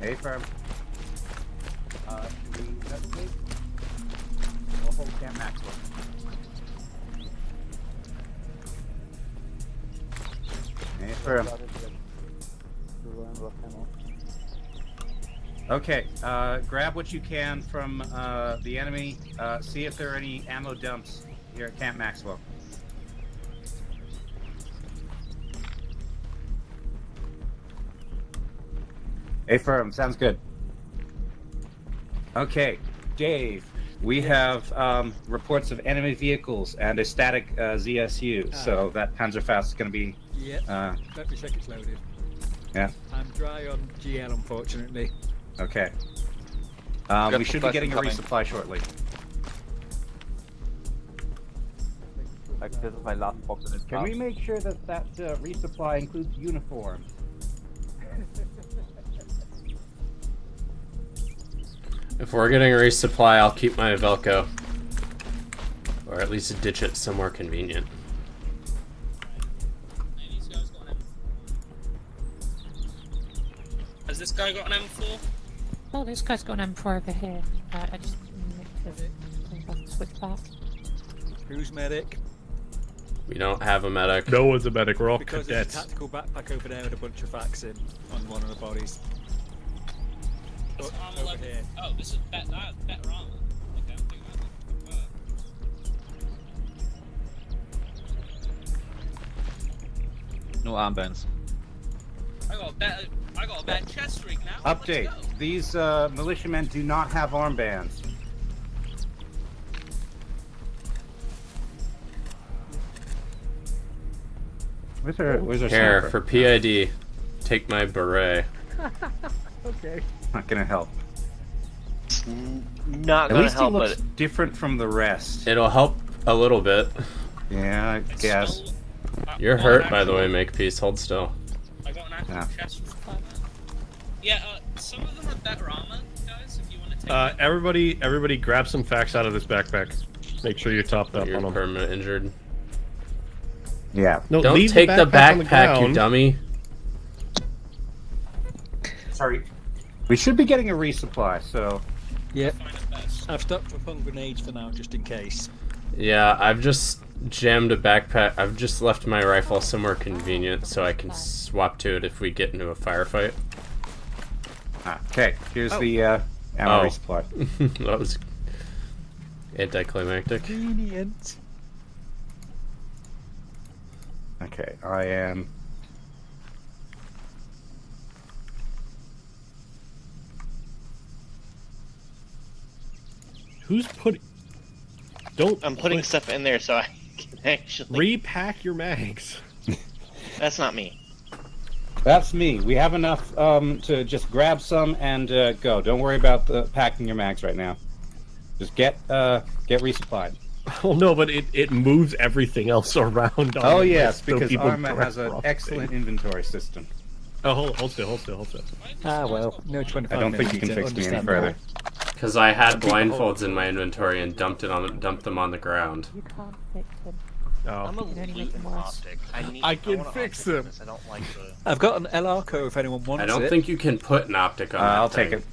Hey, firm. Should we investigate? Or hold Camp Maxwell? Hey, firm. Okay, grab what you can from the enemy. See if there are any ammo dumps here at Camp Maxwell. A firm, sounds good. Okay, Dave, we have reports of enemy vehicles and a static ZSU, so that Panzerfaust is going to be... Yeah, let me check it's loaded. Yeah. I'm dry on GL, unfortunately. Okay. We should be getting a resupply shortly. Like, this is my last box in its Can we make sure that that resupply includes uniforms? If we're getting a resupply, I'll keep my Velcro. Or at least ditch it somewhere convenient. Has this guy got an M4? Oh, this guy's got an M4 over here. I just need to switch back. Who's medic? We don't have a medic. No one's a medic, we're all Because there's a cadets. tactical backpack over there with a bunch of facts in on one of the bodies. It's Oh, armor over level. here. Oh, this is better armor. Okay, I'm doing that. No armbands. I got a better chest rig now. Update. These militiamen do not have armbands. Where's our Here, sniper? for PID, take my beret. Okay. Not gonna help. Not At gonna least help, he looks but different from the rest. It'll help a little bit. Yeah, I guess. You're hurt, by the way, Makepeace. Hold still. I got an actual Yeah. chest rig. Yeah, some of them have better armor, guys, if you want to take Everybody grab some facts out of this backpack. Make sure you're topped up You're on them. permanent injured. Yeah. No, Don't leave take the backpack on the backpack, you ground. dummy. Sorry. We should be getting a resupply, so... Yep. I've stocked up on grenades for now, just in case. Yeah, I've just jammed a backpack. I've just left my rifle somewhere convenient so I can swap to it if we get into a firefight. Okay, here's the ammo resupply. That was anticlimactic. Convenient. Okay, I am... Who's putting... Don't... I'm putting stuff in there so I can actually... Repack your mags. That's not me. That's me. We have enough to just grab some and go. Don't worry about packing your mags right now. Just get resupplied. Oh no, but it moves everything else around. On Oh the yes, list, so because people Arma grab has an wrong excellent things. inventory system. Oh, hold still. Ah well, no 25 I don't think you can millimeter, fix me any understandable. further. Because I had blindfolds in my inventory and dumped them on the ground. You can't fix him. I'm a Can only make loot them worse. Optic. I can want an fix optic them. on this. I don't like the. I've got an LRCO if anyone wants it. I don't think you can put an optic on that I'll thing. take it.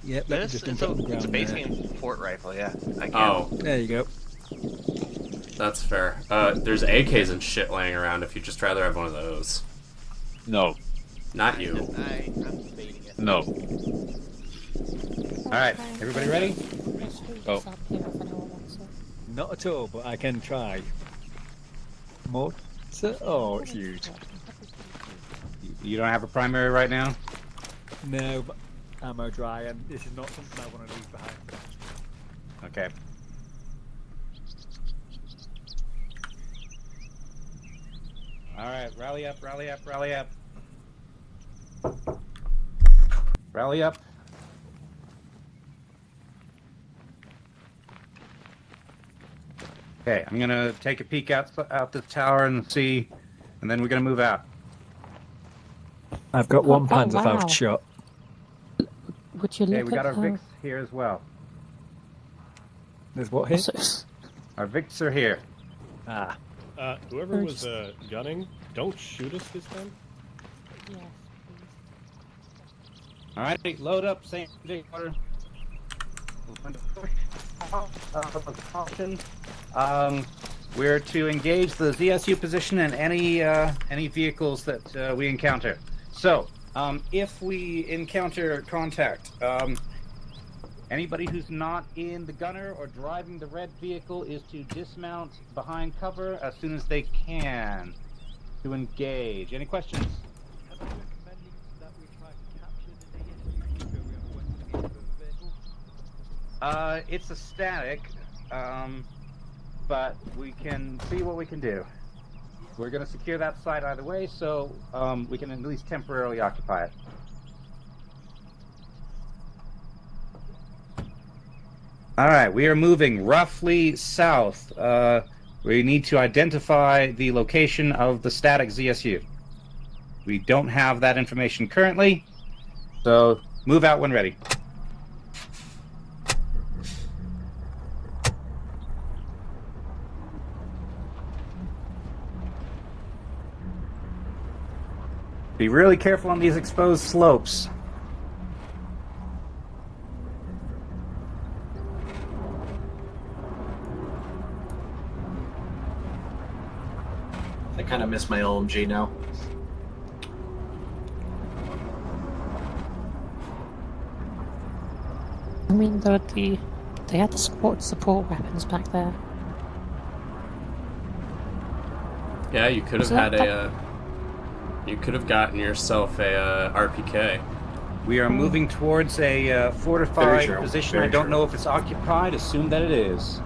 Yep, let me just It's put it on the a ground base there. game port rifle, yeah. I can. Oh, There you go. that's fair. There's AKs and shit laying around if you'd just rather have one of those. No. Not you. I'm debating it. No. Alright, everybody ready? Oh. Up here if anyone wants it. Not at all, but I can try. Mortar? Oh, it's huge. You don't have a primary right now? No, but ammo dry, and this is not something I want to leave behind. Okay. Alright, rally up, rally up, rally up. Rally up. Okay, I'm gonna take a peek out the tower and see, and then we're gonna move out. I've got one Oh, Panzerfaust wow. shot. Would you Okay, look we got at our Vicks here as well. There's what here? Our Vicks are here. Ah. Whoever was gunning, don't shoot us this time. Yes, Alright, load up, same order. Caution. We're to engage the ZSU position and any vehicles that we encounter. So, if we encounter contact, anybody who's not in the gunner or driving the red vehicle is to dismount behind cover as soon as they can to engage. Any questions? It's a static, but we can see what we can do. We're going to secure that site either way, so we can at least temporarily occupy it. Alright, we are moving roughly south. We need to identify the location of the static ZSU. We don't have that information currently, so move out when ready. Be really careful on these exposed slopes. I kind of miss my LMG now. I mean, they had the support weapons back there. Yeah, you could have had a. You could have gotten yourself a RPK. We are moving towards a fortified position. I don't know if it's occupied. Assume that it is.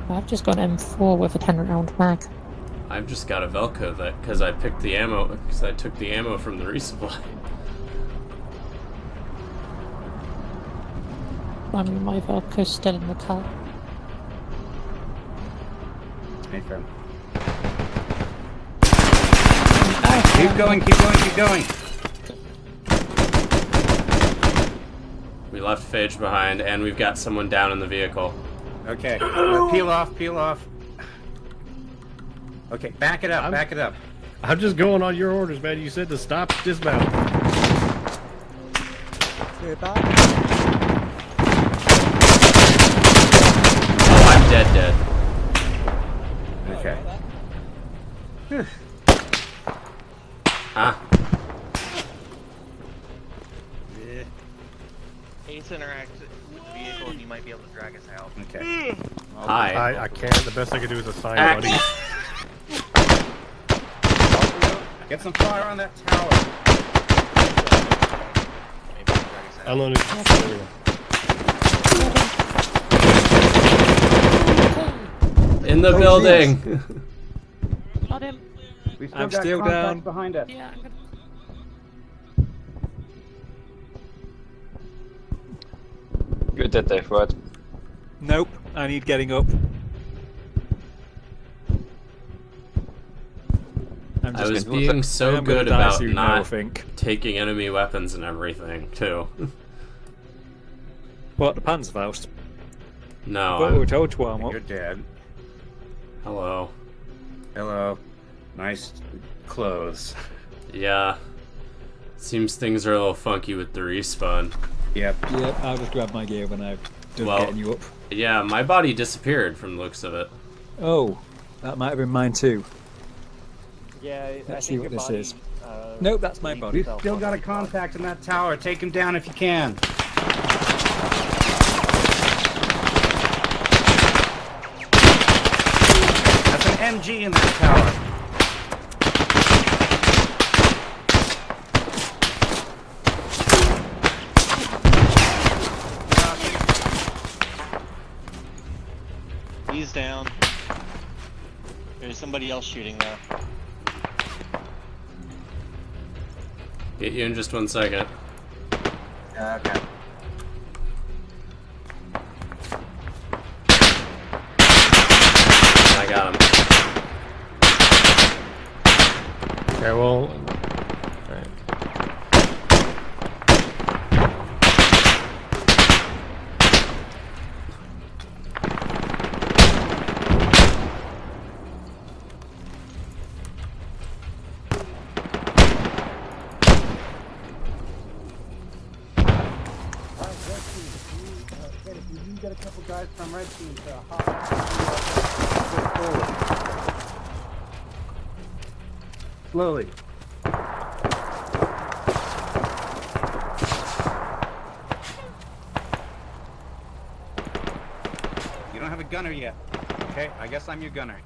I've just got an M4 with a 10-round mag. I've just got a Velcro because I picked the ammo because I took the ammo from the resupply. I mean, my Velcro's still in the car. Hey, friend. Keep going, keep going, keep going. We left Phage behind, and we've got someone down in the vehicle. Okay, peel off, peel off. Okay, back it up, back it up. I'm just going on your orders, man. You said to stop, dismount. Oh, I'm dead. Okay. Ah. Ace interacts with the vehicle and you might be able to drag us out. Okay. Hi. I can't. The best I can do is assign Axe. buddies. Get some fire on that tower. I learned it. In the building. Got him. We still I'm got still contact down. behind us. Yeah, I'm gonna... You're dead there, right? Nope, I need getting up. I was gonna- being I so am gonna good die about soon now, I not think. taking enemy weapons and everything, too. What, the Panzerfaust? No. But we were told to arm up. You're dead. Hello. Hello. Nice clothes. Yeah. Seems things are a little funky with the respawn. Yep. Yep, I'll just grab my gear when I've done getting you up. Yeah, my body disappeared from the looks of it. Oh, that might have been mine too. Yeah, Let's see what this is. Nope, that's my body. We've still got a contact in that tower. Take him down if you can. That's an MG in that tower. He's down. There's somebody else shooting though. Get you in just 1 second. Okay. I got him. Okay, well... Alright. Get a couple guys from red team to hop forward. Slowly. You don't have a gunner yet. Okay, I guess I'm your gunner.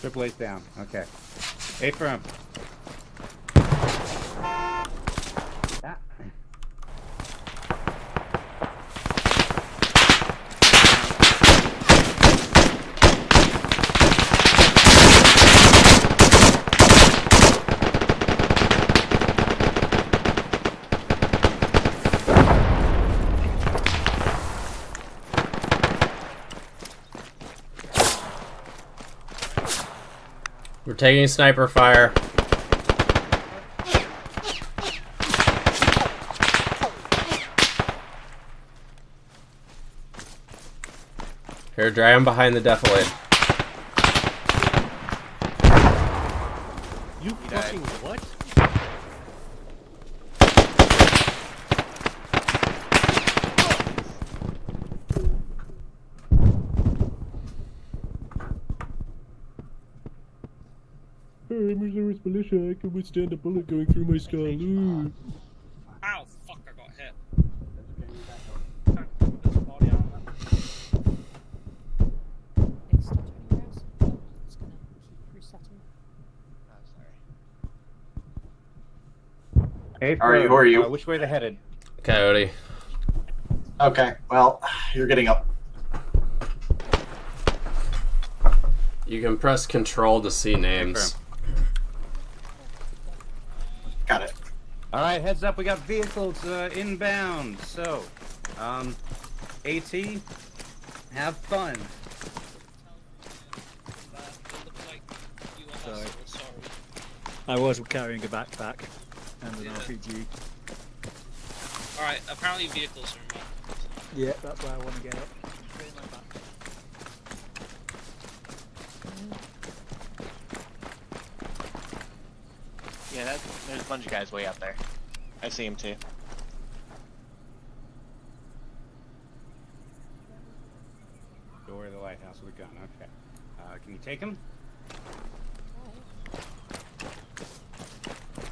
Triple A's down. Okay. A firm. We're taking sniper fire. Here, dry him behind the defilade. You fucking what? I'm reservist militia. I can withstand a bullet going through my skull. Ooh. Ow, fuck, I got hit. It's still turning around. It's gonna keep resetting. A All right, who are you? Which way they're headed? Coyote. Okay, well, you're getting up. You can press Control to see names. Got it. All right, heads up. We got vehicles inbound. So, AT, have fun. Sorry. I was carrying a backpack and an RPG. Alright, apparently vehicles are involved. Yeah, that's why I want to get it. Yeah, there's a bunch of guys way out there. I see him too. Door of the lighthouse with a gun. Okay. Can you take him?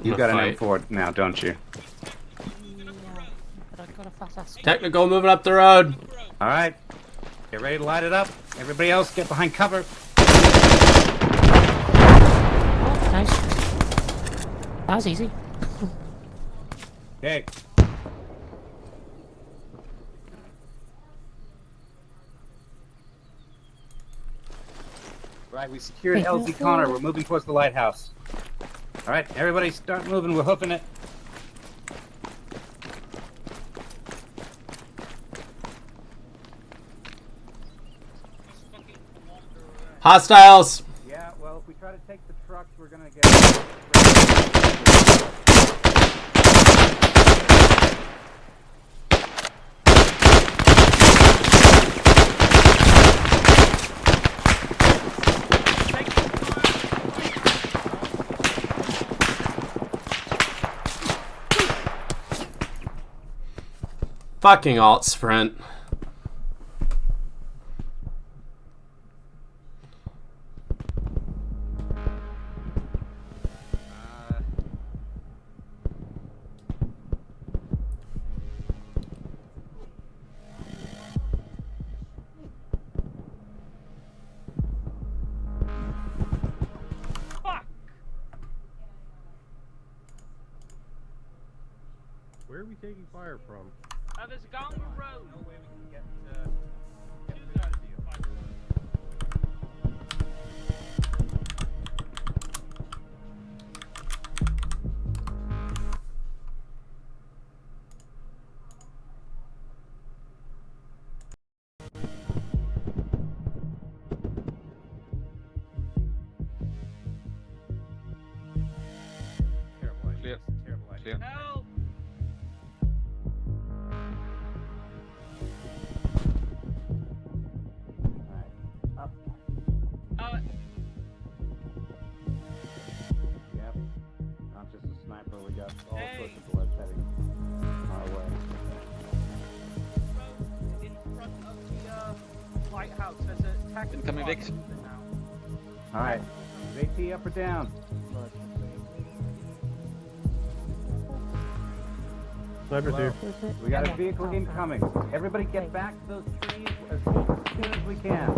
You've got an M4 now, don't you? Yeah, but I've got Technical moving up the road. All right. Get ready to light it up. Everybody else get behind cover. Oh, nice. That was easy. Okay. Right, we secured LZ Connor. We're moving towards the lighthouse. All right, everybody start moving. We're hoofing it. Hostiles. Yeah, well, if we try to take the trucks, we're gonna get... Fucking alt sprint. Where are we taking fire from? There's a guy on the road. No way we can get Terrible idea. Terrible idea. Help! Yep. Not just a sniper, we got all sorts of bullets heading our way. In front of the lighthouse, there's a tactical Incoming Vic. Alright. AT up or down? Sniper's here. We got a vehicle incoming. Everybody get back to those trees as soon as we can.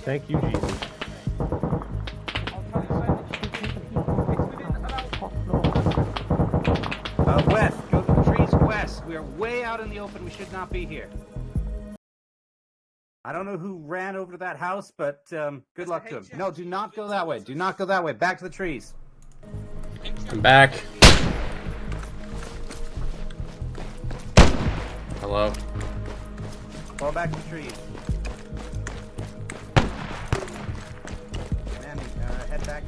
Thank you, Jesus. West. Go to the trees west. We are way out in the open. We should not be here. I don't know who ran over to that house, but good luck to him. No, do not go that way. Do not go that way. Back to the trees. I'm back. Hello. Fall back to the trees. And then head back.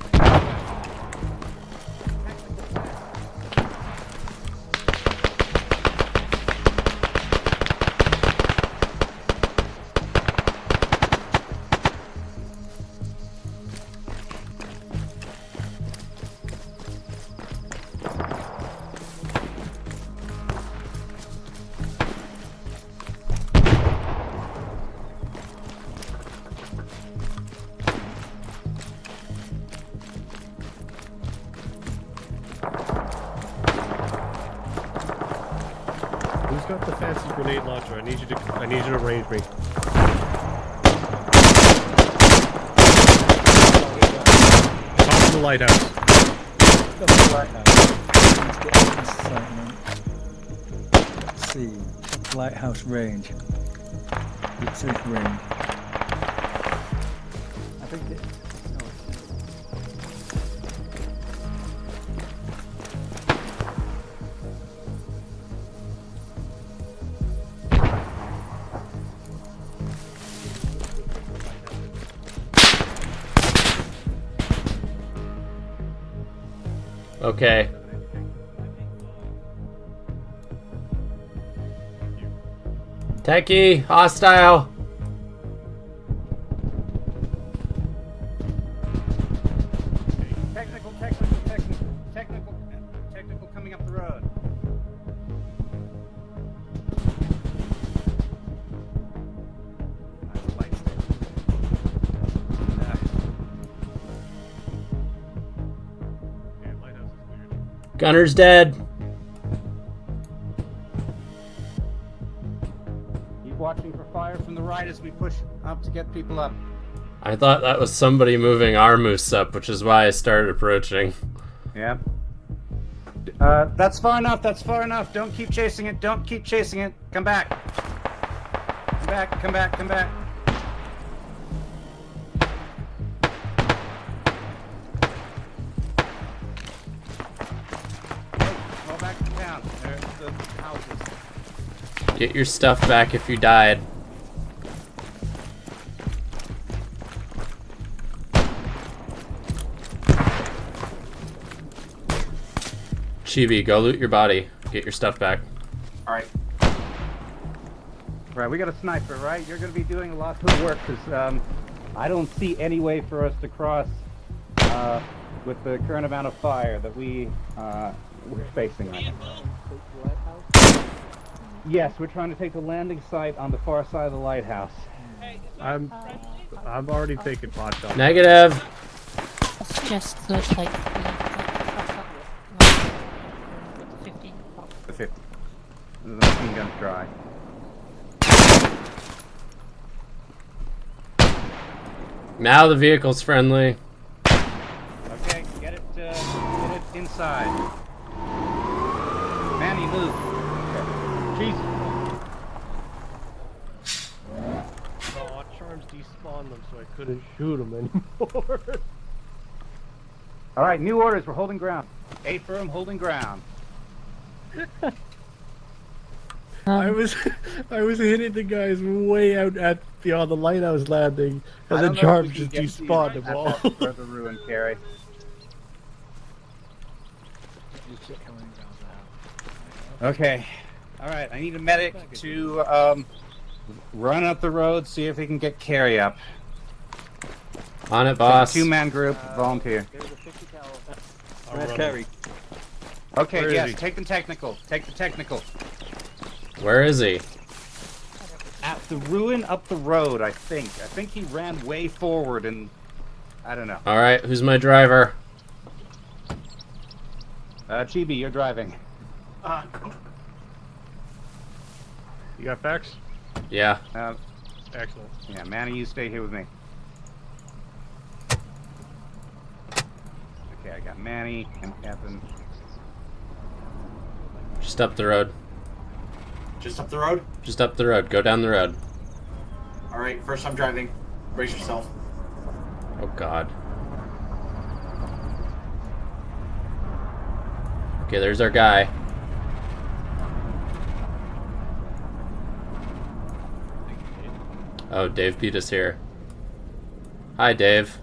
Who's got the fancy grenade launcher? I need you to range me. Top of the lighthouse. Let's see. Lighthouse range. It says range. I think it. Okay. Techie, hostile. Technical coming up the road. Gunner's dead. the right as we push up to get people up. I thought that was somebody moving our moose up, which is why I started approaching. Yeah. That's far enough. That's far enough. Don't keep chasing it. Don't keep chasing it. Come back. Come back. Come back. Come back. Go back to town. There's the houses. Get your stuff back if you died. Chibi, go loot your body. Get your stuff back. Alright. Right, we got a sniper, right? You're going to be doing a lot of work, because I don't see any way for us to cross with the current amount of fire that we're facing right now. Yes, we're trying to take the landing site on the far side of the lighthouse. I'm already taking pot shots. Negative. I suggest that, like, The 50. The machine gun's dry. Now the vehicle's friendly. Okay, get it inside. Manny, move. Jesus. Oh, charms despawned them, so I couldn't shoot them anymore. All right, new orders. We're holding ground. A firm holding ground. I was hitting the guys way out at beyond the lighthouse landing, and then charms just despawned them all. Further ruin, Carrie. Okay. All right. I need a medic to run up the road, see if we can get Carrie up. On it, boss. Two-man group, volunteer. Where's Carrie? Okay, Where is yes, he? take the technical. Take the technical. Where is he? At the ruin up the road, I think. I think he ran way forward and... I don't know. Alright, who's my driver? Chibi, you're driving. You got facts? Yeah. Excellent. Yeah, Manny, you stay here with me. Okay, I got Manny and Evan. Just up the road. Just up the road? Just up the road. Go down the road. Alright, first time driving. Brace yourself. Oh god. Okay, there's our guy. Oh, Dave beat us here. Hi, Dave.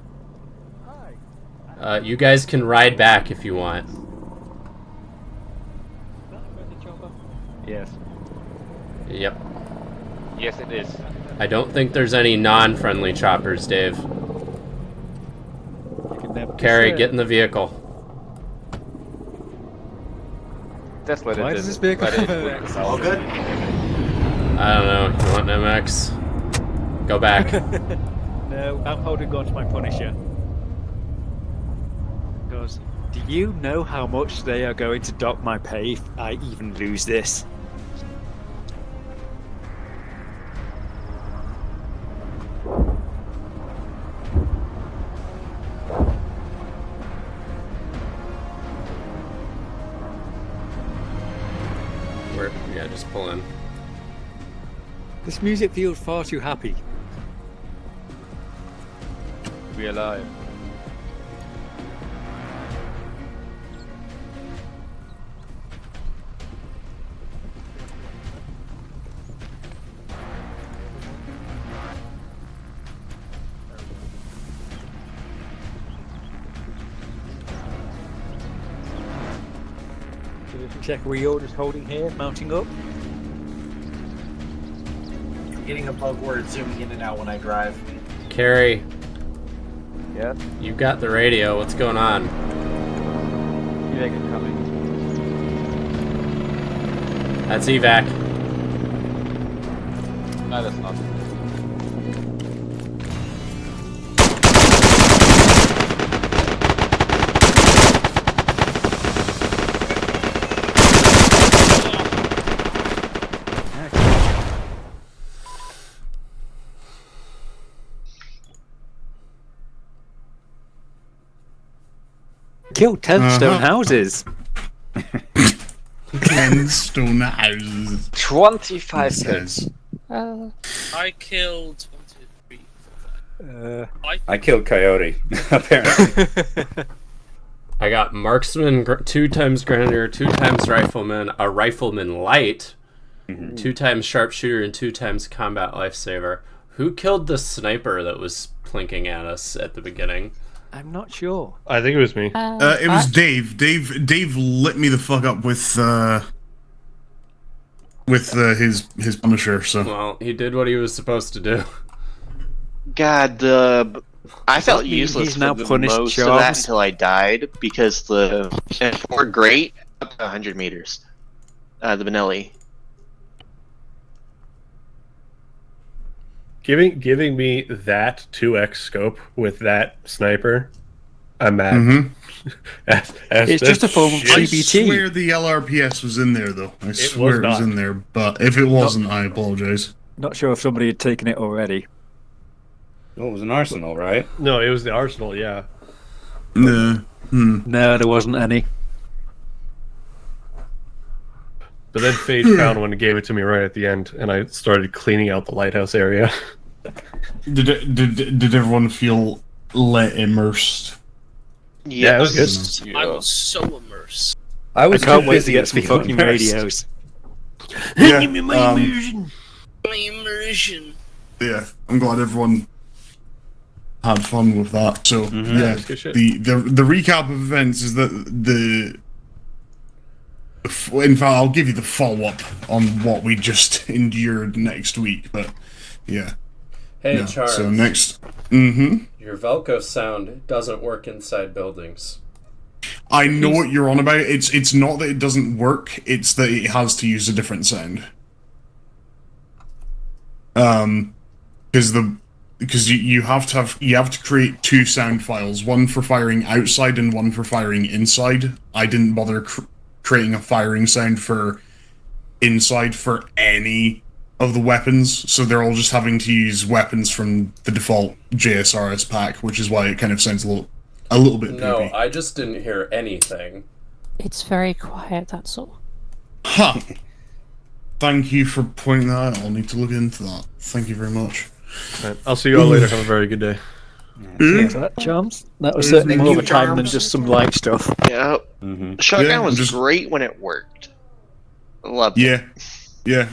You guys can ride back if you want. Yes. Yep. Yes, it is. I don't think there's any non-friendly choppers, Dave. Carrie, get in the vehicle. Just let Why it does in. this vehicle Let it have in. an All good? I don't know. You want an MX? Go back. No, I'm holding on to my Punisher. Because, do you know how much they are going to dock my pay if I even lose this? Yeah, just pull in. This music feels far too happy. We alive. Check reorders holding here, mounting up. I'm getting a bug where it's zooming in and out when I drive. Carrie. Yes? You've got the radio. What's going on? Evac incoming. That's evac. No, that's not. killed 10 stone houses. 10 stone houses. 25 hits. I killed 1, 2, 3. I killed Coyote, apparently. I got marksman 2 times grenadier, 2 times rifleman, a rifleman light, 2 times sharpshooter, and 2 times combat lifesaver. Who killed the sniper that was plinking at us at the beginning? I'm not sure. I think it was me. It was Dave. Dave lit me the fuck up with his Punisher. So well, he did what he was supposed to do. God, I felt useless now for the punished most of that Charles. until I died because the M4 great up to 100 meters. The Benelli. Giving me that 2x scope with that sniper, I'm mad. It's just a form of I CBT. swear the LRPS was in there, though. I swear it was not. in there. But if it wasn't, I apologize. Not sure if somebody had taken it already. Well, it was an arsenal, right? No, it was the arsenal. Yeah. No. No, there wasn't any. But then Phage found one and gave it to me right at the end, and I started cleaning out the lighthouse area. Did everyone feel immersed? Yeah, it was good. I was so immersed. I was can't too wait to busy get some feel fucking immersed. radios. Yeah, Give me my immersion. My immersion. Yeah, I'm glad everyone had fun with that. So yeah, that's good shit. the recap of events is that in fact, I'll give you the follow-up on what we just endured next week, but yeah. Hey, No, Charles. So next... Your Velcro sound doesn't work inside buildings. I know what you're on about. It's not that it doesn't work, it's that it has to use a different sound. Because you have to create 2 sound files, one for firing outside and one for firing inside. I didn't bother creating a firing sound for inside for any of the weapons, so they're all just having to use weapons from the default JSRS pack, which is why it kind of sounds a little bit poopy. No, I just didn't hear anything. It's very quiet, that's all. Ha! Thank you for pointing that out. I'll need to look into that. Thank you very much. Right, I'll see you all later. Have a very good day. Thanks for that, Charms. That was certainly more of a time than just some light stuff. Yeah. Shotgun was great when it worked. Loved it. Yeah.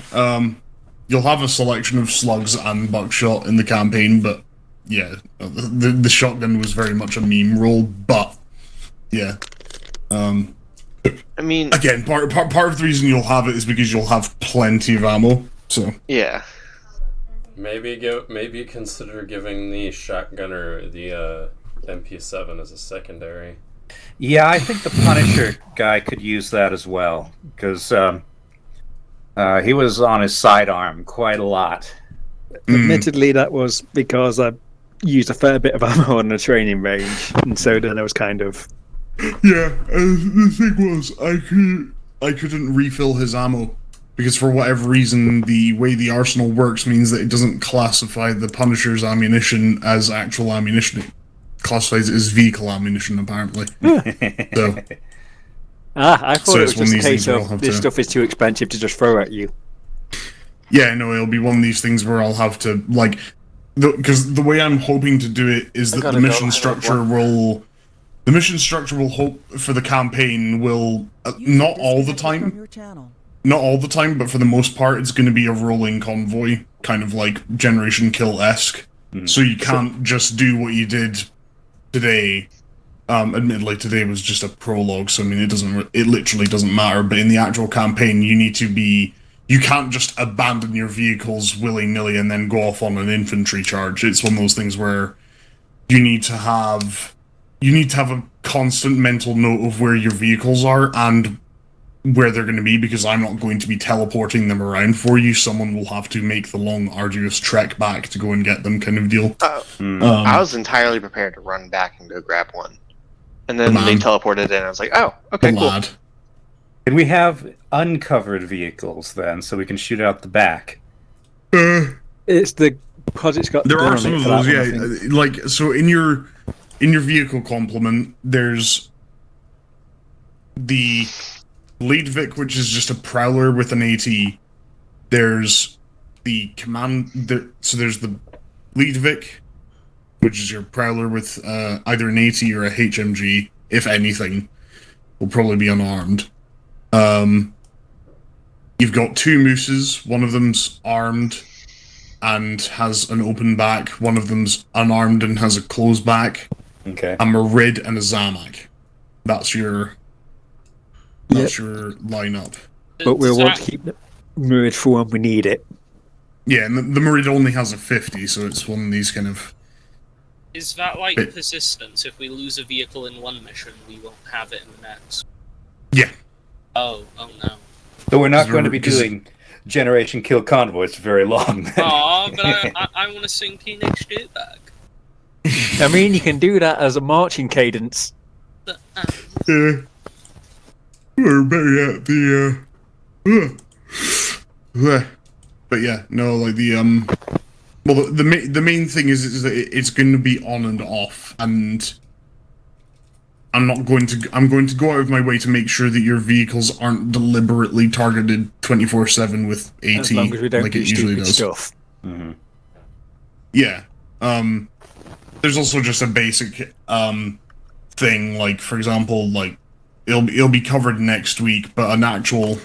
You'll have a selection of slugs and buckshot in the campaign, but yeah, the shotgun was very much a meme role. But yeah, I mean, again, part of the reason you'll have it is because you'll have plenty of ammo. So yeah. Maybe consider giving the shotgunner the MP7 as a secondary. Yeah, I think the Punisher guy could use that as well, because he was on his sidearm quite a lot. Admittedly, that was because I used a fair bit of ammo on the training range, and so then I was kind of... Yeah, the thing was, I couldn't refill his ammo, because for whatever reason, the way the arsenal works means that it doesn't classify the Punisher's ammunition as actual ammunition. It classifies it as vehicle ammunition, apparently. So... I thought So it it's was one just of a these case things where I'll of have this to- stuff is too expensive to just throw at you. Yeah, no, it'll be one of these things where I'll have to, like... Because the way I'm hoping to do it is that the mission structure will... The mission structure will hope for the campaign will... not all the time. Not all the time, but for the most part, it's going to be a rolling convoy. Kind of like Generation Kill-esque. So you can't just do what you did today. Admittedly, today was just a prologue, so I mean, it literally doesn't matter, but in the actual campaign, you need to be... You can't just abandon your vehicles willy-nilly and then go off on an infantry charge. It's one of those things where you need to have a constant mental note of where your vehicles are and where they're going to be, because I'm not going to be teleporting them around for you. Someone will have to make the long, arduous trek back to go and get them, kind of deal. I was entirely prepared to run back and go grab one. And then they teleported in, and I was like, oh, okay, cool. Can we have uncovered vehicles then, so we can shoot out the back? It's because it's got... There gun are on some it of for that those, one, I yeah. think. Like, so in your vehicle complement, there's the lead Vic, which is just a prowler with an AT. There's the so there's the lead Vic, which is your prowler with either an AT or a HMG, if anything. Will probably be unarmed. You've got two mooses. One of them's armed and has an open back. One of them's unarmed and has a closed back. Okay. A Marid and a Zamak. That's your lineup. But we'll want to keep the Murid for when we need it. Yeah, and the Marid only has a 50, so it's one of these kind of... Is that like persistence? If we lose a vehicle in one mission, we won't have it in the next? Yeah. Oh no. So we're not going to be doing Generation Kill Convoys for very long, then. Aw, but I want to sing Teenage Dirtbag. I mean, you can do that as a marching cadence. Yeah. Or better yet, but yeah, no, like well, the main thing is that it's going to be on and off, and I'm going to go out of my way to make sure that your vehicles aren't deliberately targeted 24/7 with AT, as long as we don't like it do usually stupid does. stuff. Mm-hmm. Yeah. There's also just a basic thing, like for example, like it'll be covered next week, but an actual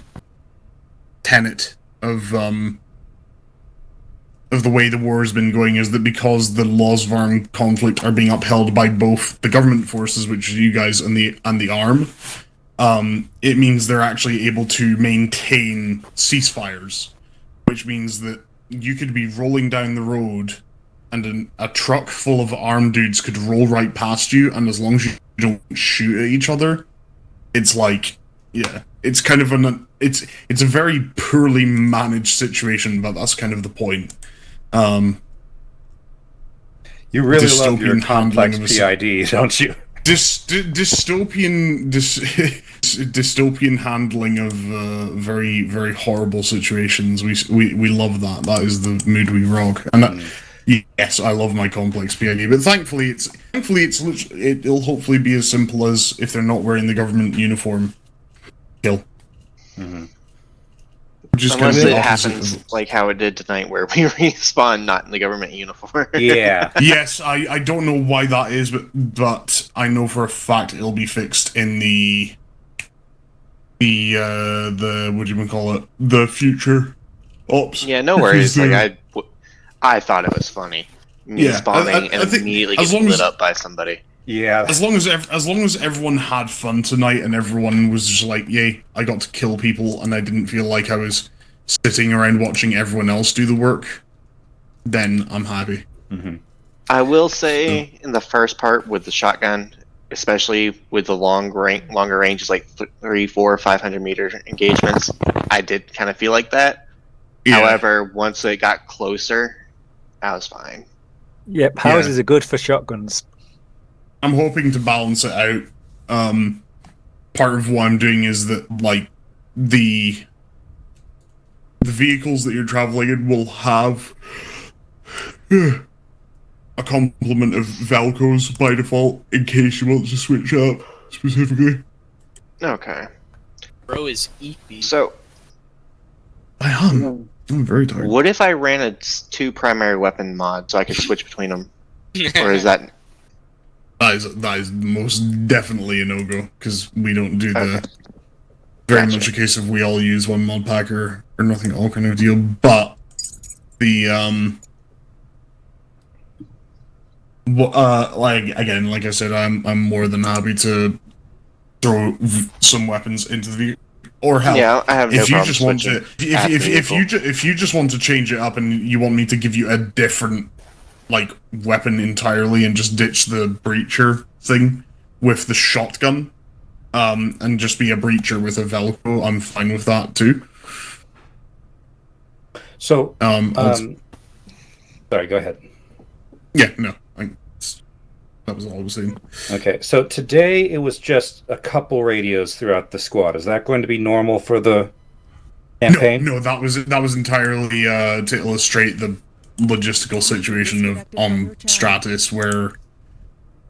tenet of the way the war has been going is that because the laws of armed conflict are being upheld by both the government forces, which are you guys, and the arm, it means they're actually able to maintain ceasefires, which means that you could be rolling down the road and a truck full of armed dudes could roll right past you, and as long as you don't shoot at each other, it's like, yeah, it's kind of it's a very poorly managed situation, but that's kind of the point. You really love your complex PID, don't you? Dystopian handling of very, very horrible situations. We love that. That is the mood we rock. And yes, I love my complex PID. But thankfully, it'll hopefully be as simple as if they're not wearing the government uniform, kill. Mm-hmm. Unless it happens like how it did tonight, where we respawn not in the government uniform. Yeah. Yes, I don't know why that is, but I know for a fact it'll be fixed in the what do you call it? The future ops. Yeah, no worries. Like I thought it was funny. Me spawning and immediately getting lit up by somebody. Yeah. As long as everyone had fun tonight and everyone was just like, yay, I got to kill people and I didn't feel like I was sitting around watching everyone else do the work, then I'm happy. Mm-hmm. I will say in the first part with the shotgun, especially with the longer ranges, like 300, 400, 500 meter engagements, I did kind of feel like that. Yeah. However, once it got closer, I was fine. Yep, houses are good for shotguns. I'm hoping to balance it out. Part of what I'm doing is that, like, the vehicles that you're traveling in will have a complement of Velcros by default in case you want to switch up specifically. Okay. Bro is eepy. So I am. I'm very tired. What if I ran a 2 primary weapon mod so I could switch between them? Or is that... That is most definitely a no-go, because we don't do the... Very much a case of we all use one mod packer or nothing, all kind of deal, but the, like I said, I'm more than happy to throw some weapons into the vehicle. Or hell, yeah, I have no if you problem just want to, switching if you just want to change it up and you want me to give you a different, like, weapon entirely and just ditch the breacher thing with the shotgun, and just be a breacher with a Velcro, I'm fine with that too. So, sorry, go ahead. Yeah, no, that was all I was saying. Okay, so today it was just a couple radios throughout the squad. Is that going to be normal for the campaign? No, that was entirely to illustrate the logistical situation of on Stratus, where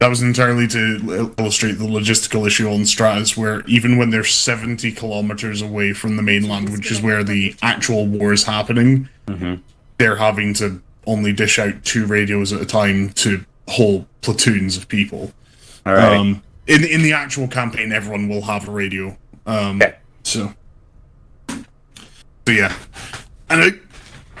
That was entirely to illustrate the logistical issue on Stratus, where even when they're 70 kilometers away from the mainland, which is where the actual war is happening, they're having to only dish out 2 radios at a time to whole platoons of people. Alright. In the actual campaign, everyone will have a radio. Okay. So yeah. And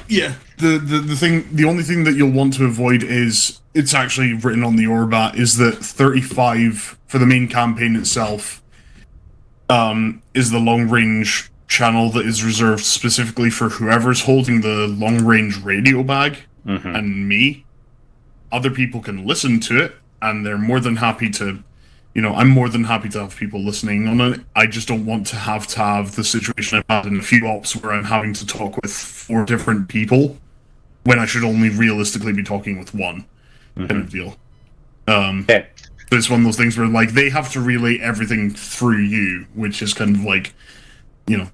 the only thing that you'll want to avoid is, it's actually written on the Orbat, is that 35 for the main campaign itself is the long range channel that is reserved specifically for whoever's holding the long range radio bag and me. Other people can listen to it, and they're more than happy to, I'm more than happy to have people listening on it. I just don't want to have the situation I've had in a few ops where I'm having to talk with 4 different people when I should only realistically be talking with one, kind of deal. So it's one of those things where, like, they have to relay everything through you, which is kind of like,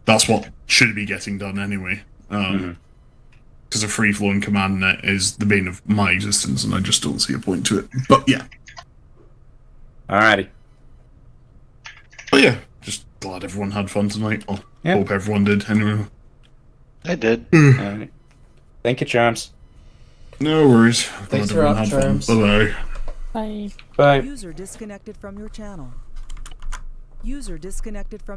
that's what should be getting done anyway. Because a free-flowing command net is the bane of my existence, and I just don't see a point to it. But yeah. Alrighty. But yeah, just glad everyone had fun tonight. I hope everyone did, anyway. I did. Alright. Thank you, Charms. No worries. Thanks for up, Charms. Bye-bye. Bye. Bye. User disconnected from your channel. User disconnected from